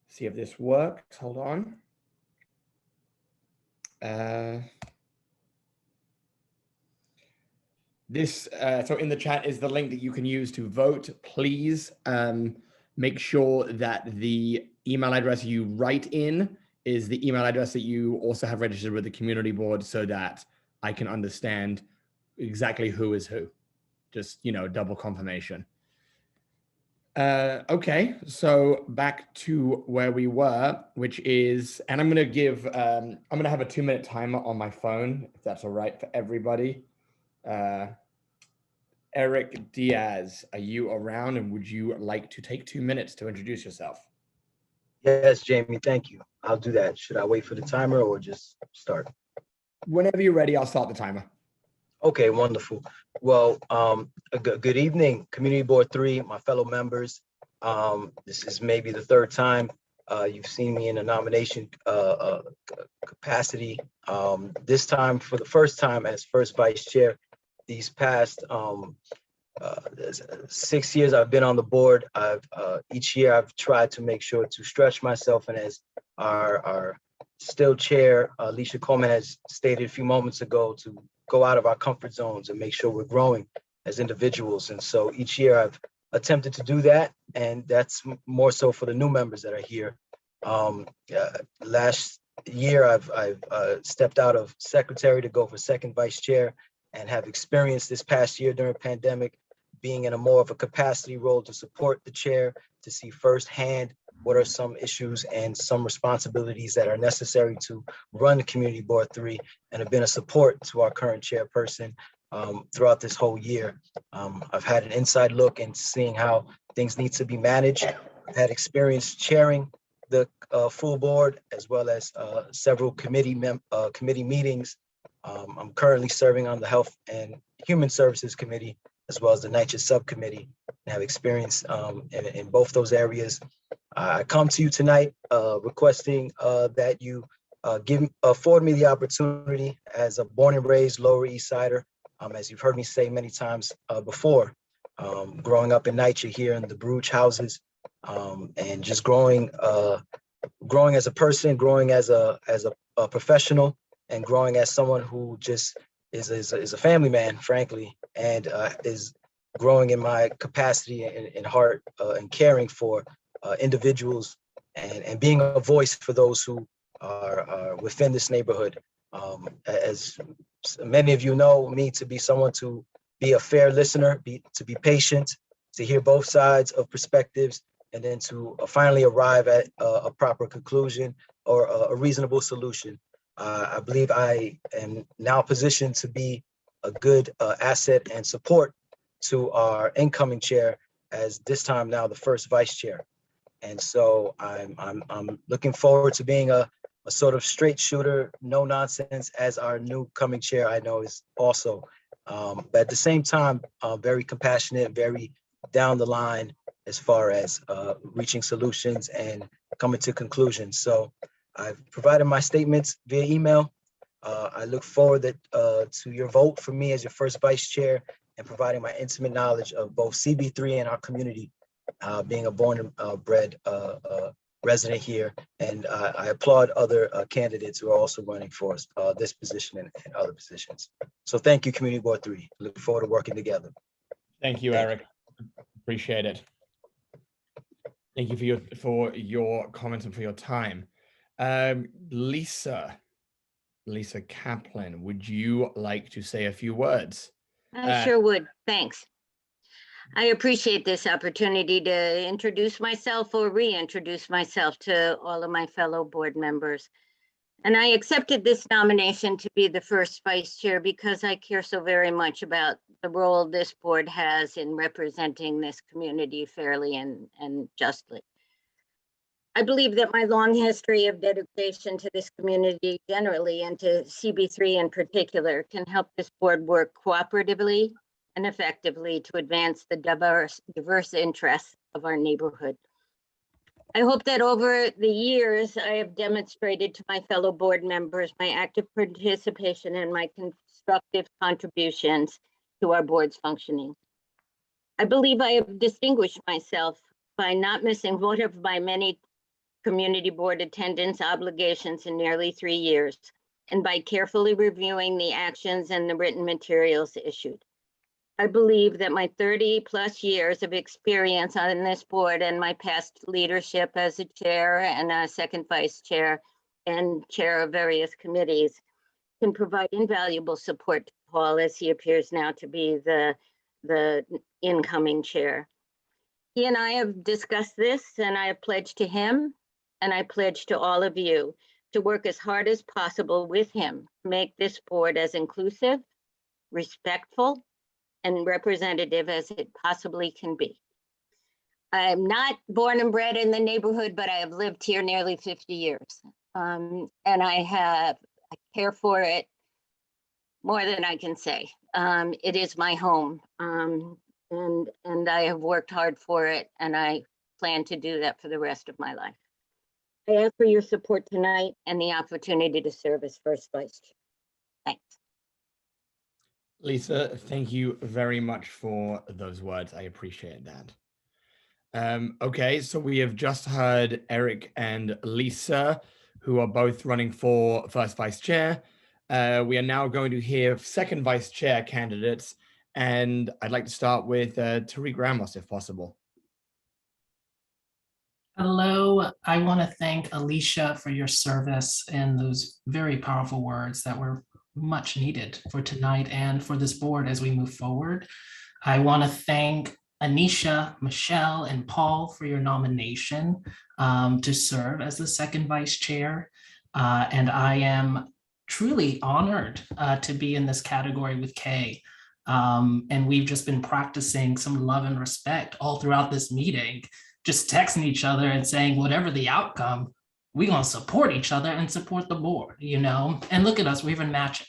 See if this works. Hold on. So in the chat is the link that you can use to vote. Please make sure that the email address you write in is the email address that you also have registered with the community board, so that I can understand exactly who is who. Just, double confirmation. Okay, so back to where we were, which is, and I'm going to have a 2-minute timer on my phone, if that's all right for everybody. Eric Diaz, are you around, and would you like to take 2 minutes to introduce yourself? Yes, Jamie, thank you. I'll do that. Should I wait for the timer or just start? Whenever you're ready, I'll start the timer. Okay, wonderful. Well, good evening, Community Board 3, my fellow members. This is maybe the third time you've seen me in a nomination capacity. This time, for the first time as first vice chair. These past 6 years I've been on the board, each year I've tried to make sure to stretch myself, and as our still chair, Alicia Coleman, has stated a few moments ago, to go out of our comfort zones and make sure we're growing as individuals. And so each year I've attempted to do that, and that's more so for the new members that are here. Last year I've stepped out of secretary to go for second vice chair, and have experienced this past year during pandemic being in a more of a capacity role to support the chair, to see firsthand what are some issues and some responsibilities that are necessary to run Community Board 3, and have been a support to our current chairperson, throughout this whole year. I've had an inside look into seeing how things need to be managed. I've had experience chairing the full board as well as several committee meetings. I'm currently serving on the Health and Human Services Committee as well as the NYCHA subcommittee, and have experience in both those areas. I come to you tonight requesting that you afford me the opportunity as a born and raised Lower East Sider, as you've heard me say many times before, growing up in NYCHA here in the Bruges houses, and just growing as a person, growing as a professional, and growing as someone who just is a family man, frankly, and is growing in my capacity and heart and caring for individuals and being a voice for those who are within this neighborhood. As many of you know me to be someone to be a fair listener, to be patient, to hear both sides of perspectives, and then to finally arrive at a proper conclusion or a reasonable solution. I believe I am now positioned to be a good asset and support to our incoming chair, as this time now the first vice chair. And so I'm looking forward to being a sort of straight shooter, no nonsense, as our new coming chair I know is also. But at the same time, very compassionate, very down the line as far as reaching solutions and coming to conclusions. So I've provided my statements via email. I look forward to your vote for me as your first vice chair and providing my intimate knowledge of both CB3 and our community, being a born and bred resident here. And I applaud other candidates who are also running for this position and other positions. So thank you, Community Board 3. Look forward to working together. Thank you, Eric. Appreciate it. Thank you for your comments and for your time. Lisa Kaplan, would you like to say a few words? I sure would. Thanks. I appreciate this opportunity to introduce myself or reintroduce myself to all of my fellow board members. And I accepted this nomination to be the first vice chair because I care so very much about the role this board has in representing this community fairly and justly. I believe that my long history of dedication to this community generally and to CB3 in particular can help this board work cooperatively and effectively to advance the diverse interests of our neighborhood. I hope that over the years, I have demonstrated to my fellow board members my active participation and my constructive contributions to our board's functioning. I believe I have distinguished myself by not missing one of my many community board attendance obligations in nearly 3 years, and by carefully reviewing the actions and the written materials issued. I believe that my 30+ years of experience on this board and my past leadership as a chair and a second vice chair and chair of various committees can provide invaluable support to Paul as he appears now to be the incoming chair. He and I have discussed this, and I have pledged to him, and I pledge to all of you to work as hard as possible with him to make this board as inclusive, respectful, and representative as it possibly can be. I'm not born and bred in the neighborhood, but I have lived here nearly 50 years. And I care for it more than I can say. It is my home, and I have worked hard for it, and I plan to do that for the rest of my life. I ask for your support tonight and the opportunity to serve as first vice chair. Thanks. Lisa, thank you very much for those words. I appreciate that. Okay, so we have just heard Eric and Lisa, who are both running for first vice chair. We are now going to hear second vice chair candidates, and I'd like to start with Tariq Ramos, if possible. Hello, I want to thank Alicia for your service and those very powerful words that were much needed for tonight and for this board as we move forward. I want to thank Anisha, Michelle, and Paul for your nomination to serve as the second vice chair. And I am truly honored to be in this category with Kay. And we've just been practicing some love and respect all throughout this meeting, just texting each other and saying, whatever the outcome, we're going to support each other and support the board, you know? And look at us, we're even matching.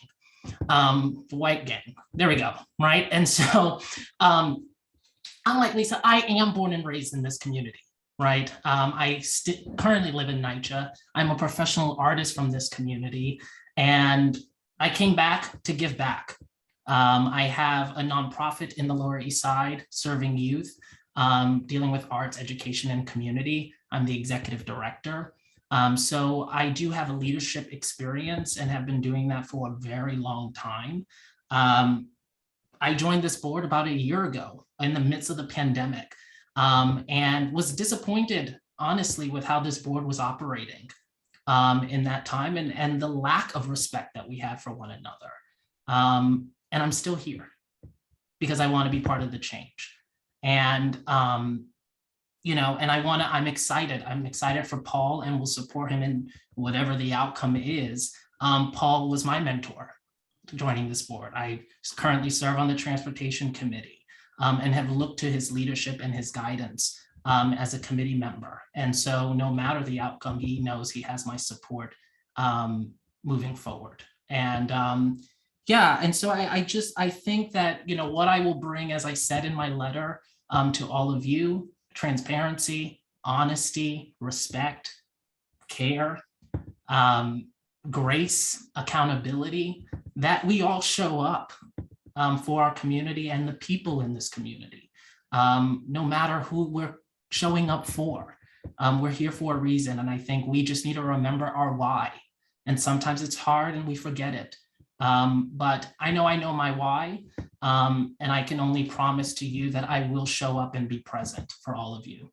White gang, there we go, right? And so, unlike Lisa, I am born and raised in this community, right? I currently live in NYCHA. I'm a professional artist from this community, and I came back to give back. I have a nonprofit in the Lower East Side serving youth, dealing with arts, education, and community. I'm the executive director. So I do have a leadership experience and have been doing that for a very long time. I joined this board about a year ago in the midst of the pandemic, and was disappointed, honestly, with how this board was operating in that time, and the lack of respect that we had for one another. And I'm still here because I want to be part of the change. And, you know, and I'm excited. I'm excited for Paul, and will support him in whatever the outcome is. Paul was my mentor joining this board. I currently serve on the transportation committee, and have looked to his leadership and his guidance as a committee member. And so no matter the outcome, he knows he has my support moving forward. And yeah, and so I think that, you know, what I will bring, as I said in my letter to all of you, transparency, honesty, respect, care, grace, accountability, that we all show up for our community and the people in this community, no matter who we're showing up for. We're here for a reason, and I think we just need to remember our why. And sometimes it's hard and we forget it. But I know my why, and I can only promise to you that I will show up and be present for all of you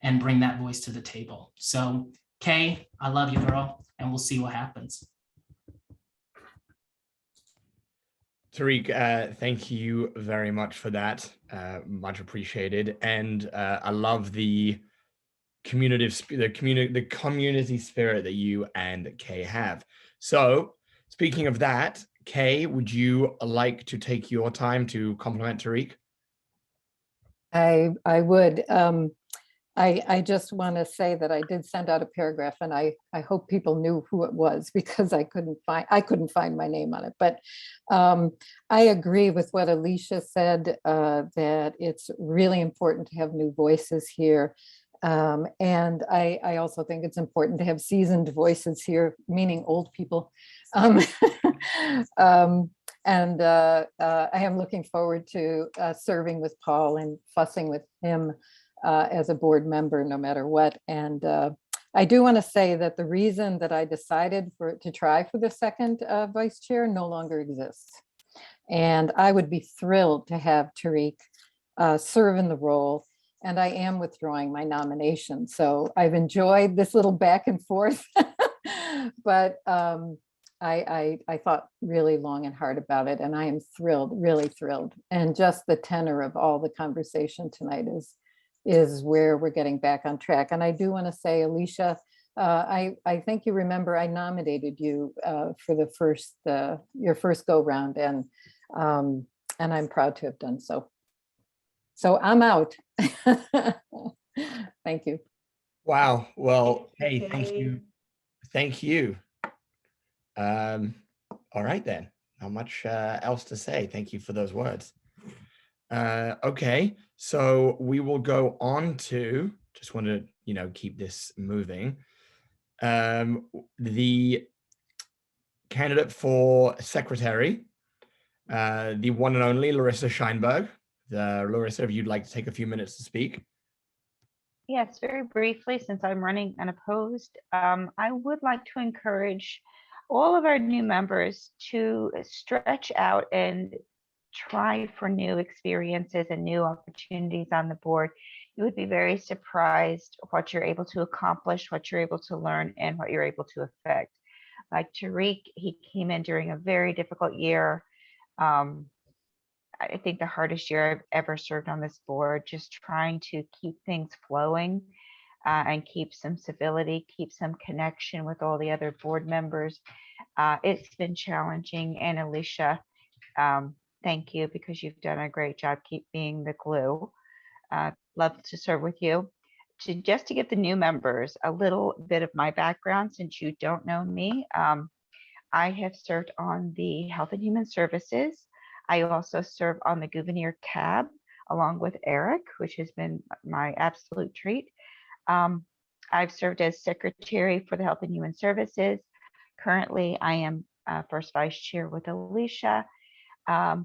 and bring that voice to the table. So, Kay, I love you, girl, and we'll see what happens. Tariq, thank you very much for that. Much appreciated. And I love the community spirit that you and Kay have. So, speaking of that, Kay, would you like to take your time to compliment Tariq? I would. I just want to say that I did send out a paragraph, and I hope people knew who it was, because I couldn't find my name on it. But I agree with what Alicia said, that it's really important to have new voices here. And I also think it's important to have seasoned voices here, meaning old people. And I am looking forward to serving with Paul and fussing with him as a board member, no matter what. And I do want to say that the reason that I decided to try for the second vice chair no longer exists. And I would be thrilled to have Tariq serve in the role. And I am withdrawing my nomination. So I've enjoyed this little back and forth, but I thought really long and hard about it, and I am thrilled, really thrilled. And just the tenor of all the conversation tonight is where we're getting back on track. And I do want to say, Alicia, I think you remember I nominated you for your first go round, and I'm proud to have done so. So I'm out. Thank you. Wow. Well, hey, thank you. Thank you. All right then. Not much else to say. Thank you for those words. Okay, so we will go on to, just want to, keep this moving. The candidate for secretary, the one and only Larissa Scheinberg. Larissa, if you'd like to take a few minutes to speak. Yes, very briefly, since I'm running unopposed, I would like to encourage all of our new members to stretch out and try for new experiences and new opportunities on the board. You would be very surprised what you're able to accomplish, what you're able to learn, and what you're able to affect. Like Tariq, he came in during a very difficult year. I think the hardest year I've ever served on this board, just trying to keep things flowing and keep some civility, keep some connection with all the other board members. It's been challenging. And Alicia, thank you because you've done a great job. Keep being the glue. Love to serve with you. Just to give the new members a little bit of my background, since you don't know me, I have served on the Health and Human Services. I also serve on the Gouverneur CAB along with Eric, which has been my absolute treat. I've served as secretary for the Health and Human Services. Currently, I am first vice chair with Alicia. I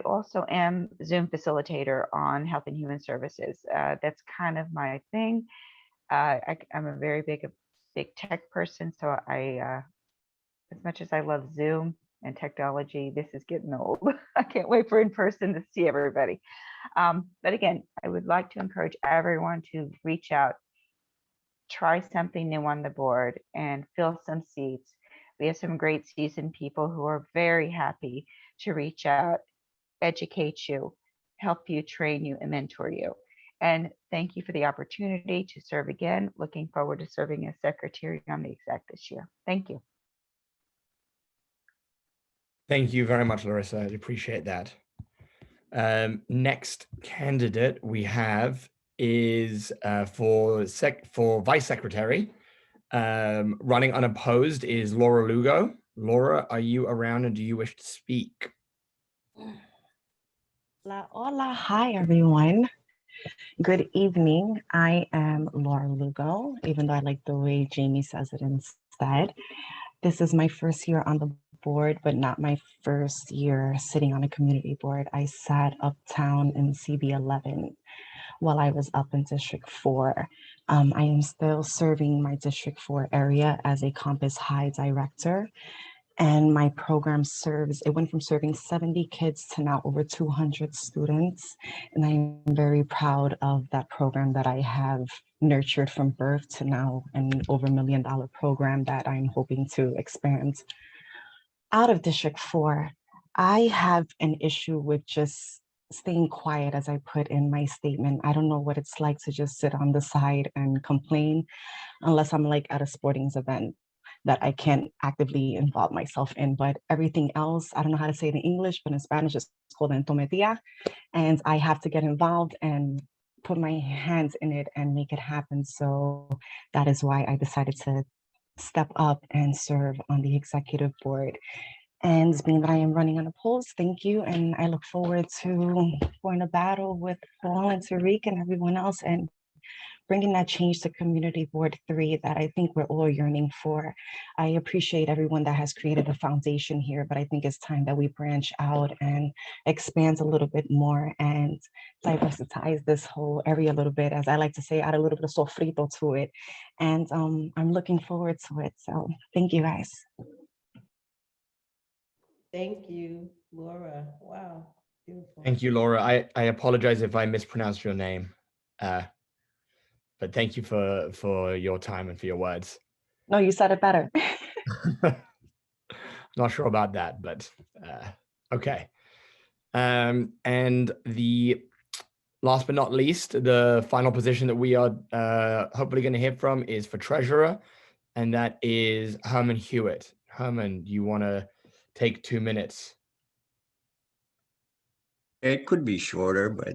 also am Zoom facilitator on Health and Human Services. That's kind of my thing. I'm a very big tech person, so as much as I love Zoom and technology, this is getting old. I can't wait for in person to see everybody. But again, I would like to encourage everyone to reach out, try something new on the board, and fill some seats. We have some great seasoned people who are very happy to reach out, educate you, help you, train you, and mentor you. And thank you for the opportunity to serve again. Looking forward to serving as secretary on the exec this year. Thank you. Thank you very much, Larissa. I appreciate that. Next candidate we have is for vice secretary. Running unopposed is Laura Lugo. Laura, are you around and do you wish to speak? Hola, hi everyone. Good evening. I am Laura Lugo, even though I like the way Jamie says it instead. This is my first year on the board, but not my first year sitting on a community board. I sat uptown in CB11 while I was up in District 4. I am still serving my District 4 area as a Compass High director. And my program it went from serving 70 kids to now over 200 students. And I'm very proud of that program that I have nurtured from birth to now an over $1 million program that I'm hoping to expand. Out of District 4, I have an issue with just staying quiet, as I put in my statement. I don't know what it's like to just sit on the side and complain unless I'm like at a sporting event that I can't actively involve myself in, but everything else, I don't know how to say it in English, but in Spanish it's called entometía, and I have to get involved and put my hands in it and make it happen. So that is why I decided to step up and serve on the executive board. And being that I am running unopposed, thank you, and I look forward to going to battle with Paul and Tariq and everyone else and bringing that change to Community Board 3 that I think we're all yearning for. I appreciate everyone that has created a foundation here, but I think it's time that we branch out and expand a little bit more and diversitize this whole area a little bit, as I like to say, add a little bit of sofrito to it. And I'm looking forward to it. So thank you guys. Thank you, Laura. Wow, beautiful. Thank you, Laura. I apologize if I mispronounced your name. But thank you for your time and for your words. No, you said it better. Not sure about that, but okay. And the last but not least, the final position that we are hopefully going to hear from is for treasurer, and that is Herman Hewitt. Herman, do you want to take 2 minutes? It could be shorter, but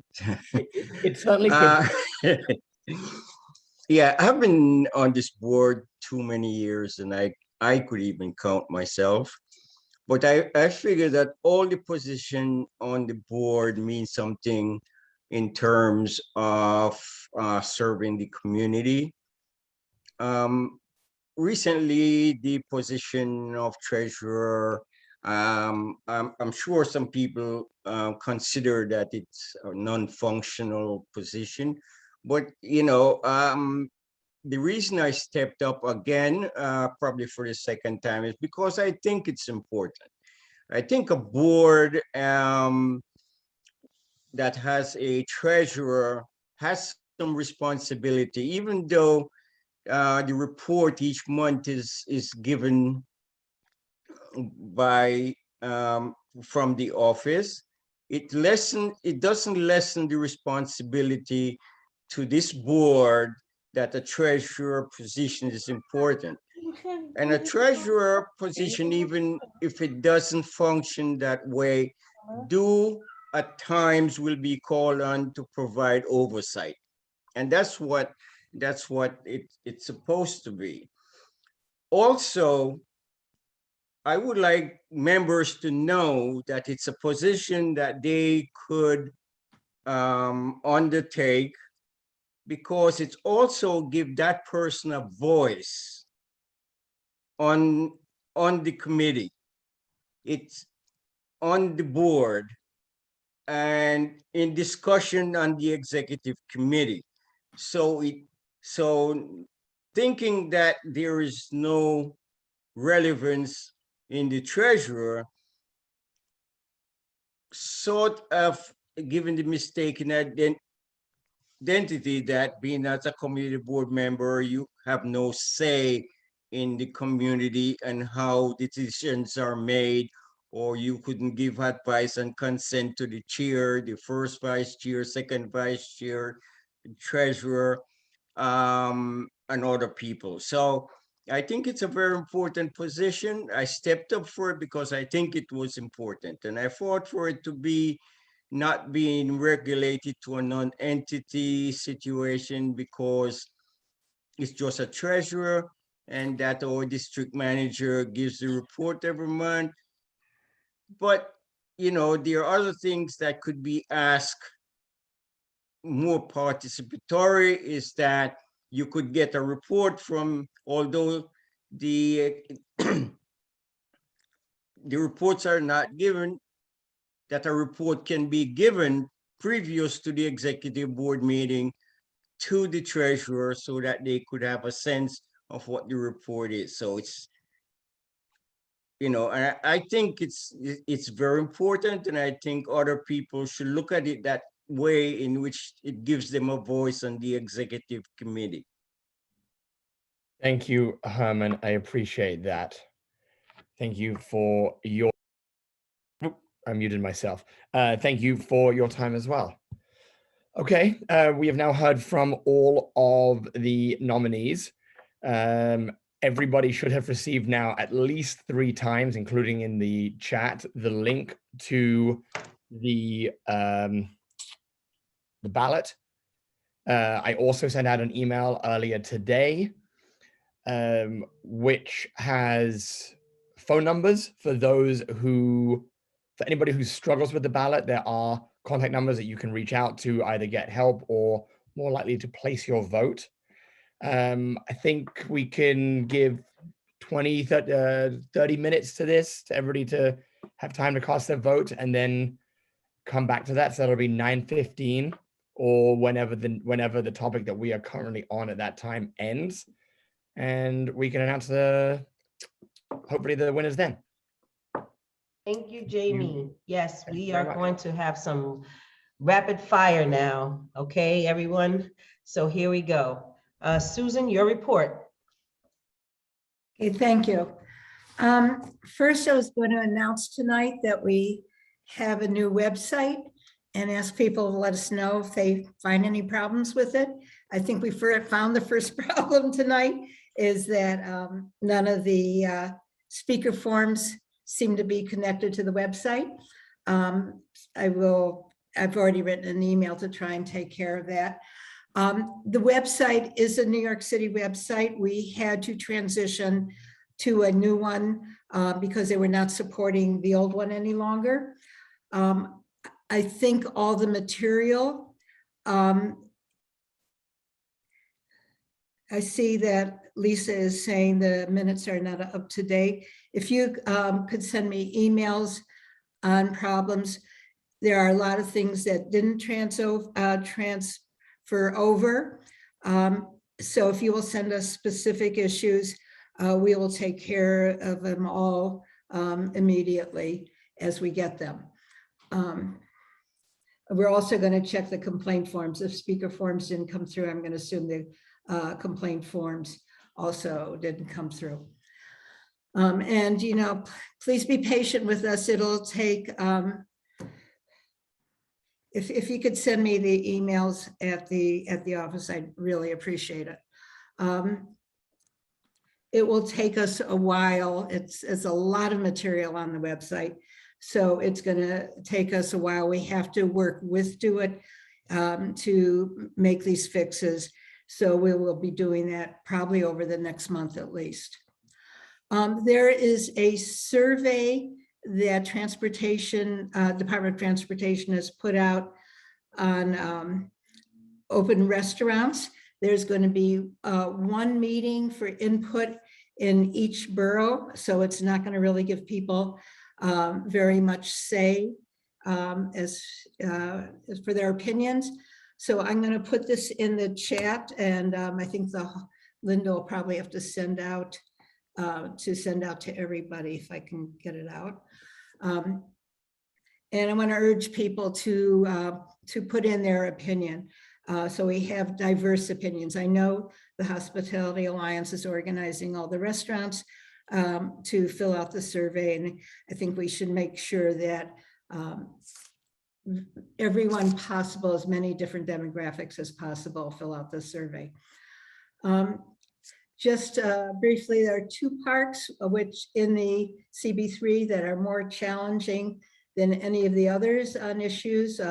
it certainly could. Yeah, I've been on this board too many years, and I could even count myself. But I figure that all the position on the board means something in terms of serving the community. Recently, the position of treasurer, I'm sure some people consider that it's a non-functional position. But, you know, the reason I stepped up again, probably for the second time, is because I think it's important. I think a board that has a treasurer has some responsibility, even though the report each month is given by from the office. It doesn't lessen the responsibility to this board that the treasurer position is important. And a treasurer position, even if it doesn't function that way, do at times will be called on to provide oversight. And that's what it's supposed to be. Also, I would like members to know that it's a position that they could undertake, because it's also give that person a voice on the committee. It's on the board and in discussion on the executive committee. So thinking that there is no relevance in the treasurer, sort of given the mistaken identity that being as a community board member, you have no say in the community and how decisions are made, or you couldn't give advice and consent to the chair, the first vice chair, second vice chair, treasurer, and other people. So I think it's a very important position. I stepped up for it because I think it was important, and I fought for it to be not being regulated to a non-entity situation, because it's just a treasurer and that our district manager gives the report every month. But, you know, there are other things that could be asked more participatory, is that you could get a report from, although the the reports are not given, that a report can be given previous to the executive board meeting to the treasurer, so that they could have a sense of what the report is. So it's, you know, I think it's very important, and I think other people should look at it that way, in which it gives them a voice on the executive committee. Thank you, Herman. I appreciate that. Thank you for your, I muted myself. Thank you for your time as well. Okay, we have now heard from all of the nominees. Everybody should have received now at least 3 times, including in the chat, the link to the ballot. I also sent out an email earlier today, which has phone numbers for anybody who struggles with the ballot. There are contact numbers that you can reach out to, either get help or more likely to place your vote. I think we can give 30 minutes to this, to everybody to have time to cast their vote, and then come back to that. So that'll be 9:15, or whenever the topic that we are currently on at that time ends, and we can announce hopefully the winners then. Thank you, Jamie. Yes, we are going to have some rapid fire now. Okay, everyone. So here we go. Susan, your report. Okay, thank you. First, I was going to announce tonight that we have a new website and ask people to let us know if they find any problems with it. I think we found the first problem tonight is that none of the speaker forms seem to be connected to the website. I've already written an email to try and take care of that. The website is a New York City website. We had to transition to a new one because they were not supporting the old one any longer. I think all the material, I see that Lisa is saying the minutes are not up to date. If you could send me emails on problems, there are a lot of things that didn't transfer over. So if you will send us specific issues, we will take care of them all immediately as we get them. We're also going to check the complaint forms. If speaker forms didn't come through, I'm going to assume the complaint forms also didn't come through. And, you know, please be patient with us. It'll take, if you could send me the emails at the office, I'd really appreciate it. it will take us a while. It's a lot of material on the website. So it's going to take us a while. We have to work with DoIT to make these fixes. So we will be doing that probably over the next month at least. There is a survey that Department of Transportation has put out on open restaurants. There's going to be one meeting for input in each borough. So it's not going to really give people very much say as for their opinions. So I'm going to put this in the chat, and I think Linda will probably have to send out to everybody if I can get it out. And I want to urge people to put in their opinion. So we have diverse opinions. I know the Hospitality Alliance is organizing all the restaurants to fill out the survey, and I think we should make sure that everyone possible, as many different demographics as possible, fill out the survey. Just briefly, there are two parks which in the CB3 that are more challenging than any of the others on issues.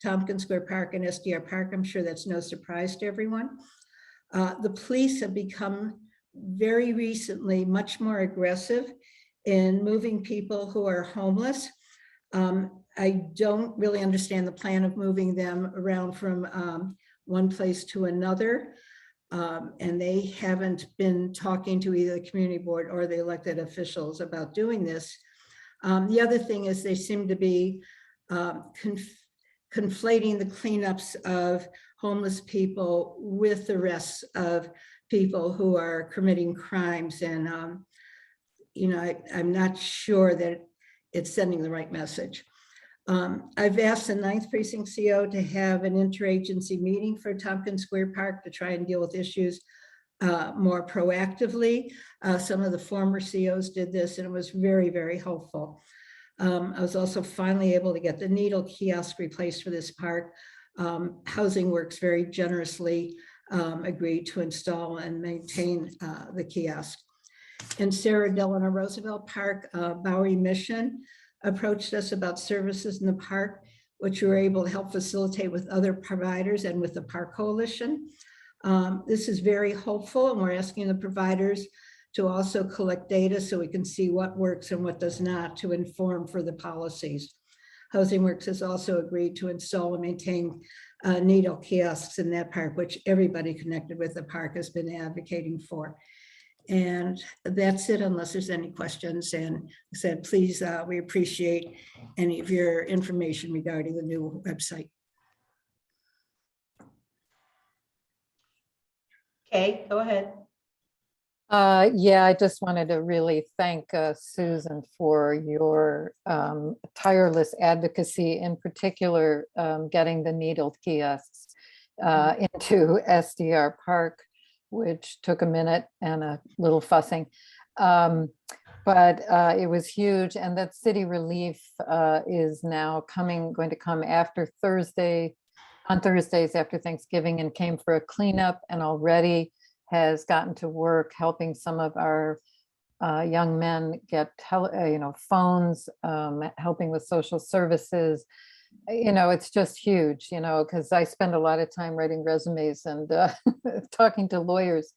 Tompkins Square Park and SDR Park, I'm sure that's no surprise to everyone. The police have become very recently much more aggressive in moving people who are homeless. I don't really understand the plan of moving them around from one place to another. And they haven't been talking to either the community board or the elected officials about doing this. The other thing is they seem to be conflating the cleanups of homeless people with the rest of people who are committing crimes. And, I'm not sure that it's sending the right message. I've asked the 9th Precinct CO to have an interagency meeting for Tompkins Square Park to try and deal with issues more proactively. Some of the former COs did this, and it was very, very helpful. I was also finally able to get the needle kiosk replaced for this park. Housing Works very generously agreed to install and maintain the kiosk. In Sarah Delano Roosevelt Park, Bowery Mission approached us about services in the park, which we were able to help facilitate with other providers and with the Park Coalition. This is very hopeful, and we're asking the providers to also collect data so we can see what works and what does not to inform for the policies. Housing Works has also agreed to install and maintain needle kiosks in that park, which everybody connected with the park has been advocating for. And that's it, unless there's any questions. And I said, please, we appreciate any of your information regarding the new website. Okay, go ahead. Yeah, I just wanted to really thank Susan for your tireless advocacy, in particular, getting the needle kiosks into SDR Park, which took a minute and a little fussing. But it was huge, and that City Relief is now going to come after Thursday, on Thursdays after Thanksgiving, and came for a cleanup, and already has gotten to work helping some of our young men get phones, helping with social services. It's just huge, because I spend a lot of time writing resumes and talking to lawyers,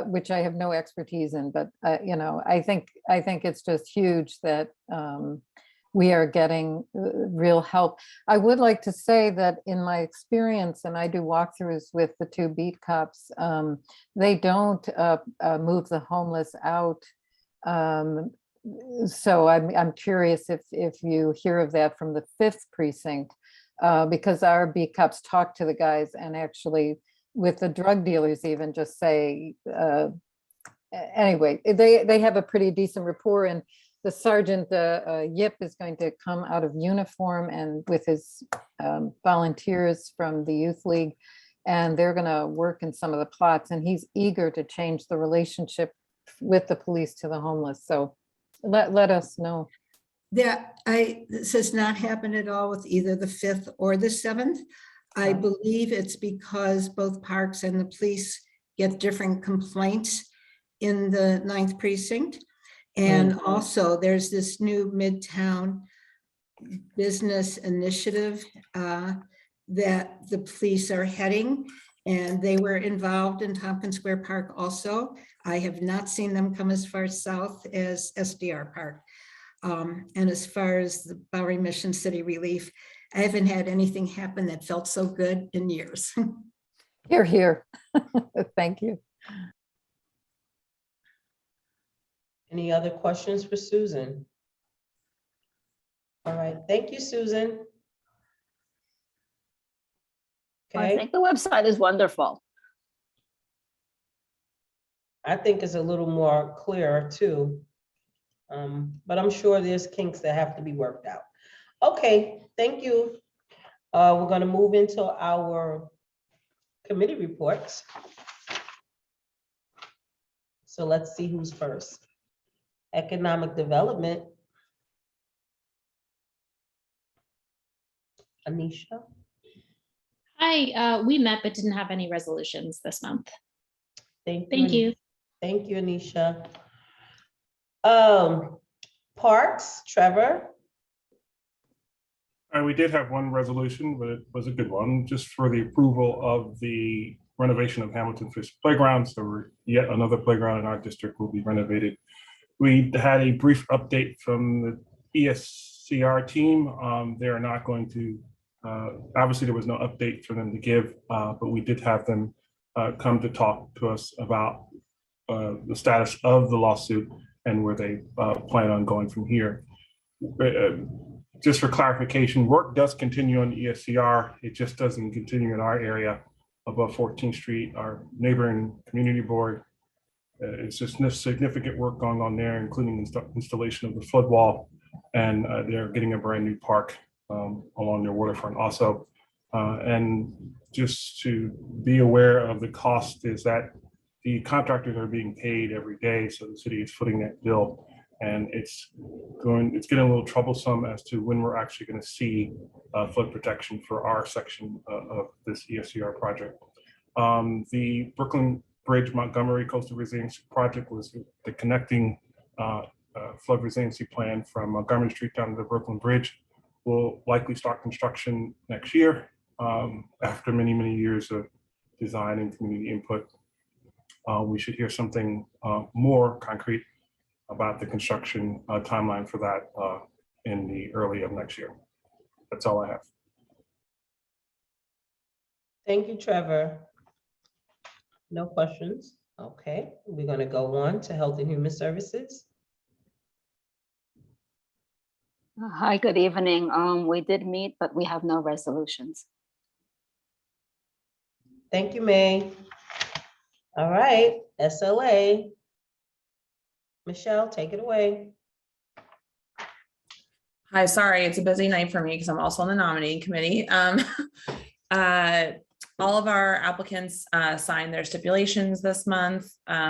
which I have no expertise in, but I think it's just huge that we are getting real help. I would like to say that in my experience, and I do walkthroughs with the 2 beat cops, they don't move the homeless out. So I'm curious if you hear of that from the 5th precinct, because our beat cops talk to the guys, and actually with the drug dealers even just say, anyway, they have a pretty decent rapport. And the sergeant, Yip, is going to come out of uniform and with his volunteers from the Youth League, and they're going to work in some of the plots, and he's eager to change the relationship with the police to the homeless. So let us know. This has not happened at all with either the 5th or the 7th. I believe it's because both parks and the police get different complaints. in the 9th precinct. And also there's this new Midtown business initiative that the police are heading, and they were involved in Tompkins Square Park also. I have not seen them come as far south as SDR Park. And as far as the Bowery Mission City Relief, I haven't had anything happen that felt so good in years. Here, here. Thank you. Any other questions for Susan? All right, thank you, Susan. I Okay, think the website is wonderful. I think it's a little more clear too. But I'm sure there's kinks that have to be worked out. Okay, thank you. We're gonna move into our committee reports. So let's see who's first. Economic Development. Anisha. Hi, we met but didn't have any resolutions this month. Thank Thank you. Thank you, Anisha. Parks, Trevor. We did have one resolution, but it was a good one, just for the approval of the renovation of Hamilton Fish Playground. So yet another playground in our district will be renovated. We had a brief update from the ESCR team. They are not going to, obviously there was no update for them to give, but we did have them come to talk to us about the status of the lawsuit and where they plan on going from here. Just for clarification, work does continue on ESCR. It just doesn't continue in our area above 14th Street, our neighboring community board. It's just significant work going on there, including installation of the flood wall, and they're getting a brand new park along their waterfront also. And just to be aware of the cost is that the contractors are being paid every day, so the city is footing that bill, and it's getting a little troublesome as to when we're actually going to see flood protection for our section of this ESCR project. The Brooklyn Bridge Montgomery Coastal Resiliency Project was the connecting flood resiliency plan from Montgomery Street down to the Brooklyn Bridge. Will likely start construction next year after many, many years of design and community input. We should hear something more concrete about the construction timeline for that in the early of next year. That's all I have. Thank you, Trevor. No questions. Okay, we're gonna go on to Health and Human Services. Hi, good evening. We did meet, but we have no resolutions. Thank you, May. All right, SLA. Michelle, take it away. Hi, sorry, it's a busy night for me because I'm also on the nominating committee. All of our applicants signed their stipulations this month.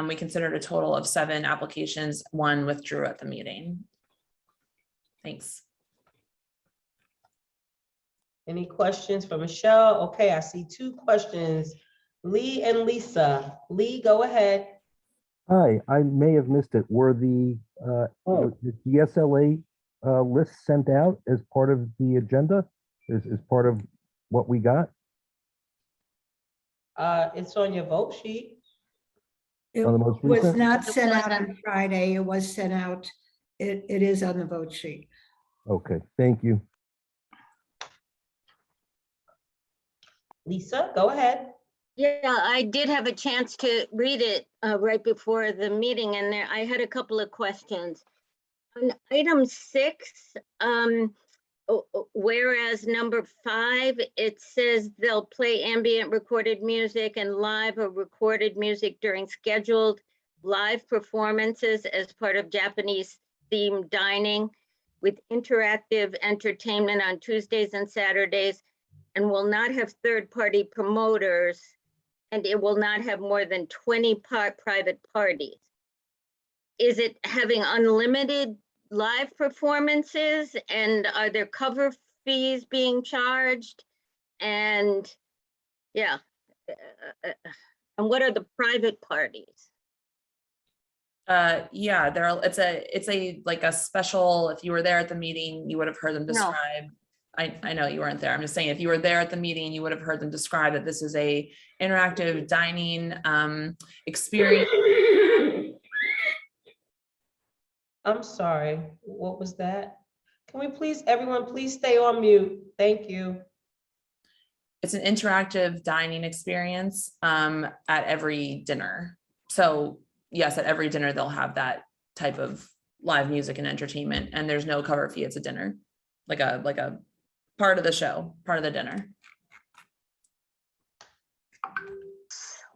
We considered a total of 7 applications. 1 withdrew at the meeting. Thanks. Any questions for Michelle? Okay, I see 2 questions. Lee and Lisa. Lee, go ahead. Hi, I may have missed it. Were the SLA list sent out as part of the agenda? As part of what we got? It's on your vote sheet. It On the most was recent? not sent out on Friday. It was sent out. It is on the vote sheet. Okay, thank you. Lisa, go ahead. Yeah, I did have a chance to read it right before the meeting, and I had a couple of questions. On item 6, whereas number 5, it says they'll play ambient recorded music and live or recorded music during scheduled live performances as part of Japanese themed dining with interactive entertainment on Tuesdays and Saturdays, and will not have third-party promoters, and it will not have more than 20 private parties. Is it having unlimited live performances, and are there cover fees being charged? And yeah, and what are the private parties? Yeah, it's a like a special, if you were there at the meeting, you would have heard them describe. I know you weren't there. I'm just saying, if you were there at the meeting, you would have heard them describe that this is a interactive dining experience. I'm sorry, what was that? Can we please, everyone, please stay on mute? Thank you. It's an interactive dining experience at every dinner. So yes, at every dinner, they'll have that type of live music and entertainment, and there's no cover fee. It's a dinner, like a part of the show, part of the dinner.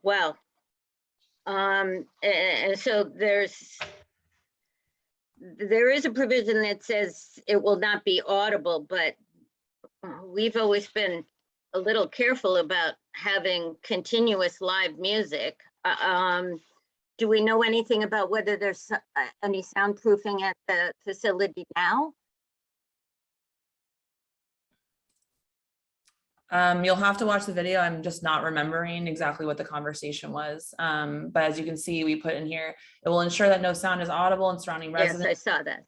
Well, and so there is a provision that says it will not be audible, but we've always been a little careful about having continuous live music. Do we know anything about whether there's any soundproofing at the facility now? You'll have to watch the video. I'm just not remembering exactly what the conversation was. But as you can see, we put in here, it will ensure that no sound is audible in surrounding residents. Yes, I saw that.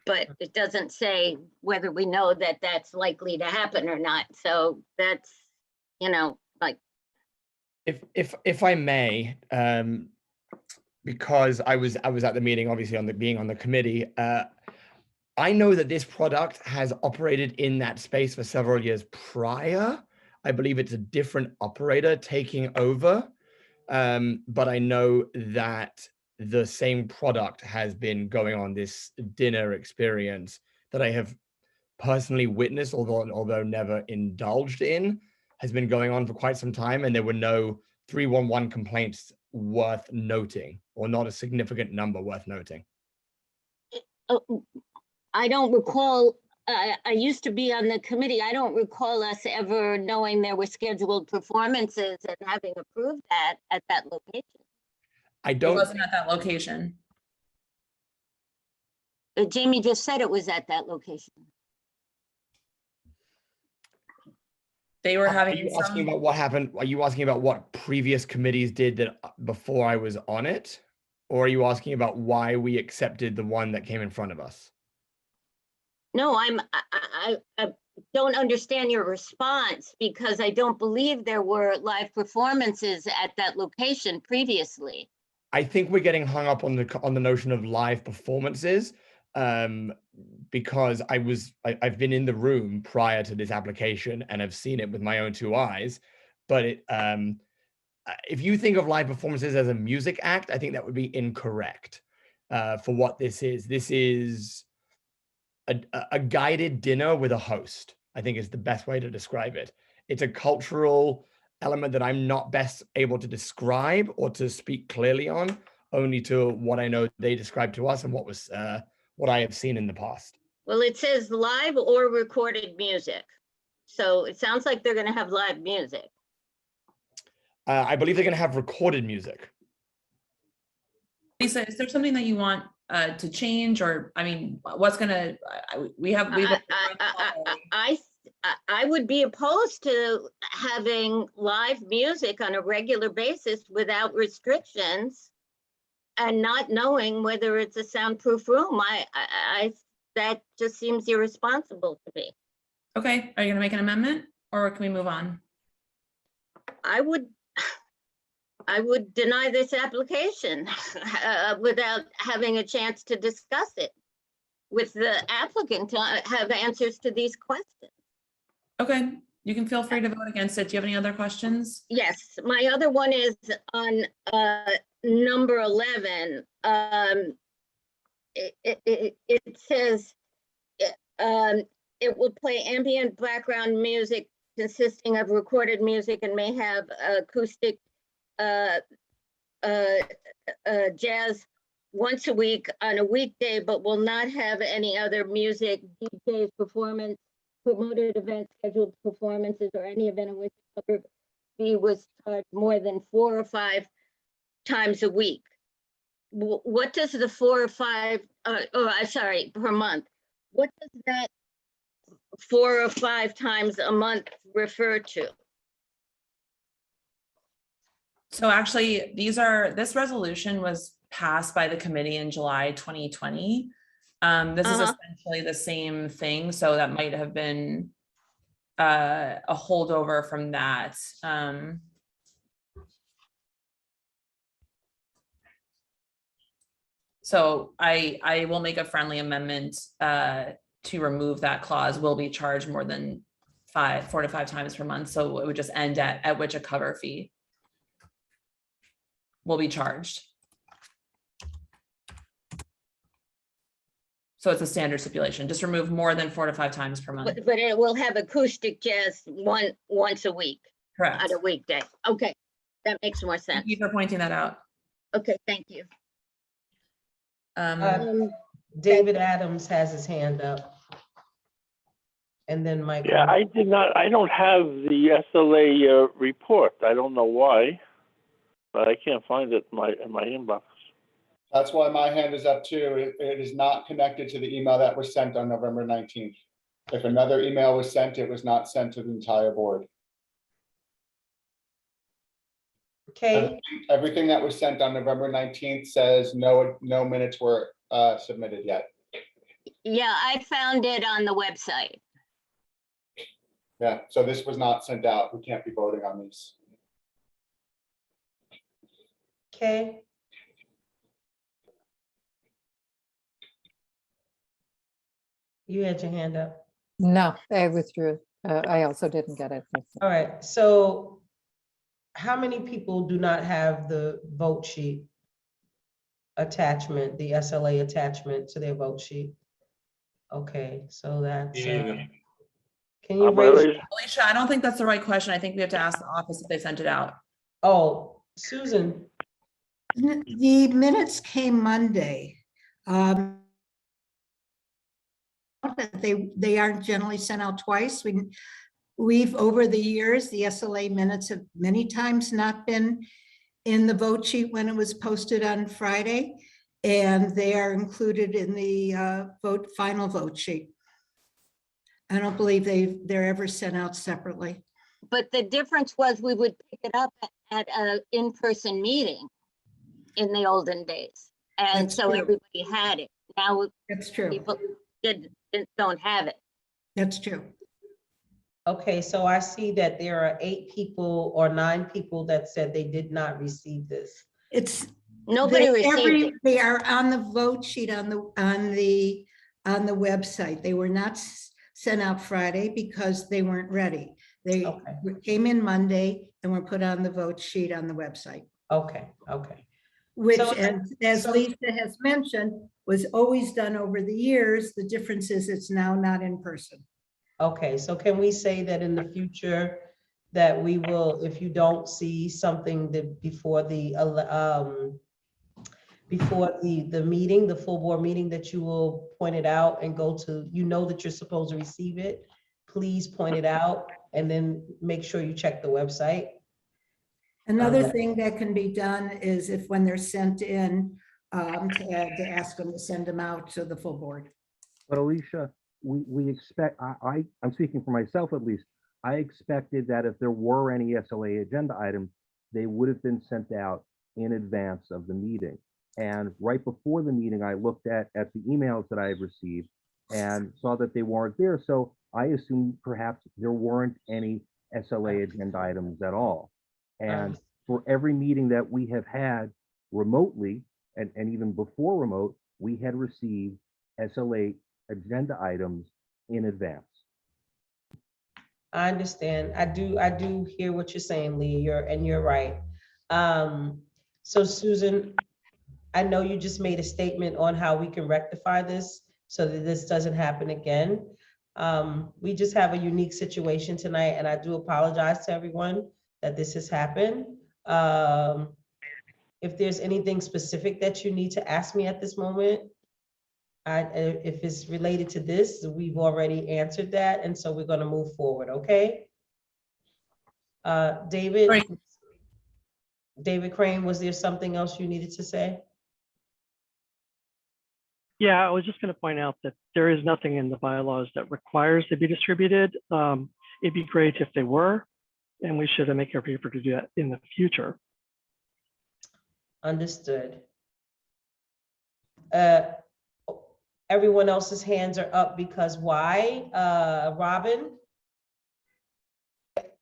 But it doesn't say whether we know that that's likely to happen or not. So that's, you know, like. If I may, because I was at the meeting, obviously being on the committee, I know that this product has operated in that space for several years prior. I believe it's a different operator taking over, but I know that the same product has been going on, this dinner experience that I have personally witnessed, although never indulged in, has been going on for quite some time, and there were no 311 complaints worth noting, or not a significant number worth noting. I don't recall, I used to be on the committee. I don't recall us ever knowing there were scheduled performances and having approved that at that location. It wasn't at that location. Jamie just said it was at that location. They were having. Are you asking about what happened? Are you asking about what previous committees did that before I was on it? Or are you asking about why we accepted the one that came in front of us? No, I don't understand your response, because I don't believe there were live performances at that location previously. I think we're getting hung up on the notion of live performances, because I've been in the room prior to this application and have seen it with my own two eyes. But if you think of live performances as a music act, I think that would be incorrect for what this is. This is a guided dinner with a host, I think is the best way to describe it. It's a cultural element that I'm not best able to describe or to speak clearly on, only to what I know they described to us and what I have seen in the past. Well, it says live or recorded music. So it sounds like they're going to have live music. I believe they're going to have recorded music. Lisa, is there something that you want to change, or I mean, what's gonna? I would be opposed to having live music on a regular basis without restrictions, and not knowing whether it's a soundproof room. That just seems irresponsible to me. Okay, are you gonna make an amendment, or can we move on? I would deny this application without having a chance to discuss it with the applicant to have answers to these questions. Okay, you can feel free to vote against it. Do you have any other questions? Yes, my other one is on number 11. It says it will play ambient background music consisting of recorded music and may have acoustic jazz once a week on a weekday, but will not have any other music, DJs, performance, promoted events, scheduled performances, or any event in which cover fee was charged more than 4 or 5 times a week. What does the 4 or 5, sorry, per month? What does that 4 or 5 times a month refer to? So actually, this resolution was passed by the committee in July 2020. This is essentially the same thing, so that might have been a holdover from that. So I will make a friendly amendment to remove that clause, will be charged more than 4 to 5 times per month. So it would just end at which a cover fee will be charged. So it's a standard stipulation, just remove more than 4 to 5 times per month. But it will have acoustic jazz once a week. Correct. On a weekday. Okay, that makes more sense. Thank you for pointing that out. Okay, thank you. David Adams has his hand up. And then Michael. Yeah, I don't have the SLA report. I don't know why, but I can't find it in my inbox. That's why my hand is up too. It is not connected to the email that was sent on November 19th. If another email was sent, it was not sent to the entire board. Okay. Everything that was sent on November 19th says no minutes were submitted yet. Yeah, I found it on the website. Yeah, so this was not sent out. We can't be voting on these. Okay. You had your hand up. No, I withdrew. I also didn't get it. All right, so how many people do not have the vote sheet attachment, the SLA attachment to their vote sheet? Okay, so that's, can you raise? Alicia, I don't think that's the right question. I think we have to ask the office if they sent it out. Oh, Susan. The minutes came Monday. They aren't generally sent out twice. We've over the years, the SLA minutes have many times not been in the vote sheet when it was posted on Friday, and they are included in the final vote sheet. I don't believe they're ever sent out separately. But the difference was we would pick it up at an in-person meeting in the olden days. And That's so true. everybody had it. Now that's true. People don't have it. That's true. Okay, so I see that there are 8 people or 9 people that said they did not receive this. It's nobody received it. They are on the vote sheet on the website. They were not sent out Friday because they weren't ready. They came in Monday and were put on the vote sheet on the website. Okay, okay. Which, So- as Lisa has mentioned, was always done over the years. The difference is it's now not in person. Okay, so can we say that in the future that we will, if you don't see something that before the meeting, the full board meeting, that you will point it out and go to, you know that you're supposed to receive it, please point it out and then make sure you check the website. Another thing that can be done is if when they're sent in, to ask them to send them out to the full board. But Alicia, we expect, I'm speaking for myself at least, I expected that if there were any SLA agenda items, they would have been sent out in advance of the meeting. And right before the meeting, I looked at the emails that I had received and saw that they weren't there. So I assumed perhaps there weren't any SLA agenda items at all. And for every meeting that we have had remotely, and even before remote, we had received SLA agenda items in advance. I understand. I do hear what you're saying, Lee. You're right. So Susan, I know you just made a statement on how we can rectify this so that this doesn't happen again. We just have a unique situation tonight, and I do apologize to everyone that this has happened. If there's anything specific that you need to ask me at this moment, if it's related to this, we've already answered that, and so we're going to move forward, okay? David Crane, was there something else you needed to say? Yeah, I was just going to point out that there is nothing in the bylaws that requires to be distributed. It'd be great if they were, and we should make every effort to do that in the future. Understood. Everyone else's hands are up because why? Robin?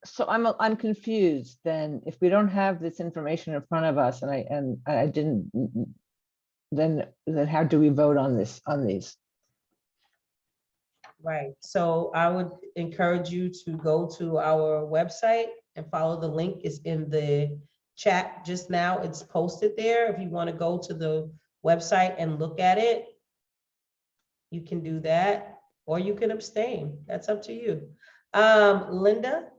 So I'm confused then. If we don't have this information in front of us and I didn't, then how do we vote on these? Right, so I would encourage you to go to our website and follow the link. Is in the chat just now. It's posted there. If you want to go to the website and look at it, you can do that, or you can abstain. That's up to you. Linda?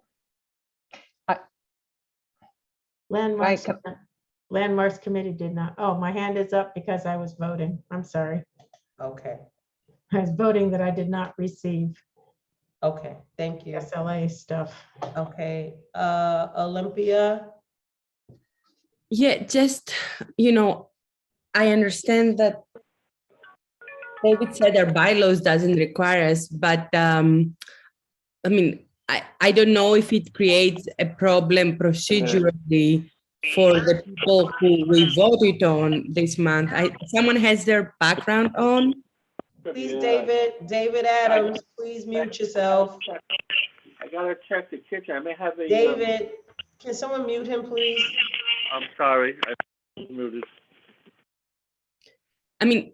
Landmarks Committee did not. Oh, my hand is up because I was voting. I'm sorry. Okay. I was voting that I did not receive Okay, thank you. SLA stuff. Okay, Olympia? Yeah, just, I understand that David said our bylaws doesn't require us, but I don't know if it creates a problem procedurally for the people who we voted on this month. Someone has their background on. Please, David Adams, please mute yourself. I gotta check the kitchen. I may have a. David, can someone mute him, please? I'm sorry, I muted.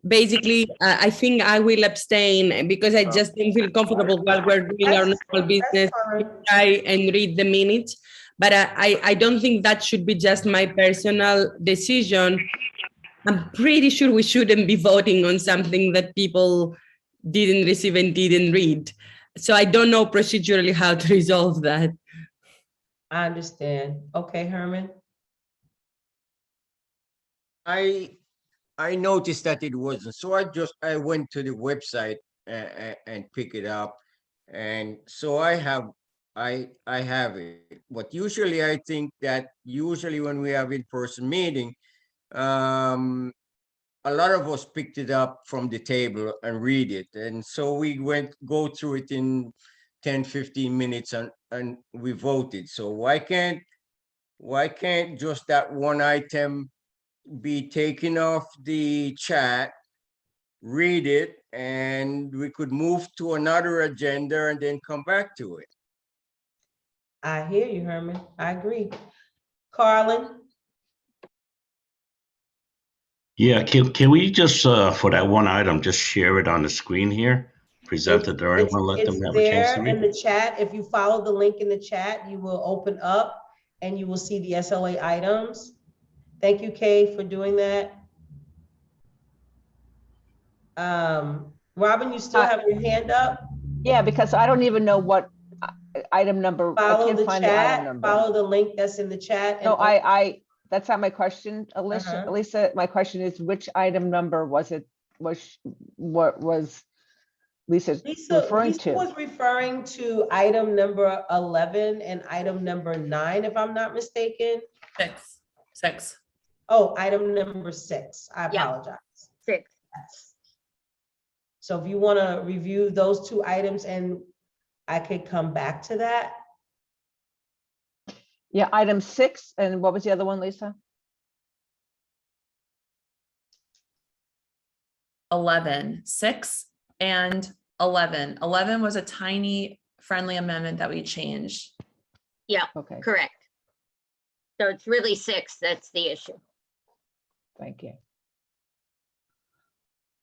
Basically, I think I will abstain because I just don't feel comfortable while we're doing our normal business to try and read the minutes. But I don't think that should be just my personal decision. I'm pretty sure we shouldn't be voting on something that people didn't receive and didn't read. So I don't know procedurally how to resolve that. I understand. Okay, Herman. I noticed that it wasn't, so I went to the website and pick it up, and so I have it. But usually I think that when we have in-person meeting, a lot of us picked it up from the table and read it, and so we go through it in 10-15 minutes and we voted. So why can't just that one item be taken off the chat, read it, and we could move to another agenda and then come back to it? I hear you, Herman. I agree. Carlin? Yeah, can we just, for that one item, just share it on the screen here? Present it to everyone, let them have a chance to There read in the chat. If you follow the link in the chat, you will open up and you will see the SLA items. Thank you, Kay, for doing that. Robin, you still have your hand up? Yeah, because I don't even know what item number. I Follow can't the find the item chat, number. follow the link that's in the chat. No, that's not my question, Alicia. Lisa, my question is, which item number was it? What was Lisa referring Lisa to? was referring to item number 11 and item number 9, if I'm not mistaken. Six. Oh, item number 6. I apologize. 6. Yes. So if you want to review those 2 items, and I could come back to that. Yeah, item 6, and what was the other one, Lisa? 11, 6 and 11. 11 was a tiny friendly amendment that we changed. Yeah, okay, correct. So it's really 6, that's the issue. Thank you.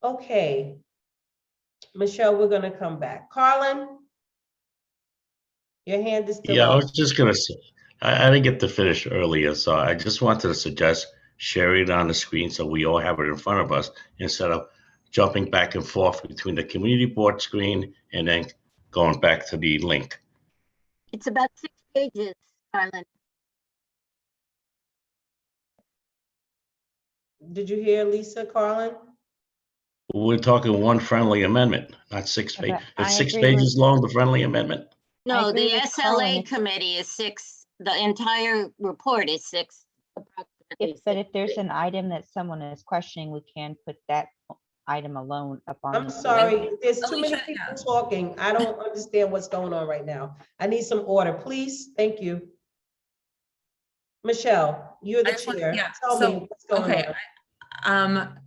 Okay. Michelle, we're going to come back. Carlin, your hand is still Yeah, I up. was just gonna say, I didn't get to finish earlier, so I just wanted to suggest sharing it on the screen so we all have it in front of us instead of jumping back and forth between the community board screen and then going back to the link. It's about 6 pages, Carlin. Did you hear Lisa, Carlin? We're talking one friendly amendment, not 6 pages. I It's 6 agree with- pages long, the friendly amendment? No, agree the with Carlin. SLA committee is 6. The entire report is 6. But if there's an item that someone is questioning, we can put that item alone up on. I'm sorry, there's too many people talking. I don't understand what's going on right now. I need some order, please. Thank you. Michelle. You're the I just want- chair. yeah, Tell so, me what's going okay. on.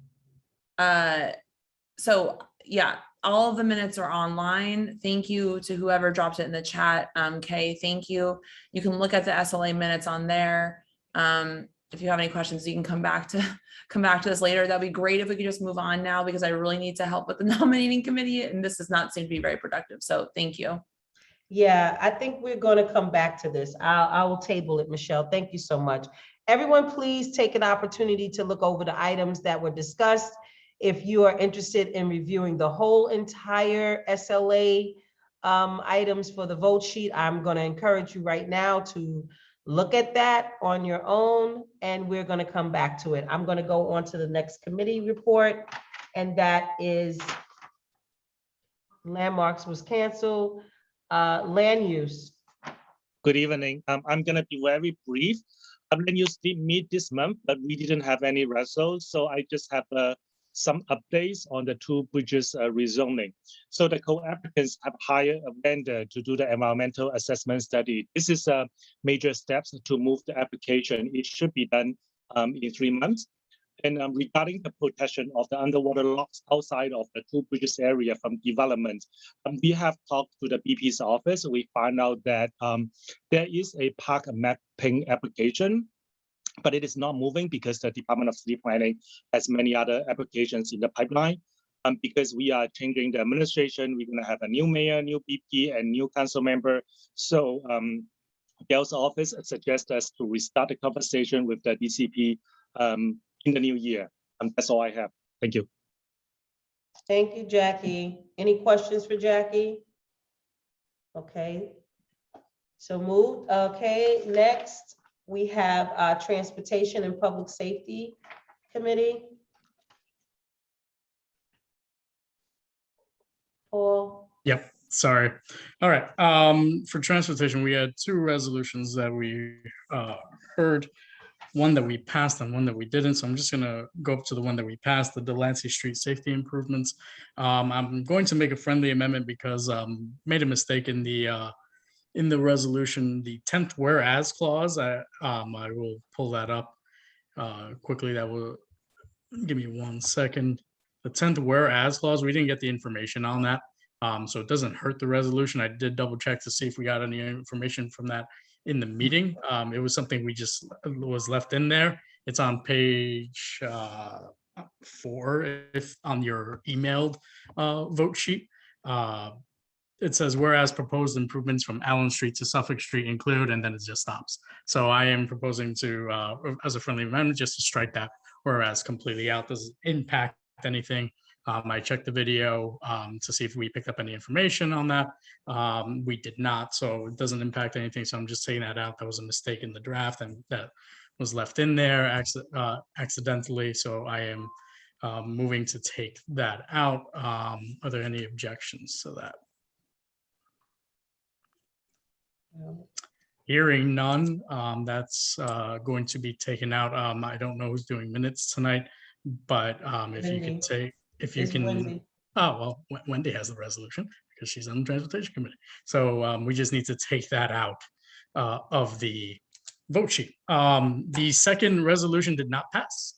So yeah, all of the minutes are online. Thank you to whoever dropped it in the chat. Kay, thank you. You can look at the SLA minutes on there. If you have any questions, you can come back to this later. That'd be great if we could just move on now, because I really need to help with the nominating committee, and this does not seem to be very productive. So thank you. Yeah, I think we're going to come back to this. I will table it, Michelle. Thank you so much. Everyone, please take an opportunity to look over the items that were discussed. If you are interested in reviewing the whole entire SLA items for the vote sheet, I'm going to encourage you right now to look at that on your own, and we're going to come back to it. I'm going to go on to the next committee report, and that is landmarks was canceled. Land use. Good evening. I'm going to be very brief. Land use did meet this month, but we didn't have any results. So I just have some updates on the two bridges rezoning. So the co-applicants have hired a vendor to do the environmental assessment study. This is a major steps to move the application. It should be done in 3 months. And regarding the protection of the underwater locks outside of the two bridges area from development, we have talked to the BP's office. We found out that there is a park mapping application, but it is not moving because the Department of City Planning has many other applications in the pipeline. Because we are changing the administration, we're going to have a new mayor, new BP, and new council member. So Gail's office suggests us to restart the conversation with the DCP in the new year. That's all I have. Thank you. Thank you, Jackie. Any questions for Jackie? Okay. So moved. Okay, next we have Transportation and Public Safety Committee. Paul? Yep, sorry. All right, for transportation, we had two resolutions that we heard, one that we passed and one that we didn't. So I'm just gonna go up to the one that we passed, the Delancey Street safety improvements. I'm going to make a friendly amendment because made a mistake in the resolution, the 10th whereas clause. I will pull that up quickly. That will give me 1 second. The 10th whereas clause, we didn't get the information on that. So it doesn't hurt the resolution. I did double check to see if we got any information from that in the meeting. It was something we just was left in there. It's on page 4 if on your emailed vote sheet. It says whereas proposed improvements from Allen Street to Suffolk Street include, and then it just stops. So I am proposing to, as a friendly amendment, just to strike that whereas completely out. Doesn't impact anything. I checked the video to see if we picked up any information on that. We did not, so it doesn't impact anything. So I'm just taking that out. That was a mistake in the draft, and that was left in there accidentally. So I am moving to take that out. Are there any objections to that? Hearing none, that's going to be taken out. I don't know who's doing minutes tonight, but if you could take, if you can, Wendy. oh, well, Wendy has the resolution because she's on the Transportation Committee. So we just need to take that out of the vote sheet. The second resolution did not pass.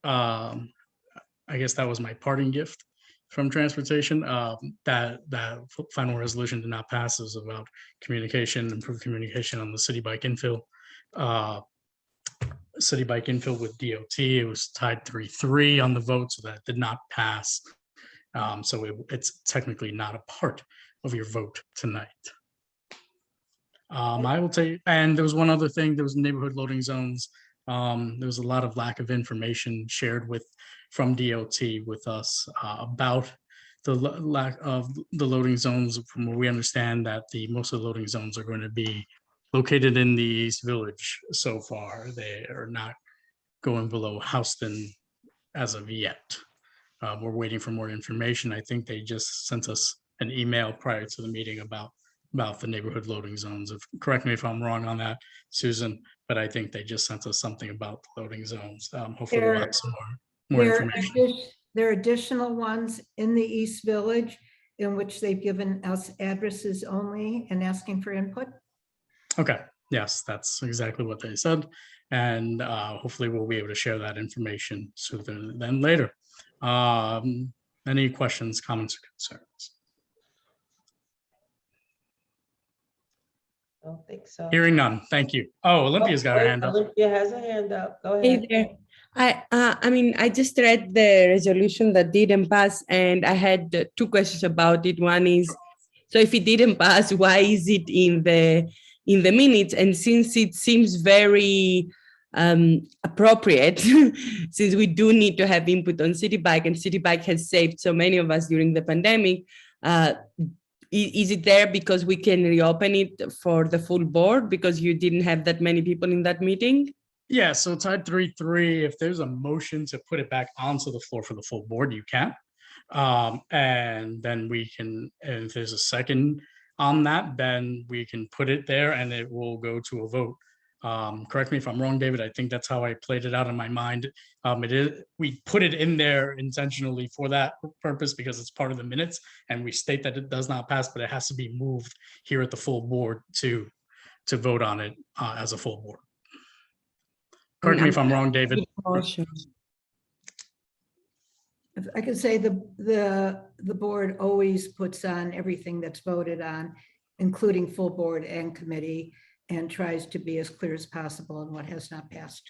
I guess that was my parting gift from transportation. That final resolution did not pass. It was about communication, improved communication on the city bike infill. City bike infill with DOT. It was tied 3-3 on the vote, so that did not pass. So it's technically not a part of your vote tonight. I will take, and there was one other thing. There was neighborhood loading zones. There was a lot of lack of information shared from DOT with us about the lack of the loading zones. From what we understand, that most of the loading zones are going to be located in the East Village so far. They are not going below Houston as of yet. We're waiting for more information. I think they just sent us an email prior to the meeting about the neighborhood loading zones. Correct me if I'm wrong on that, Susan, but I think they just sent us something about the loading zones. Hopefully we'll have some more information. There are additional ones in the East Village in which they've given us addresses only and asking for input. Okay, Yes, that's exactly what they said. And hopefully we'll be able to share that information sooner than later. Any questions, comments, or concerns? I don't think so. Hearing none. Thank you. Oh, Olympia's got her Wait, hand up. Olympia has a hand up. Go Hey ahead. there. I mean, I just read the resolution that didn't pass, and I had two questions about it. One is, so if it didn't pass, why is it in the minutes? And since it seems very appropriate, since we do need to have input on City Bike, and City Bike has saved so many of us during the pandemic, is it there because we can reopen it for the full board because you didn't have that many people in that meeting? Yeah, so tied 3-3, if there's a motion to put it back onto the floor for the full board, you can. And then we can, and if there's a second on that, then we can put it there and it will go to a vote. Correct me if I'm wrong, David. I think that's how I played it out in my mind. We put it in there intentionally for that purpose because it's part of the minutes, and we state that it does not pass, but it has to be moved here at the full board to vote on it as a full board. Correct me if I'm wrong, David. If I could say the board always puts on everything that's voted on, including full board and committee, and tries to be as clear as possible on what has not passed.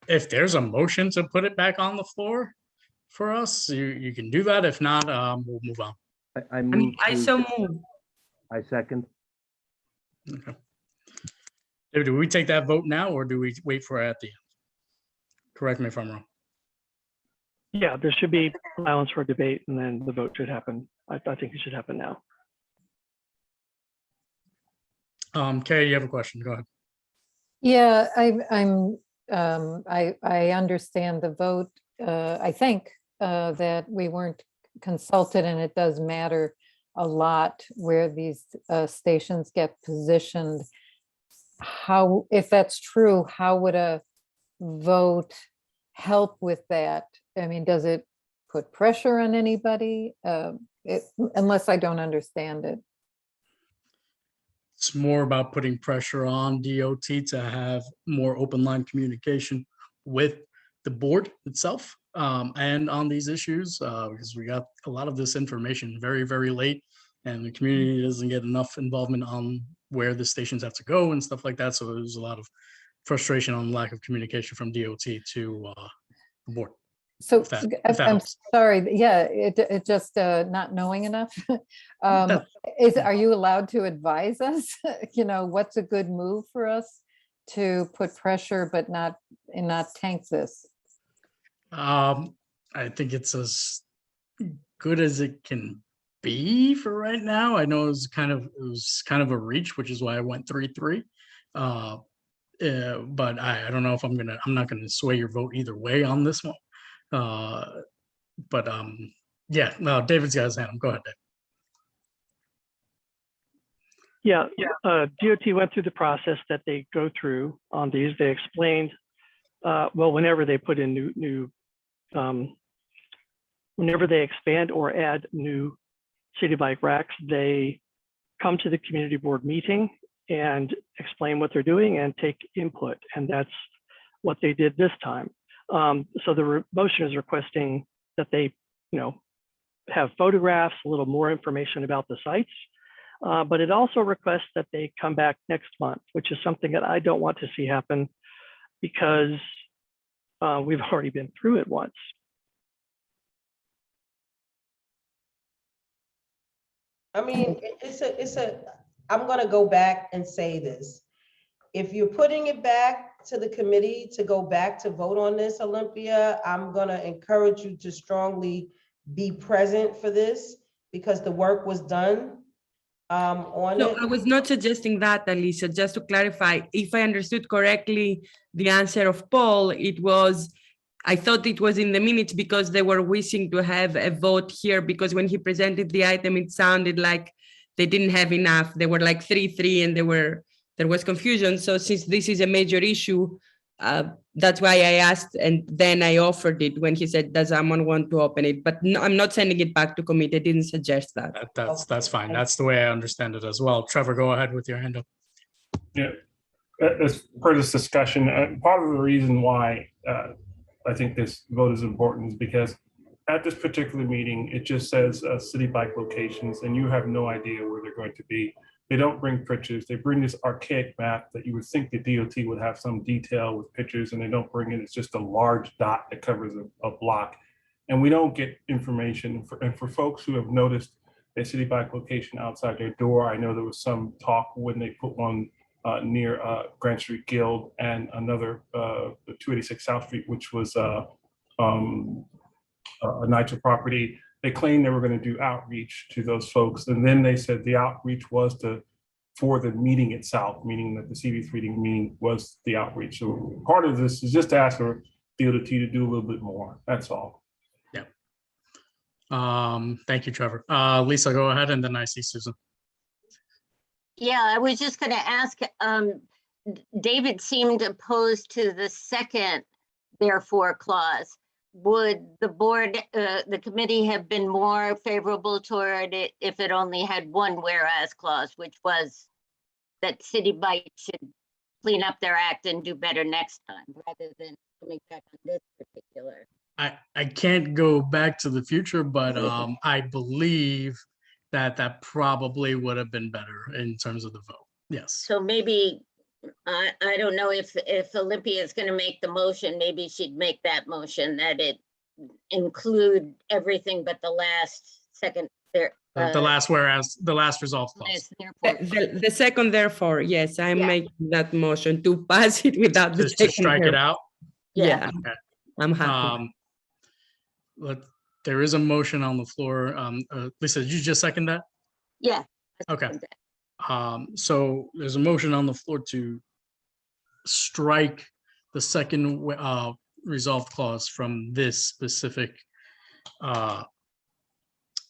If there's a motion to put it back on the floor for us, you can do that. If not, we'll move on. I so move. I second. Okay. David, do we take that vote now or do we wait for it at the end? Correct me if I'm wrong. Yeah, there should be allowance for debate and then the vote should happen. I think it should happen now. Kay, you have a question? Go ahead. Yeah, I understand the vote. I think that we weren't consulted, and it does matter a lot where these stations get positioned. How, if that's true, how would a vote help with that? I mean, does it put pressure on anybody? Unless I don't understand it. It's more about putting pressure on DOT to have more open line communication with the board itself and on these issues because we got a lot of this information very, very late and the community doesn't get enough involvement on where the stations have to go and stuff like that. So there's a lot of frustration on lack of communication from DOT to the board. So if that I'm helps. sorry, yeah, it just not knowing enough. Are you allowed to advise us? You know, what's a good move for us to put pressure but not tank this? I think it's as good as it can be for right now. I know it was kind of a reach, which is why I went 3-3. But I don't know if I'm not gonna sway your vote either way on this one. Yeah, no, David's got his hand. Go ahead, Dave. Yeah, DOT went through the process that they go through on these. They explained, well, whenever they put in whenever they expand or add new city bike racks, they come to the community board meeting and explain what they're doing and take input. And that's what they did this time. So the motion is requesting that they, have photographs, a little more information about the sites, but it also requests that they come back next month, which is something that I don't want to see happen because we've already been through it once. I mean, I'm gonna go back and say this. If you're putting it back to the committee to go back to vote on this, Olympia, I'm gonna encourage you to strongly be present for this because the work was done on it. I was not suggesting that, Alicia, just to clarify, if I understood correctly, the answer of Paul, I thought it was in the minutes because they were wishing to have a vote here because when he presented the item, it sounded like they didn't have enough. They were like 3-3 and there was confusion. So since this is a major issue, that's why I asked, and then I offered it when he said, does someone want to open it? But no, I'm not sending it back to committee. I didn't suggest that. That's fine. That's the way I understand it as well. Trevor, go ahead with your hand up. Yeah, as per this discussion, part of the reason why I think this vote is important is because at this particular meeting, it just says city bike locations, and you have no idea where they're going to be. They don't bring pictures. They bring this archaic map that you would think the DOT would have some detail with pictures, and they don't bring it. It's just a large dot that covers a block. And we don't get information. And for folks who have noticed a city bike location outside their door, I know there was some talk when they put one near Grand Street Guild and another 286 South Street, which was a NYCHA property. They claimed they were going to do outreach to those folks. And then they said the outreach was for the meeting itself, meaning that the CV3 meeting was the outreach. So part of this is just to ask for DOT to do a little bit more. That's all. Yeah. Thank you, Trevor. Lisa, go ahead, and then I see Susan. Yeah, I was just going to ask, David seemed opposed to the second therefore clause. Would the board, the committee have been more favorable toward it if it only had one whereas clause, which was that city bike should clean up their act and do better next time, rather than coming back on this particular? I can't go back to the future, but I believe that probably would have been better in terms of the vote. Yes. So maybe, I don't know if Olympia is going to make the motion, maybe she'd make that motion that it include everything but the last second there. The last whereas, the last resolve clause. The second, therefore, yes, I'm making that motion to pass it without the Just to second. strike it out? Yeah, Okay. I'm happy. There is a motion on the floor. Lisa, did you just second that? Yeah. Okay. So there's a motion on the floor to strike the second resolved clause from this specific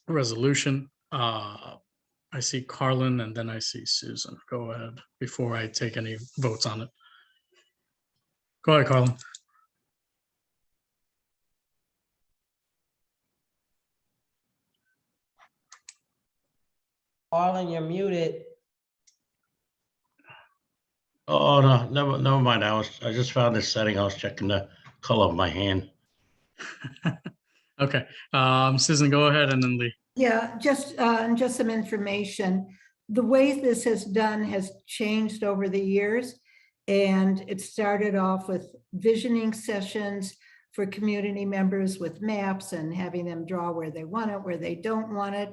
resolution. I see Carlin, and then I see Susan. Go ahead before I take any votes on it. Go ahead, Carlin. Carlin, you're muted. Oh, no, never mind. I just found this setting. I was checking the color of my hand. Okay, Susan, go ahead, and then Lee. Yeah, just some information. The way this has changed over the years. And it started off with visioning sessions for community members with maps and having them draw where they want it, where they don't want it.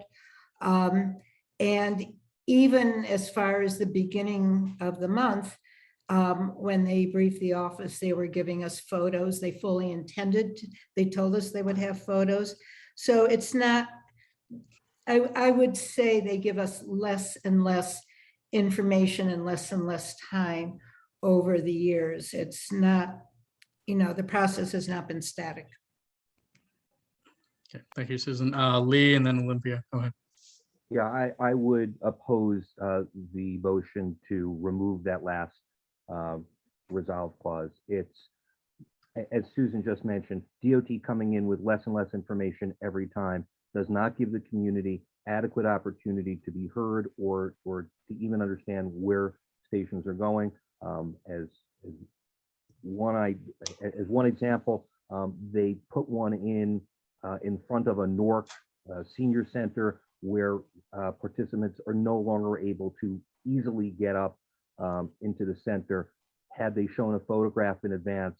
And even as far as the beginning of the month, when they briefed the office, they were giving us photos. They fully intended, they told us they would have photos. So it's not, I would say they give us less and less information and less time over the years. It's not, the process has not been static. Okay, thank you, Susan. Lee, and then Olympia, go ahead. Yeah, I would oppose the motion to remove that last resolve clause. It's, as Susan just mentioned, DOT coming in with less and less information every time does not give the community adequate opportunity to be heard or to even understand where stations are going. As one example, they put one in front of a Newark senior center where participants are no longer able to easily get up into the center. Had they shown a photograph in advance,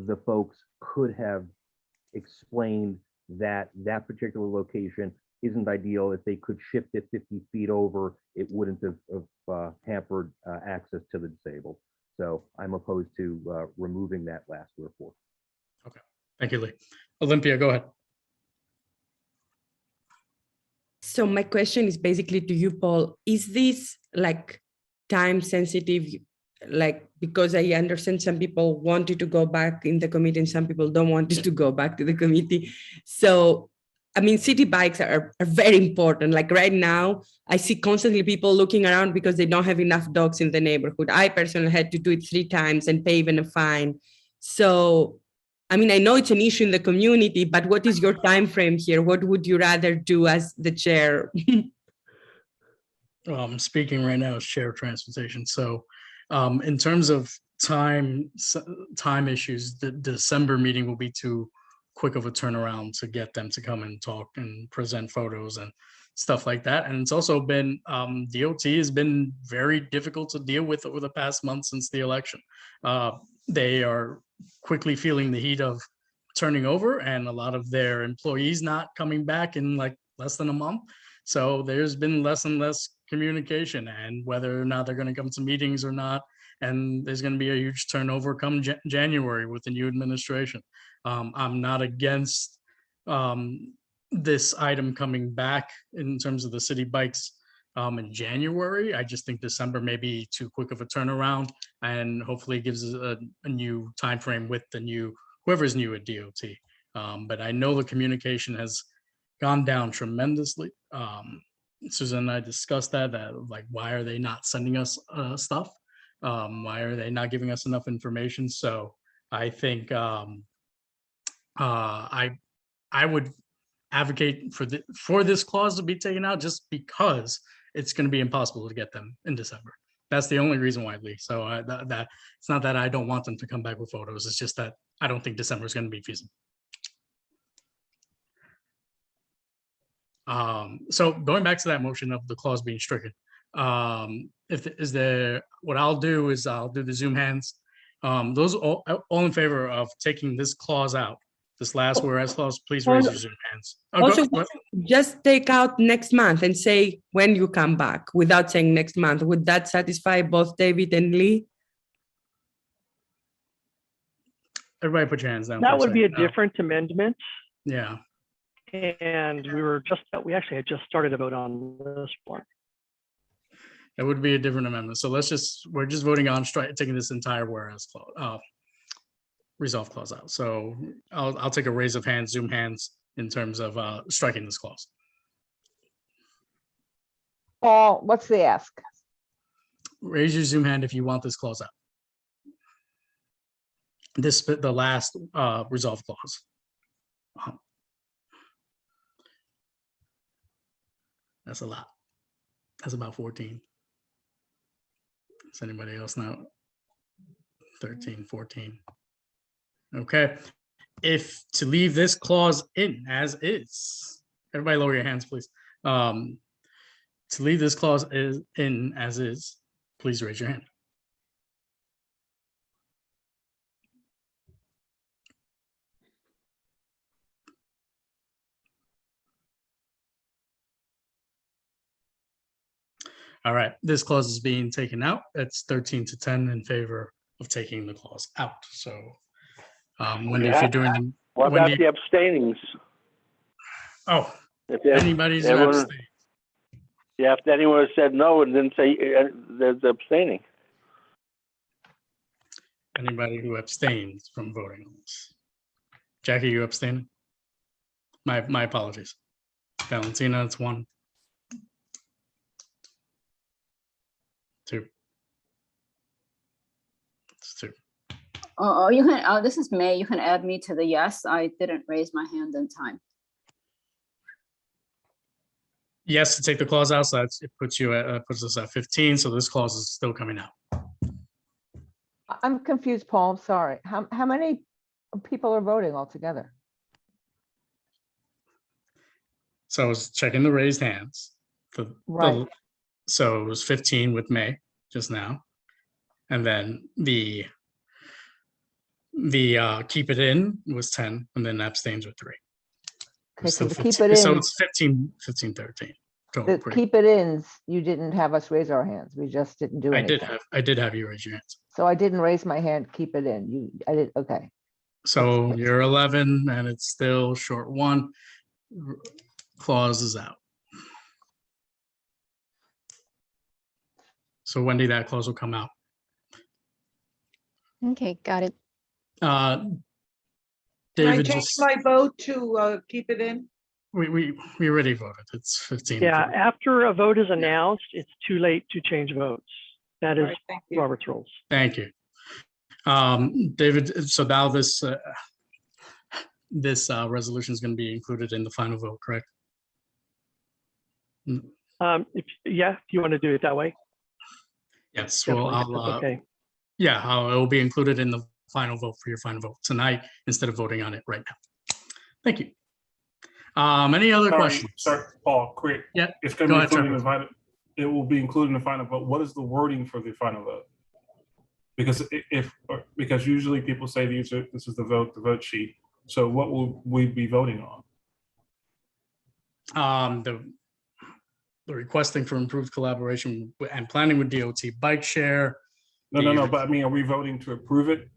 the folks could have explained that that particular location isn't ideal. If they could shift it 50 feet over, it wouldn't have hampered access to the disabled. So I'm opposed to removing that last wherefore. Okay, thank you, Lee. Olympia, go ahead. So my question is basically to you, Paul, is this like time sensitive? Like, because I understand some people wanted to go back in the committee and some people don't want to go back to the committee. So I mean, city bikes are very important. Like right now, I see constantly people looking around because they don't have enough dogs in the neighborhood. I personally had to do it 3 times and pay even a fine. So, I mean, I know it's an issue in the community, but what is your time frame here? What would you rather do as the chair? Well, I'm speaking right now as chair of transportation. So in terms of time issues, the December meeting will be too quick of a turnaround to get them to come and talk and present photos and stuff like that. And it's also been, DOT has been very difficult to deal with over the past month since the election. They are quickly feeling the heat of turning over and a lot of their employees not coming back in like less than a month. So there's been less and less communication, and whether or not they're going to come to meetings or not. And there's going to be a huge turnover come January with the new administration. I'm not against this item coming back in terms of the city bikes in January. I just think December may be too quick of a turnaround, and hopefully it gives a new time frame with the new whoever's new at DOT. But I know the communication has gone down tremendously. Susan and I discussed that like, why are they not sending us stuff? Why are they not giving us enough information? So I think I would advocate for this clause to be taken out, just because it's going to be impossible to get them in December. That's the only reason why, Lee. So that it's not that I don't want them to come back with photos. It's just that I don't think December is going to be feasible. So going back to that motion of the clause being stricken, what I'll do is I'll do the Zoom hands. Those all in favor of taking this clause out, this last whereas clause, please raise your Zoom hands. Also, just take out next month and say when you come back without saying next month. Would that satisfy both David and Lee? Everybody put your hands down. That would be a different amendment. Yeah. And we actually had just started a vote on this one. It would be a different amendment. So we're just voting on taking this entire whereas clause, resolve clause out. So I'll take a raise of hands, Zoom hands, in terms of striking this clause. Paul, what's the ask? Raise your Zoom hand if you want this clause out. The last resolve clause. That's a lot. That's about 14. Does anybody else know? 13, 14. Okay. If to leave this clause in as is, everybody lower your hands, please. To leave this clause in as is, please raise your hand. All right, this clause is being taken out. It's 13-10 in favor of taking the clause out. So, Wendy, if you're doing them, what about the abstainings? Oh, if anybody's abstaining. Yeah, if anyone said no and didn't say there's abstaining. Anybody who abstains from voting on this. Jackie, you abstaining? My apologies. Valentina, it's 1. 2. It's 2. Oh, you can. This is May. You can add me to the yes. I didn't raise my hand in time. Yes, to take the clause out, so it puts us at 15. So this clause is still coming out. I'm confused, Paul. I'm sorry. How many people are voting altogether? So I was checking the raised hands. Right. So it was 15 with May just now, and then the keep it in was 10, and then abstains with 3. Okay, so the 15, keep it in. so it's 15, 13. The keep it ins, you didn't have us raise our hands. We just didn't do anything. I did have you raise your hands. So I didn't raise my hand, keep it in. I did, okay. So you're 11 and it's still short 1. Clause is out. So Wendy, that clause will come out. Okay, got it. Can I David, change my vote to keep it in? We already voted. It's 15. Yeah, after a vote is announced, it's too late to change votes. That is Right, thank you. Robert's rules. Thank you. David, so now this resolution is going to be included in the final vote, correct? If you want to do it that way. Yes, well, Definitely, that's okay. it will be included in the final vote for your final vote tonight instead of voting on it right now. Thank you. Any other questions? Sorry, Paul, quick. Yeah, It's going to be included in the final. It will be included in the final vote. What is the wording for the final vote? Because because usually people say this is the vote sheet. So what will we be voting on? The requesting for improved collaboration and planning with DOT bike share. No, but I mean, are we voting to approve it?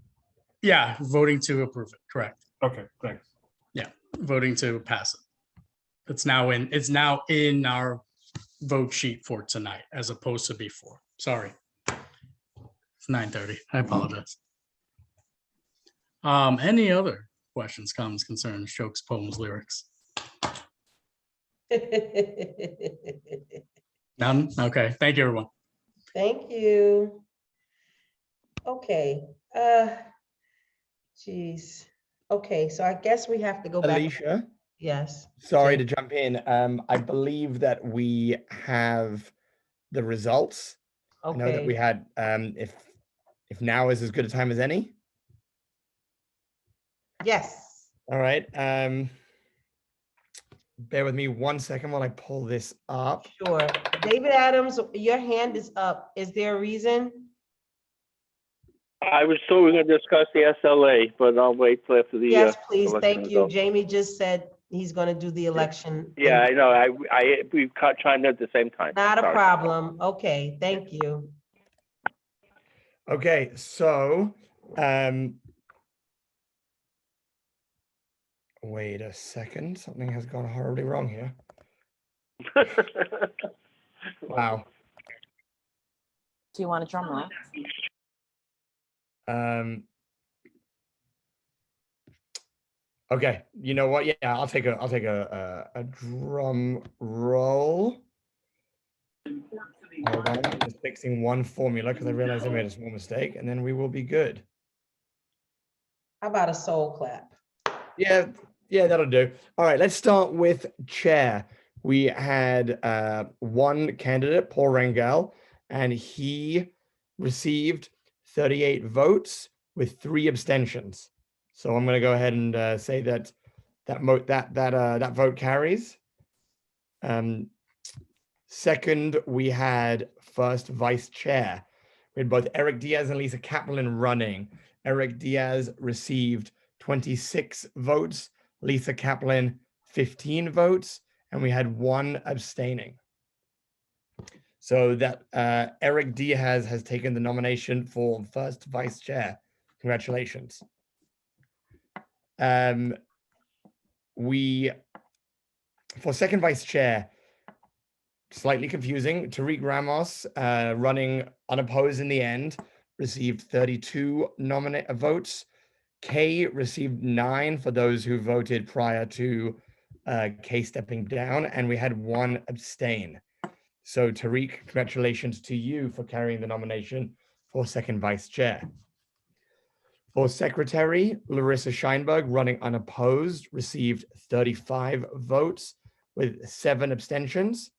Yeah, voting to approve it, correct. Okay, thanks. Yeah, voting to pass it. It's now in our vote sheet for tonight as opposed to before. Sorry. It's 9:30. I apologize. Any other questions, comments, concerns, jokes, poems, lyrics? None? Okay. Thank you, everyone. Thank you. Okay. Geez. Okay, so I guess we have to go back. Alicia? Yes. Sorry to jump in. I believe that we have the results. Okay. I know that we had, if now is as good a time as any. Yes. All right. Bear with me 1 second while I pull this up. Sure. David Adams, your hand is up. Is there a reason? I was told we were going to discuss the SLA, but I'll wait till after the. Yes, please. election Thank you. results. Jamie just said he's going to do the election. Yeah, I know. We chimed in at the same time. Not a Sorry. problem. Okay, thank you. Okay, so wait a second. Something has gone horribly wrong here. Wow. Do you want a drum roll? Okay, you know what? Yeah, I'll take a drum roll. Hold on, I'm just fixing one formula because I realized I made a small mistake, and then we will be good. How about a soul clap? Yeah, that'll do. All right, let's start with chair. We had one candidate, Paul Rangel, and he received 38 votes with 3 abstentions. So I'm going to go ahead and say that vote carries. Second, we had first vice chair. We had both Eric Diaz and Lisa Kaplan running. Eric Diaz received 26 votes, Lisa Kaplan 15 votes, and we had 1 abstaining. So that Eric Diaz has taken the nomination for first vice chair. Congratulations. For second vice chair, slightly confusing. Tariq Ramos, running unopposed in the end, received 32 votes. Kay received 9 for those who voted prior to Kay stepping down, and we had 1 abstain. So Tariq, congratulations to you for carrying the nomination for second vice chair. For secretary, Larissa Scheinberg, running unopposed, received 35 votes with 7 abstentions.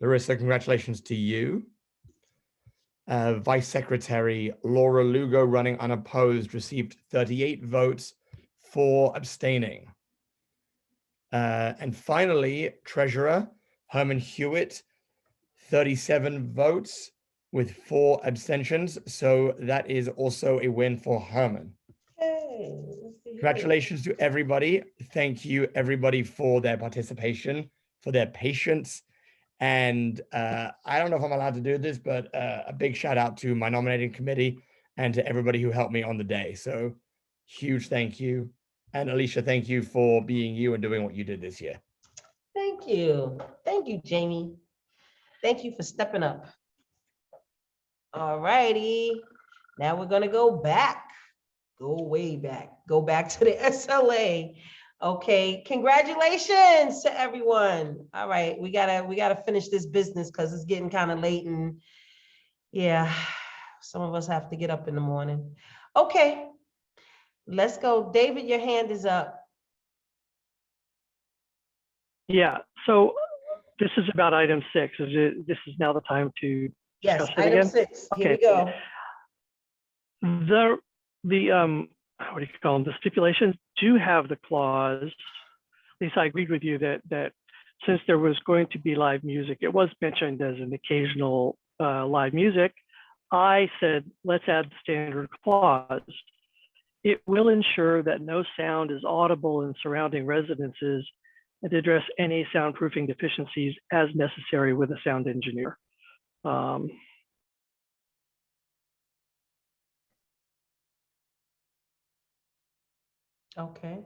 Larissa, congratulations to you. Vice Secretary Laura Lugo, running unopposed, received 38 votes, 4 abstaining. And finally, Treasurer Herman Hewitt, 37 votes with 4 abstentions. So that is also a win for Herman. Hey, Congratulations to everybody. Thank you, everybody, for their participation, for their patience. And I don't know if I'm allowed to do this, but a big shout out to my nominating committee and to everybody who helped me on the day. So huge thank you. And Alicia, thank you for being you and doing what you did this year. Thank you. Thank you, Jamie. Thank you for stepping up. All righty. Now we're going to go back. Go way back. Go back to the SLA. Okay, congratulations to everyone. All right, we gotta finish this business because it's getting kind of late and yeah, some of us have to get up in the morning. Okay, let's go. David, your hand is up. Yeah, so this is about item 6. This is now the time to Yes, discuss it item again? 6. Here we Okay. go. The what do you call them? The stipulations do have the clause. Lisa, I agreed with you that since there was going to be live music, it was mentioned as an occasional live music. I said, let's add the standard clause. It will ensure that no sound is audible in surrounding residences and to address any soundproofing deficiencies as necessary with a sound engineer. Okay.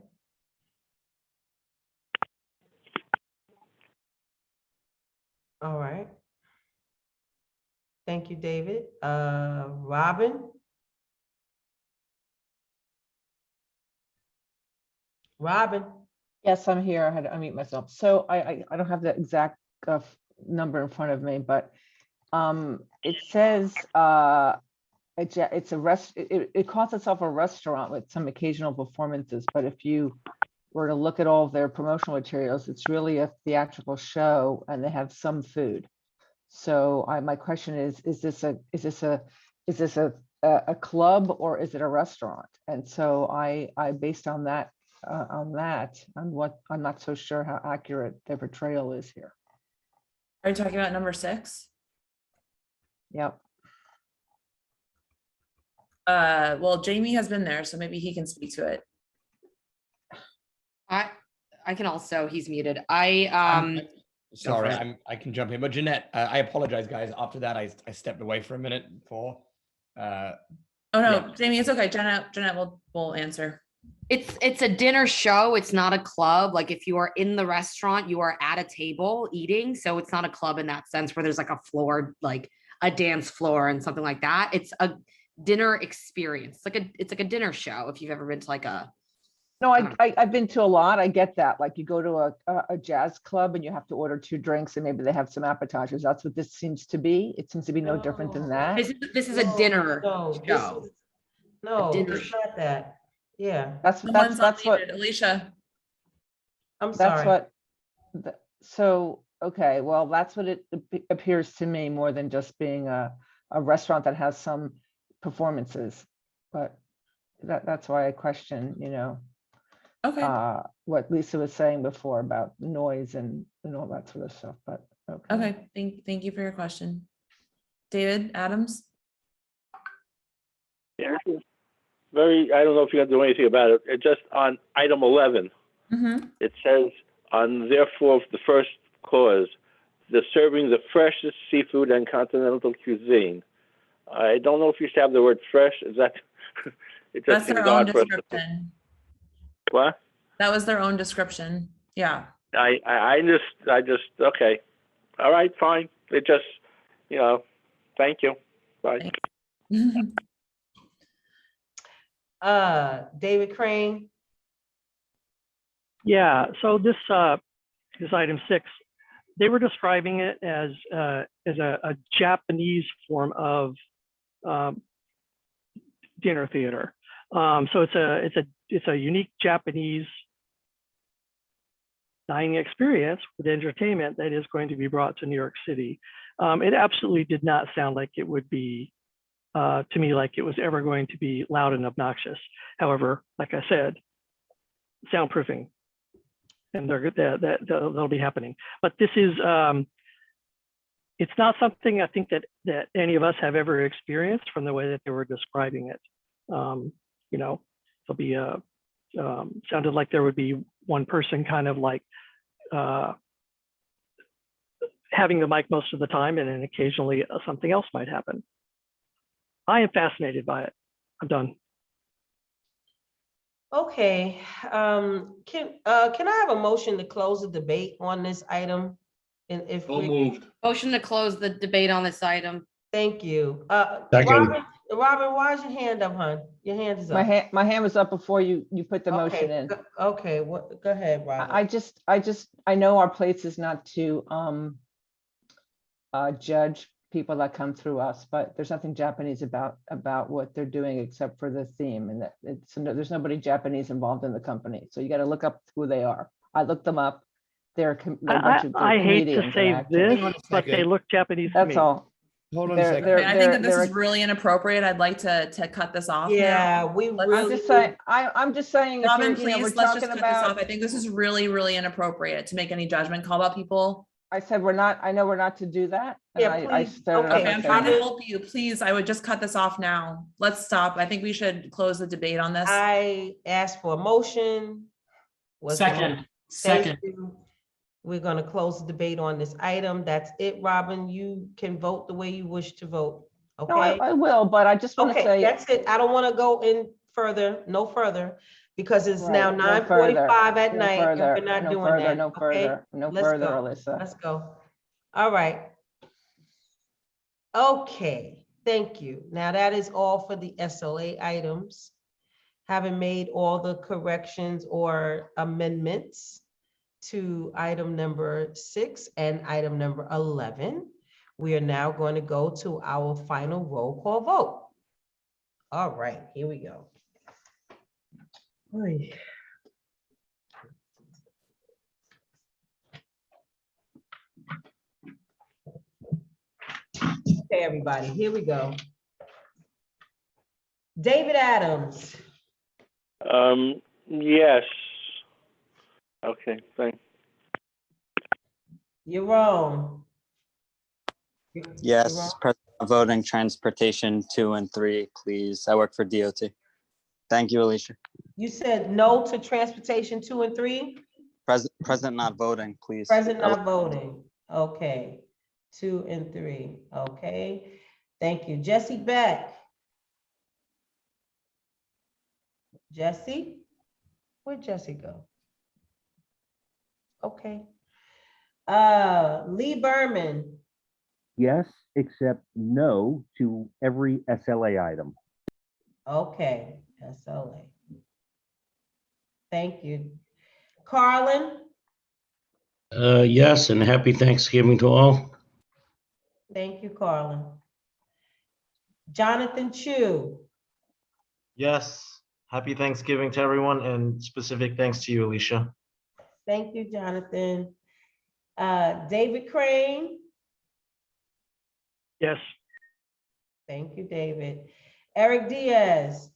All right. Thank you, David. Robin? Robin? Yes, I'm here. I had to unmute myself. So I don't have the exact number in front of me, but it says it calls itself a restaurant with some occasional performances, but if you were to look at all of their promotional materials, it's really a theatrical show and they have some food. So my question is this a club or is it a restaurant? And so I based on that, what I'm not so sure how accurate their portrayal is here. Are you talking about number 6? Yep. Well, Jamie has been there, so maybe he can speak to it. I can also, he's muted. Sorry, I can jump in, but Jeanette, I apologize, guys. After that, I stepped away for a minute for. Oh no, yeah. Jamie, it's okay. Jeanette will answer. It's a dinner show. It's not a club. Like if you are in the restaurant, you are at a table eating. So it's not a club in that sense where there's like a floor, like a dance floor and something like that. It's a dinner experience. It's like a dinner show. If you've ever been to like a. No, I've been to a lot. I get that. Like you go to a jazz club and you have to order 2 drinks and maybe they have some appetizers. That's what this seems to be. It seems to be no different than that. This is a dinner show. No, dinner it's not that. Yeah. That's what Alicia. I'm sorry. So okay, well, that's what it appears to me more than just being a restaurant that has some performances. But that's why I question, okay, what Lisa was saying before about noise and all that sort of stuff. But okay. Thank you for your question. David Adams. Yeah. I don't know if you're gonna do anything about it. It's just on item 11. It says on therefore the first clause, the serving the freshest seafood and continental cuisine. I don't know if you should have the word fresh. Is that? It just That's seems their own odd for us to- description. What? That was their own description. Yeah. I just okay. All right, fine. It just, thank you. Bye. David Crane. Yeah, so this item 6, they were describing it as a Japanese form of dinner theater. So it's a unique Japanese dining experience with entertainment that is going to be brought to New York City. It absolutely did not sound like it would be, to me, like it was ever going to be loud and obnoxious. However, like I said, soundproofing, and that'll be happening. But this is, it's not something I think that any of us have ever experienced from the way that they were describing it. There'll be sounded like there would be one person kind of like having the mic most of the time, and then occasionally something else might happen. I am fascinated by it. I'm done. Okay, can I have a motion to close the debate on this item? And if moved. Motion to close the debate on this item. Thank you. Second. Robin, why's your hand up, hon? Your hand is My up. hand was up before you put the motion Okay, in. okay, go ahead, Robert. I know our place is not to judge people that come through us, but there's nothing Japanese about what they're doing except for the theme, and that there's nobody Japanese involved in the company. So you got to look up who they are. I looked them up. They're a bunch of I hate to comedians and say actors. this, but they look Japanese to That's me. all. Hold on They're- a second. they're- I think that this they're- is really inappropriate. I'd like to cut this off Yeah, now. we Let's- I'm just saying. I'm just saying. If Robin, you're, you know, we're please, let's just talking cut this about. off. I think this is really, really inappropriate to make any judgment call about people. I said we're not. I know we're not to do that. And Yeah, I please. started Okay, off I'm by trying to saying- help you. Please, I would just cut this off now. Let's stop. I think we should close the debate on this. I asked for a motion. Was there- Second, Thank second. you. We're gonna close the debate on this item. That's it, Robin. You can vote the way you wish to vote, No, okay? I will, but I just want to Okay, say. that's it. I don't want to go in further, no further, because it's now Right, no further, 9:45 at no night, and further, we're not no doing further, that, no okay? further, no Let's further, go. Alyssa. Let's go. All right. Okay, thank you. Now that is all for the SLA items. Having made all the corrections or amendments to item number 6 and item number 11, we are now going to go to our final roll call vote. All right, here we go. Oy. Okay, everybody, here we go. David Adams. Yes. Okay, thanks. Jerome. Yes, voting transportation 2 and 3, please. I work for DOT. Thank you, Alicia. You said no to transportation 2 and 3? Present not voting, please. Present not voting. Okay. 2 and 3. Okay. Thank you. Jesse Beck. Jesse? Where'd Jesse go? Okay. Lee Berman. Yes, except no to every SLA item. Okay, SLA. Thank you. Carlin? Yes, and happy Thanksgiving to all. Thank you, Carlin. Jonathan Chu? Yes, happy Thanksgiving to everyone and specific thanks to you, Alicia. Thank you, Jonathan. David Crane? Yes. Thank you, David. Eric Diaz?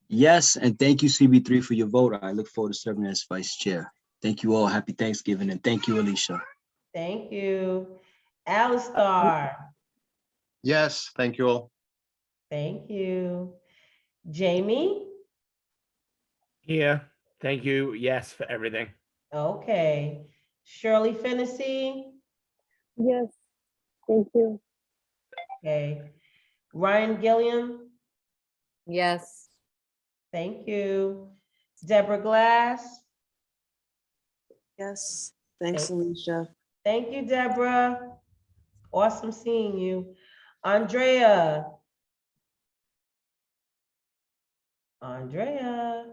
Yes, and thank you, CB3, for your vote. I look forward to serving as vice chair. Thank you all. Happy Thanksgiving, and thank you, Alicia. Thank you. Alistar? Yes, thank you all. Thank you. Jamie? Here. Thank you. Yes, for everything. Okay. Shirley Fennessy? Yes, thank you. Okay. Ryan Gilliam? Yes. Thank you. Deborah Glass? Yes, thanks, Alicia. Thank you, Deborah. Awesome seeing you. Andrea? Andrea,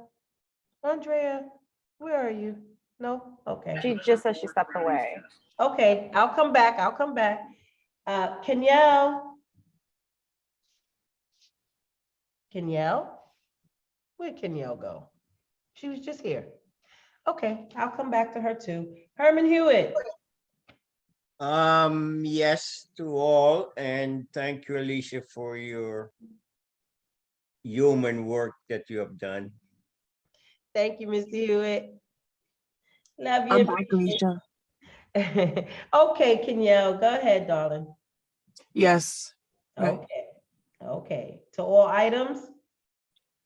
where are you? No? Okay. She just said she stepped away. Okay, I'll come back. I'll come back. Kenyelle? Kenyelle? Where'd Kenyelle go? She was just here. Okay, I'll come back to her too. Herman Hewitt? Yes to all, and thank you, Alicia, for your human work that you have done. Thank you, Mr. Hewitt. Love you. I'm back, Alicia. Okay, Kenyelle, go ahead, darling. Yes. Right. Okay, okay. To all items?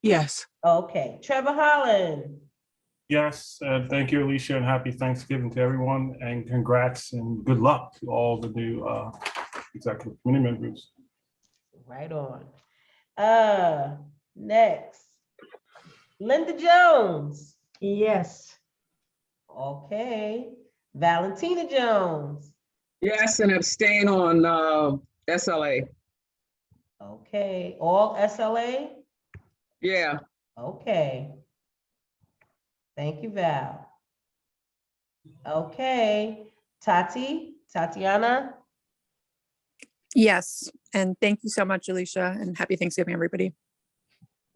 Yes. Okay, Trevor Holland. Yes, thank you, Alicia, and happy Thanksgiving to everyone, and congrats and good luck to all the new executive committee members. Right on. Next, Linda Jones. Yes. Okay, Valentina Jones. Yes, and abstain on SLA. Okay, all SLA? Yeah. Okay. Thank you, Val. Okay, Tatiana? Yes, and thank you so much, Alicia, and happy Thanksgiving, everybody.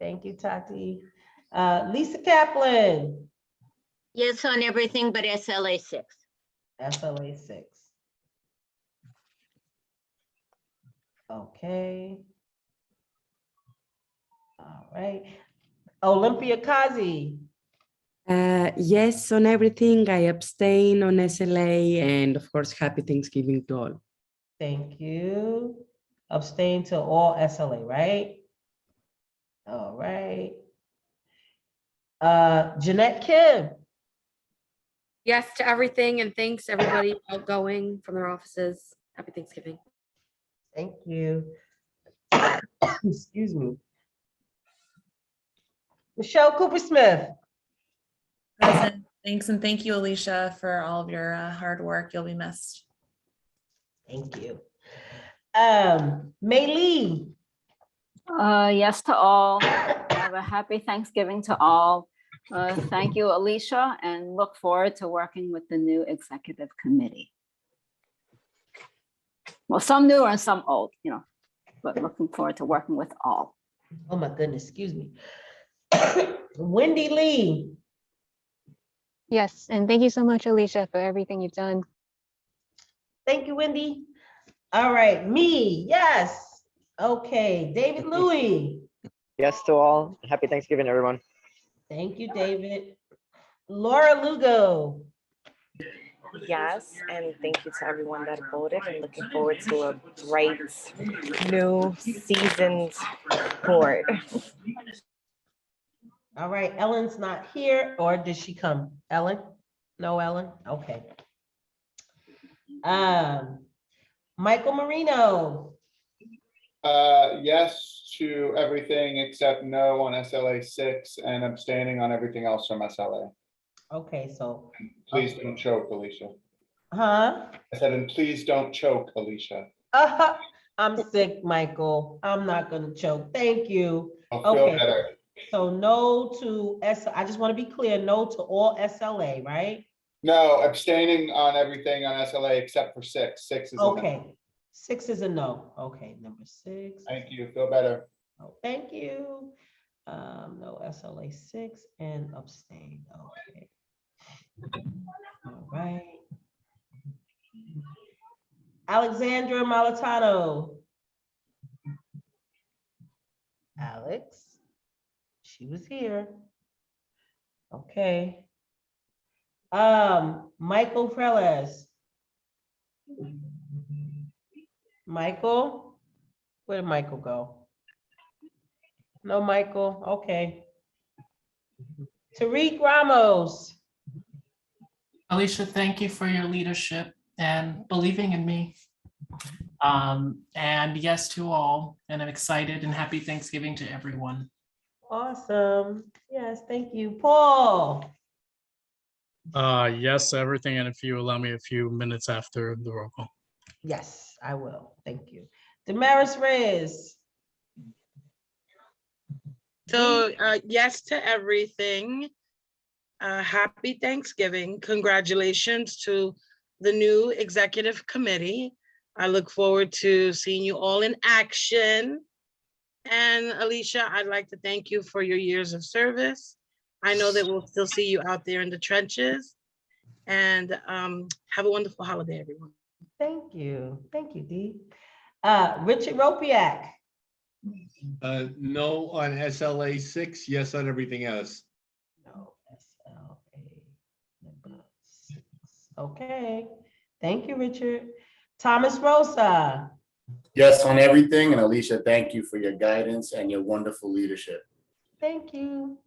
Thank you, Tati. Lisa Kaplan? Yes on everything but SLA 6. SLA 6. Okay. All right. Olympia Kazi? Yes on everything. I abstain on SLA, and of course, happy Thanksgiving to all. Thank you. Abstain to all SLA, right? All right. Jeanette Kim? Yes to everything, and thanks everybody outgoing from their offices. Happy Thanksgiving. Thank you. Excuse me. Michelle Cooper Smith? Present. Thanks, and thank you, Alicia, for all of your hard work. You'll be missed. Thank you. Mei Lee? Yes to all. Have a happy Thanksgiving to all. Thank you, Alicia, and look forward to working with the new executive committee. Well, some new and some old, you know, but looking forward to working with all. Oh my goodness, excuse me. Wendy Lee? Yes, and thank you so much, Alicia, for everything you've done. Thank you, Wendy. All right, me, yes. Okay, David Louis? Yes to all. Happy Thanksgiving, everyone. Thank you, David. Laura Lugo? Yes, and thank you to everyone that voted, and looking forward to a bright, new, seasoned board. All right, Ellen's not here, or did she come? Ellen? No, Ellen? Okay. Michael Marino? Yes to everything except no on SLA 6 and abstaining on everything else from SLA. Okay, so. Please don't choke, Alicia. Huh? I said, and please don't choke, Alicia. I'm sick, Michael. I'm not gonna choke. Thank you. I'll feel Okay, better. so no to I just want to be clear, no to all SLA, right? No, abstaining on everything on SLA except for 6. 6 is a no. Okay, 6 is a no. Okay, number 6. Thank you. Feel better. Oh, thank you. No SLA 6 and abstain. Okay. All right. Alexandra Malitano. Alex, she was here. Okay. Michael Preles. Michael? Where did Michael go? No, Michael. Okay. Tariq Ramos. Alicia, thank you for your leadership and believing in me. And yes to all, and I'm excited and happy Thanksgiving to everyone. Awesome. Yes, thank you. Paul. Yes, to everything. And if you allow me a few minutes after the roll call. Yes, I will. Thank you. Damaris Reyes. So yes to everything. Happy Thanksgiving. Congratulations to the new executive committee. I look forward to seeing you all in action. And Alicia, I'd like to thank you for your years of service. I know that we'll still see you out there in the trenches. And have a wonderful holiday, everyone. Thank you. Thank you, Dee. Richard Ropiak. No on SLA 6, yes on everything else. No, SLA number 6. Okay. Thank you, Richard. Thomas Rosa. Yes on everything, and Alicia, thank you for your guidance and your wonderful leadership. Thank you.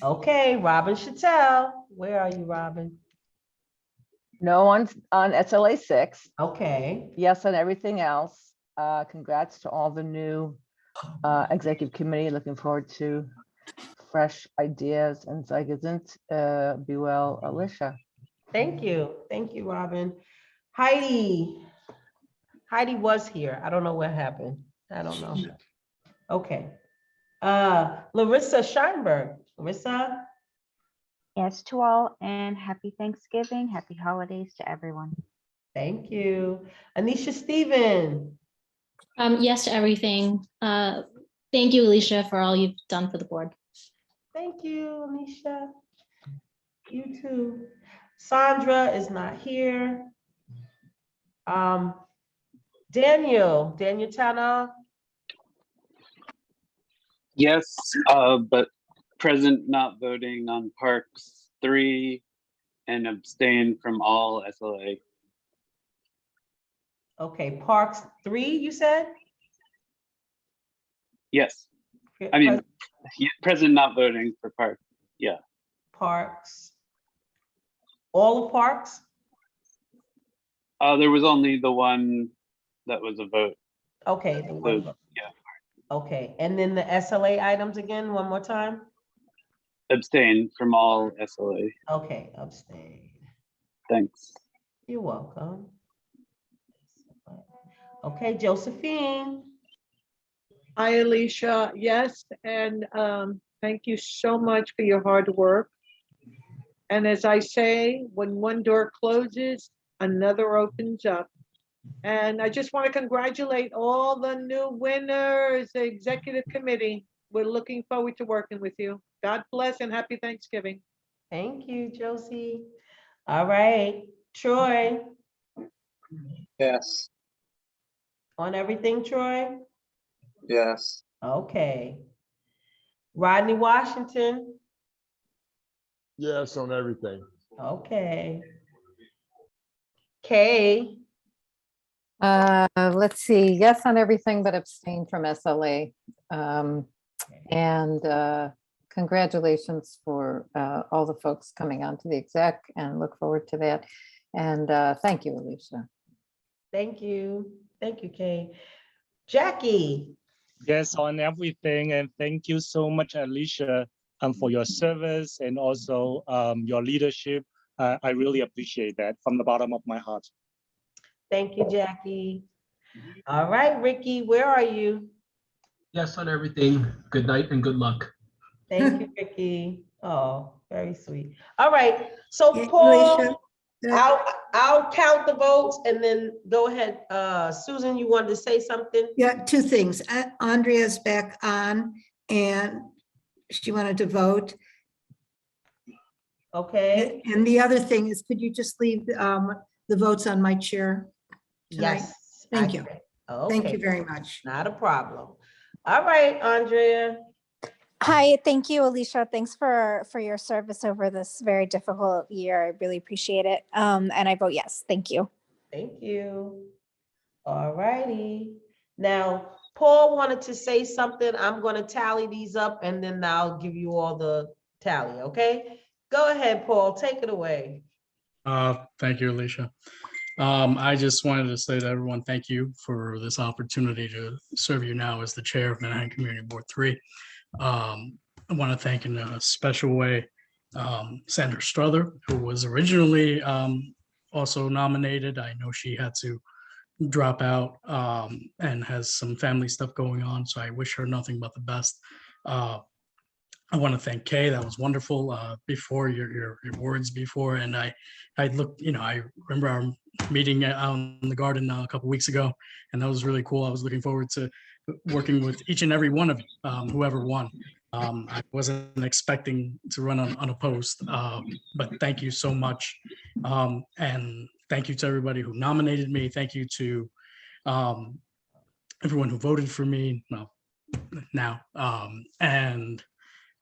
Okay, Robin Chattel. Where are you, Robin? No on SLA 6. Okay. Yes on everything else. Congrats to all the new executive committee. Looking forward to fresh ideas and Zeitgeist. Be well, Alicia. Thank you. Thank you, Robin. Heidi. Heidi was here. I don't know what happened. I don't know. Okay. Larissa Scheinberg. Larissa? Yes to all, and happy Thanksgiving, happy holidays to everyone. Thank you. Anisha Steven. Yes to everything. Thank you, Alicia, for all you've done for the board. Thank you, Anisha. You too. Sandra is not here. Daniel Tanner. Yes, but present not voting on Parks 3 and abstain from all SLA. Okay, Parks 3, you said? Yes, I mean, present not voting for Parks, yeah. Parks. All of Parks? There was only the one that was a vote. Okay, the one So, vote. yeah, Okay, and then the SLA items again, one more time? abstain from all SLA. Okay, abstain. Thanks. You're welcome. Okay, Josephine. Hi, Alicia. Yes, and thank you so much for your hard work. And as I say, when one door closes, another opens up. And I just want to congratulate all the new winners, the executive committee. We're looking forward to working with you. God bless and happy Thanksgiving. Thank you, Josie. All right, Troy. Yes. On everything, Troy? Yes. Okay. Rodney Washington. Yes, on everything. Okay. Kay. Let's see, yes on everything but abstain from SLA. And congratulations for all the folks coming onto the exec and look forward to that. And thank you, Alicia. Thank you. Thank you, Kay. Jackie. Yes, on everything. And thank you so much, Alicia, for your service and also your leadership. I really appreciate that from the bottom of my heart. Thank you, Jackie. All right, Ricky, where are you? Yes on everything. Good night and good luck. Thank you, Ricky. Oh, very sweet. All right, so Paul, I'll count the votes and then go ahead. Susan, you wanted to say something? Yeah, two things. Andrea's back on and she wanted to vote. Okay. And the other thing is, could you just leave the votes on my chair tonight? Yes. Thank you. Okay. Thank you very much. Not a problem. All right, Andrea. Hi, thank you, Alicia. Thanks for your service over this very difficult year. I really appreciate it. And I vote yes. Thank you. Thank you. All righty. Now, Paul wanted to say something. I'm going to tally these up and then I'll give you all the tally, okay? Go ahead, Paul. Take it away. Thank you, Alicia. I just wanted to say to everyone, thank you for this opportunity to serve you now as the chair of Manhattan Community Board 3. I want to thank in a special way Sandra Strother, who was originally also nominated. I know she had to drop out and has some family stuff going on, so I wish her nothing but the best. I want to thank Kay. That was wonderful before your words before. And I looked, I remember our meeting out in the garden a couple weeks ago, and that was really cool. I was looking forward to working with each and every one of you, whoever won. I wasn't expecting to run unopposed, but thank you so much. And thank you to everybody who nominated me. Thank you to everyone who voted for me now. And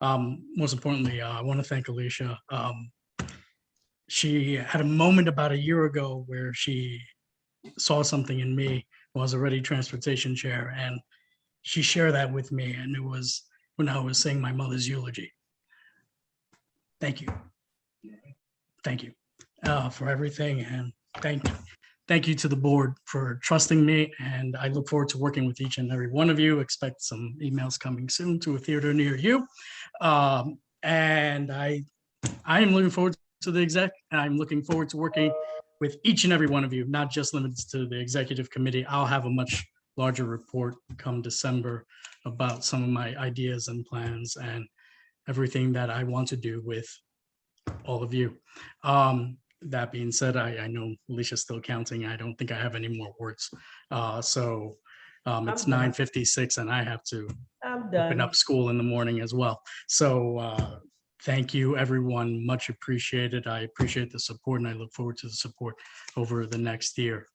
most importantly, I want to thank Alicia. She had a moment about a year ago where she saw something in me when I was already transportation chair, and she shared that with me, and it was when I was saying my mother's eulogy. Thank you. Thank you for everything, and thank you to the board for trusting me, and I look forward to working with each and every one of you. Expect some emails coming soon to a theater near you. And I am looking forward to the exec, and I'm looking forward to working with each and every one of you, not just limited to the executive committee. I'll have a much larger report come December about some of my ideas and plans and everything that I want to do with all of you. That being said, I know Alicia's still counting. I don't think I have any more words. It's done. 9:56 and I have to I'm open done. up school in the morning as well. So thank you, everyone. Much appreciated. I appreciate the support and I look forward to the support over the next year.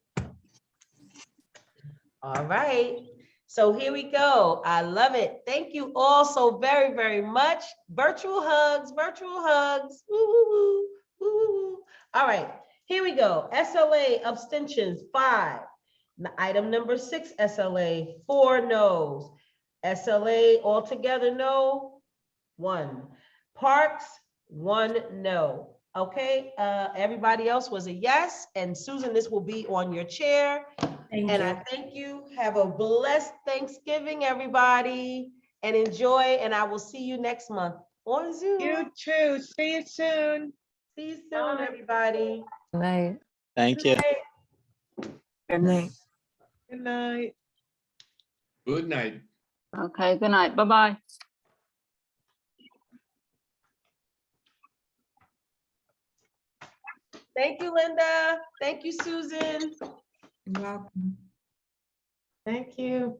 All right. So here we go. I love it. Thank you all so very, very much. Virtual hugs, virtual hugs. Woo, woo, woo, woo, woo, woo. All right, here we go. SLA abstentions, 5. Item number 6, SLA, 4 no's. SLA altogether, no, 1. Parks, 1 no. Okay, everybody else was a yes. And Susan, this will be on your chair. Thank And you. I thank you. Have a blessed Thanksgiving, everybody, and enjoy. And I will see you next month on Zoom. You too. See you soon. See you soon, Bye. everybody. Good night. Thank you. Good night. Good night. Good night. Okay, good night. Bye-bye. Thank you, Linda. Thank you, Susan. You're welcome. Thank you.